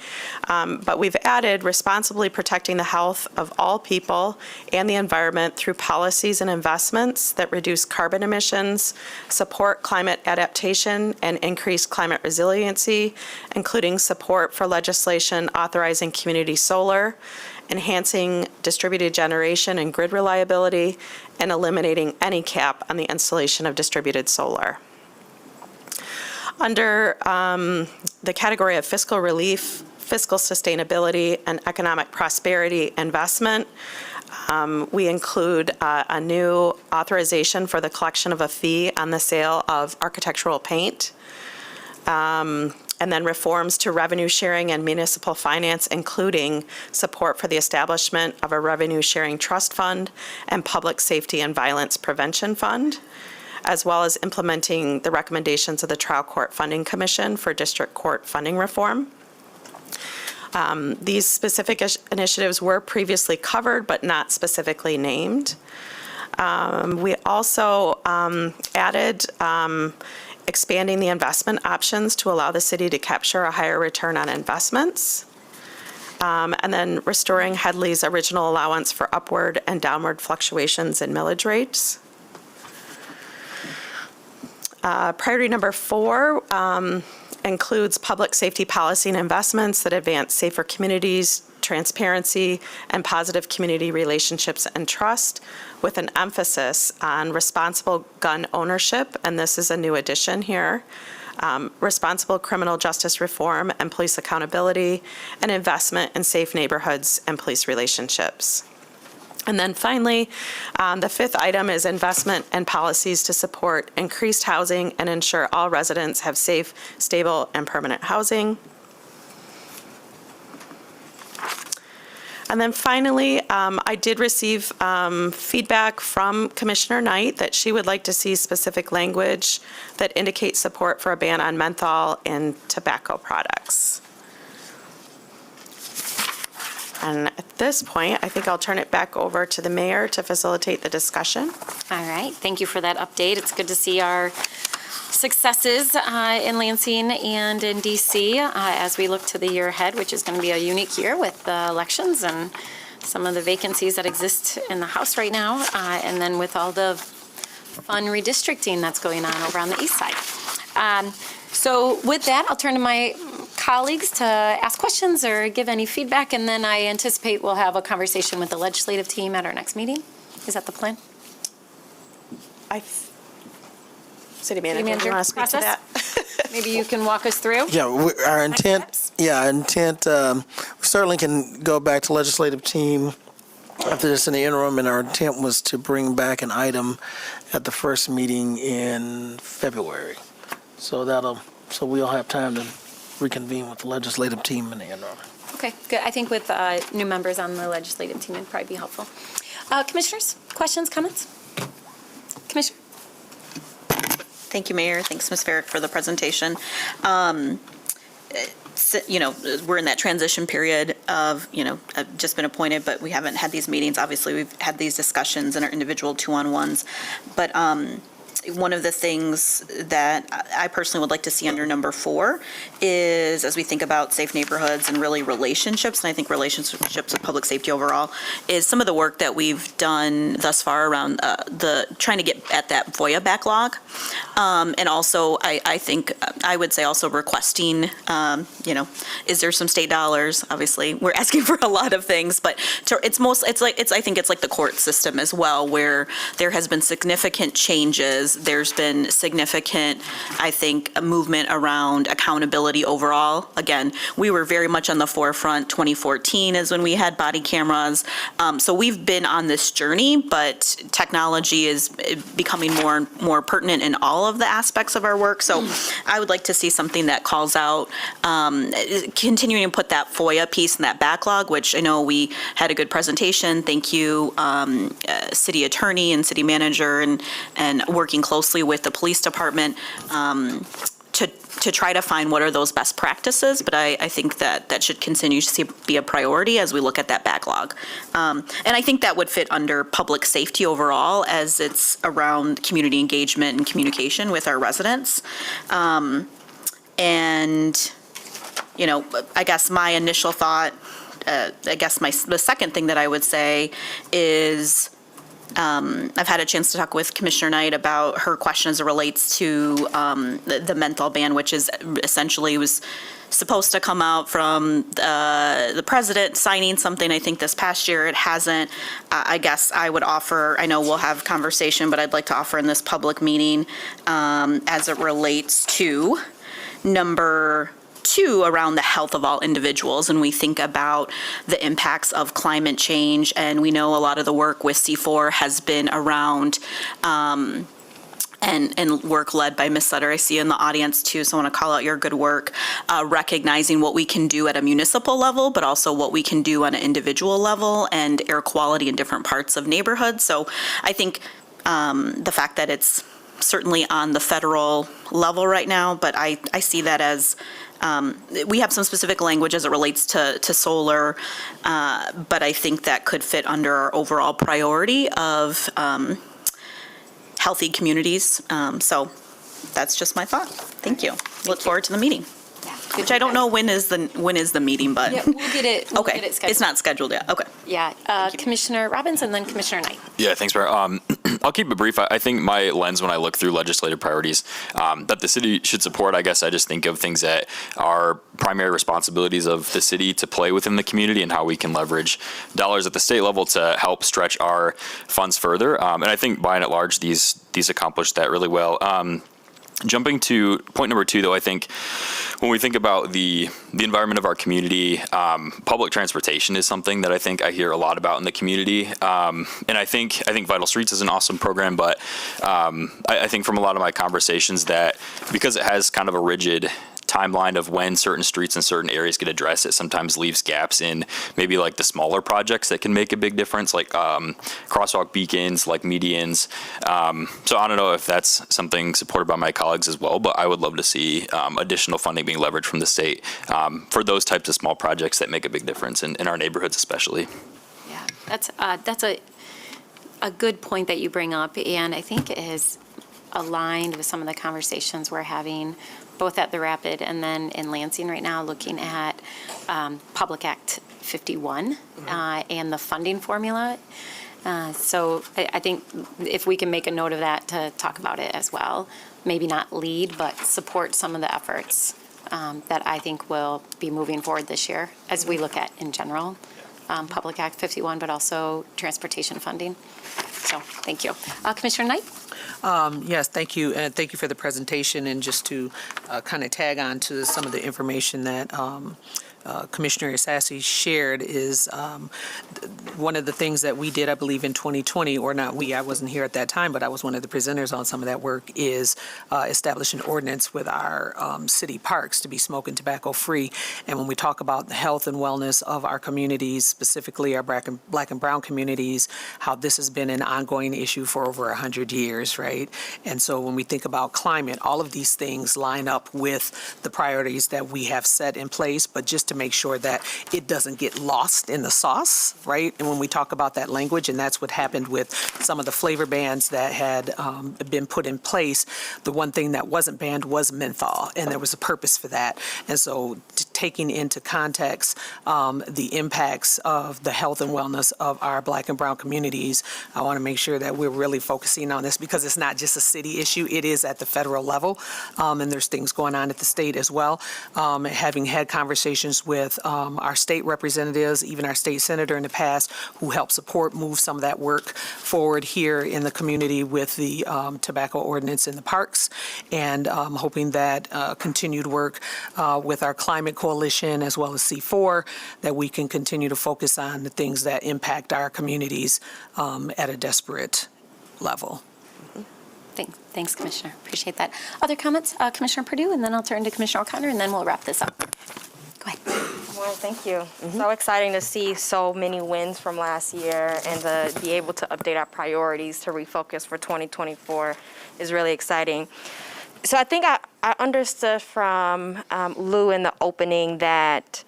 but we've added responsibly protecting the health of all people and the environment through policies and investments that reduce carbon emissions, support climate adaptation, and increase climate resiliency, including support for legislation authorizing community solar, enhancing distributed generation and grid reliability, and eliminating any cap on the installation of distributed solar. Under the category of fiscal relief, fiscal sustainability, and economic prosperity investment, we include a new authorization for the collection of a fee on the sale of architectural paint. And then reforms to revenue sharing and municipal finance, including support for the establishment of a revenue sharing trust fund and public safety and violence prevention fund, as well as implementing the recommendations of the Trial Court Funding Commission for district court funding reform. These specific initiatives were previously covered but not specifically named. We also added expanding the investment options to allow the city to capture a higher return on investments, and then restoring Headley's original allowance for upward and downward fluctuations in millage rates. Priority number 4 includes public safety policy and investments that advance safer communities, transparency, and positive community relationships and trust, with an emphasis on responsible gun ownership, and this is a new addition here, responsible criminal justice reform and police accountability, and investment in safe neighborhoods and police relationships. And then finally, the 5th item is investment and policies to support increased housing and ensure all residents have safe, stable, and permanent housing. And then finally, I did receive feedback from Commissioner Knight that she would like to see specific language that indicates support for a ban on menthol and tobacco products. And at this point, I think I'll turn it back over to the mayor to facilitate the discussion. All right, thank you for that update. It's good to see our successes in Lansing and in DC as we look to the year ahead, which is going to be a unique year with the elections and some of the vacancies that exist in the House right now, and then with all the fun redistricting that's going on over on the east side. So with that, I'll turn to my colleagues to ask questions or give any feedback, and then I anticipate we'll have a conversation with the legislative team at our next meeting. Is that the plan? City manager, do you want to speak to that? maybe you can walk us through? Yeah, our intent, we certainly can go back to legislative team after this in the interim, and our intent was to bring back an item at the first meeting in February. So we'll have time to reconvene with the legislative team in the interim. Okay, good. I think with new members on the legislative team, it'd probably be helpful. Commissioners, questions, comments? Commissioner? Thank you, Mayor. Thanks, Ms. Farrick, for the presentation. We're in that transition period of, I've just been appointed, but we haven't had these meetings. Obviously, we've had these discussions in our individual two-on-ones. But one of the things that I personally would like to see under number 4 is, as we think about safe neighborhoods and really relationships, and I think relationships with public safety overall, is some of the work that we've done thus far around trying to get at that FOIA backlog. And also, I think, I would say also requesting, is there some state dollars? Obviously, we're asking for a lot of things, but I think it's like the court system as well, where there has been significant changes. There's been significant, I think, a movement around accountability overall. Again, we were very much on the forefront. 2014 is when we had body cameras. So we've been on this journey, but technology is becoming more and more pertinent in all of the aspects of our work. So I would like to see something that calls out, continuing to put that FOIA piece in that backlog, which I know we had a good presentation. Thank you, city attorney and city manager, and working closely with the police department to try to find what are those best practices, but I think that should continue to be a priority as we look at that backlog. And I think that would fit under public safety overall, as it's around community engagement and communication with our residents. And, I guess my initial thought, the second thing that I would say is, I've had a chance to talk with Commissioner Knight about her question as it relates to the menthol ban, which is essentially was supposed to come out from the president signing something, I think, this past year. It hasn't. I guess I would offer, I know we'll have conversation, but I'd like to offer in this public meeting as it relates to number 2 around the health of all individuals, and we think about the impacts of climate change, and we know a lot of the work with C4 has been around and work led by Ms. Sutter. I see you in the audience too, so I want to call out your good work, recognizing what we can do at a municipal level, but also what we can do on an individual level, and air quality in different parts of neighborhoods. So I think the fact that it's certainly on the federal level right now, but I see that as we have some specific language as it relates to solar, but I think that could fit under our overall priority of healthy communities. So that's just my thought. Thank you. Look forward to the meeting. Which I don't know when is the meeting, but Yeah, we'll get it. We'll okay, get it scheduled. it's not scheduled yet. Okay. Yeah, Commissioner Robbins and then Commissioner Knight. Yeah, thanks, Mayor. I'll keep it brief. I think my lens when I look through legislative priorities that the city should support, I guess I just think of things that are primary responsibilities of the city to play within the community, and how we can leverage dollars at the state level to help stretch our funds further. And I think by and large, these accomplish that really well. Jumping to point number 2, though, I think when we think about the environment of our community, public transportation is something that I think I hear a lot about in the community. And I think Vital Streets is an awesome program, but I think from a lot of my conversations that because it has kind of a rigid timeline of when certain streets in certain areas get addressed, it sometimes leaves gaps in maybe like the smaller projects that can make a big difference, like crosswalk beacons, like medians. So I don't know if that's something supported by my colleagues as well, but I would love to see additional funding being leveraged from the state for those types of small projects that make a big difference in our neighborhoods especially. Yeah, that's a good point that you bring up, and I think it is aligned with some of the conversations we're having both at the Rapid and then in Lansing right now, looking at Public Act 51 and the funding formula. So I think if we can make a note of that to talk about it as well, maybe not lead, but support some of the efforts that I think will be moving forward this year as we look at in general. Public Act 51, but also transportation funding. So, thank you. Commissioner Knight? Yes, thank you, and thank you for the presentation. And just to kind of tag on to some of the information that Commissioner Sassy shared is one of the things that we did, I believe, in 2020, or not we, I wasn't here at that time, but I was one of the presenters on some of that work, is establish an ordinance with our city parks to be smoke and tobacco free. And when we talk about the health and wellness of our communities, specifically our black and brown communities, how this has been an ongoing issue for over 100 years, right? And so when we think about climate, all of these things line up with the priorities that we have set in place, but just to make sure that it doesn't get lost in the sauce, right? And when we talk about that language, and that's what happened with some of the flavor bans that had been put in place, the one thing that wasn't banned was menthol, and there was a purpose for that. And so taking into context the impacts of the health and wellness of our black and brown communities, I want to make sure that we're really focusing on this because it's not just a city issue, it is at the federal level, and there's things going on at the state as well. Having had conversations with our state representatives, even our state senator in the past, who helped support, move some of that work forward here in the community with the tobacco ordinance in the parks, and hoping that continued work with our climate coalition as well as C4, that we can continue to focus on the things that impact our communities at a desperate level. Thanks, Commissioner. Appreciate that. Other comments? Commissioner Perdue, and then I'll turn to Commissioner O'Connor, and then we'll wrap this up. Go ahead. Well, thank you. So exciting to see so many wins from last year and to be able to update our priorities to refocus for 2024 is really exciting. So I think I understood from Lou in the opening that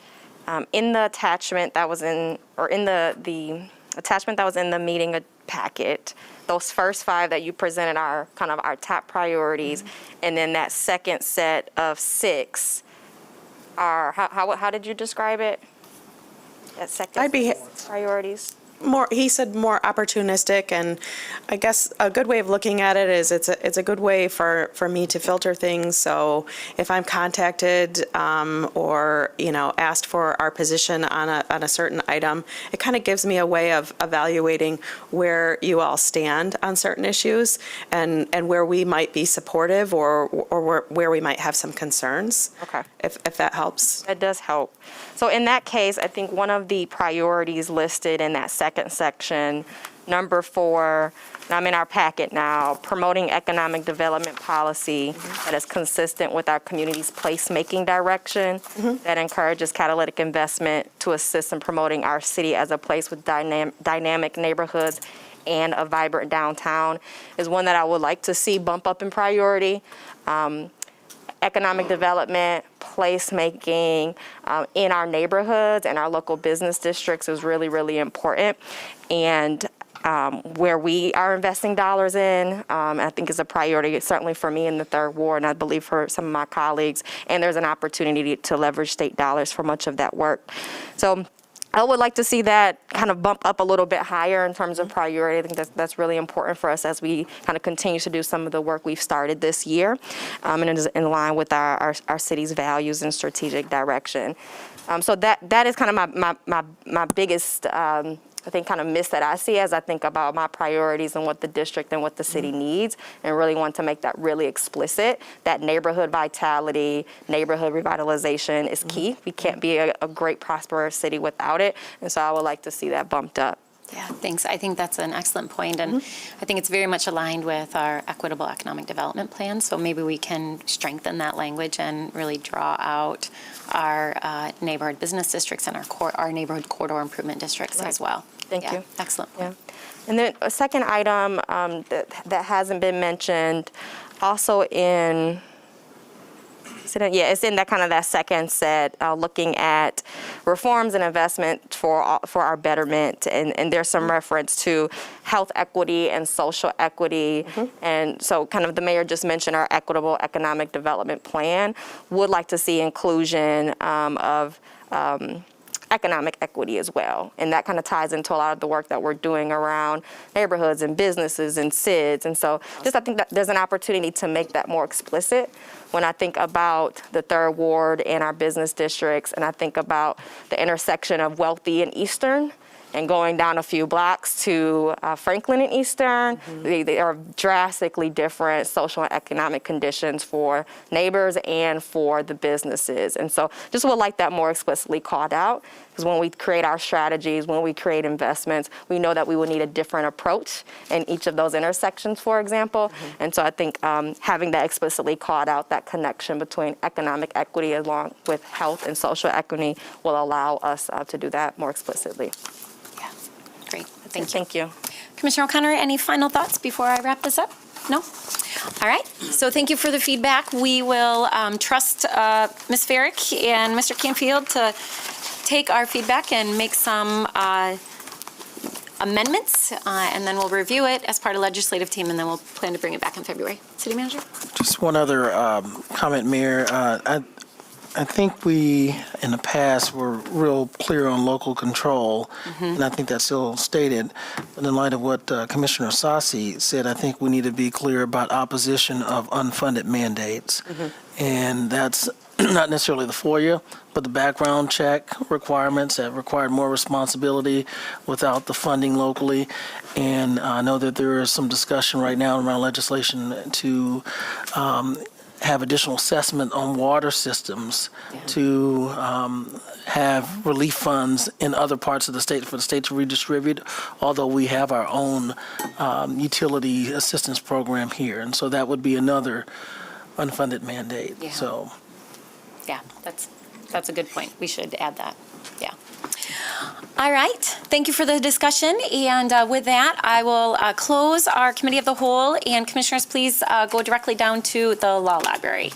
in the attachment that was in, or in the attachment that was in the meeting packet, those first 5 that you presented are kind of our top priorities, and then that second set of 6 are, how did you describe it? That second priorities? He said more opportunistic, and I guess a good way of looking at it is it's a good way for me to filter things. So if I'm contacted or asked for our position on a certain item, it kind of gives me a way of evaluating where you all stand on certain issues and where we might be supportive or where we might have some concerns. Okay. If that helps. That does help. So in that case, I think one of the priorities listed in that second section, number 4, and I'm in our packet now, promoting economic development policy that is consistent with our community's placemaking direction that encourages catalytic investment to assist in promoting our city as a place with dynamic neighborhoods and a vibrant downtown, is one that I would like to see bump up in priority. Economic development, placemaking in our neighborhoods and our local business districts is really, really important. And where we are investing dollars in, I think is a priority, certainly for me in the 3rd Ward, and I believe for some of my colleagues. And there's an opportunity to leverage state dollars for much of that work. So I would like to see that kind of bump up a little bit higher in terms of priority. I think that's really important for us as we kind of continue to do some of the work we've started this year, and it is in line with our city's values and strategic direction. So that is kind of my biggest I think kind of miss that I see as I think about my priorities and what the district and what the city needs, and really want to make that really explicit. That neighborhood vitality, neighborhood revitalization is key. We can't be a great, prosperous city without it, and so I would like to see that bumped up. Yeah, thanks. I think that's an excellent point, and I think it's very much aligned with our equitable economic development plan, so maybe we can strengthen that language and really draw out our neighborhood business districts and our neighborhood corridor improvement districts as well. Thank you. Excellent. Yeah. And then a second item that hasn't been mentioned, also in, it's in that kind of that second set, looking at reforms and investment for our betterment, and there's some reference to health equity and social equity, and so kind of the mayor just mentioned our equitable economic development plan. Would like to see inclusion of economic equity as well. And that kind of ties into a lot of the work that we're doing around neighborhoods and businesses and SIDS. And so just I think that there's an opportunity to make that more explicit when I think about the Third Ward and our business districts, and I think about the intersection of Wealthy and Eastern, and going down a few blocks to Franklin and Eastern. They are drastically different social and economic conditions for neighbors and for the businesses. And so just would like that more explicitly called out, because when we create our strategies, when we create investments, we know that we will need a different approach in each of those intersections, for example. And so I think having that explicitly called out, that connection between economic equity along with health and social equity will allow us to do that more explicitly. Great, thank you. Thank you. Commissioner O'Connor, any final thoughts before I wrap this up? No? All right, so thank you for the feedback. We will trust Ms. Farrick and Mr. Canfield to take our feedback and make some amendments, and then we'll review it as part of legislative team, and then we'll plan to bring it back in February. City Manager? Just one other comment, Mayor. I think we, in the past, were real clear on local control, and I think that's still stated. But in light of what Commissioner Sassi said, I think we need to be clear about opposition of unfunded mandates. And that's not necessarily the FOIA, but the background check requirements that require more responsibility without the funding locally. And I know that there is some discussion right now around legislation to have additional assessment on water systems to have relief funds in other parts of the state for the state to redistribute, although we have our own utility assistance program here. And so that would be another unfunded mandate. Yeah. So, yeah, that's a good point. We should add that. Yeah. All right. Thank you for the discussion. And with that, I will close our committee of the whole. And commissioners, please go directly down to the law library.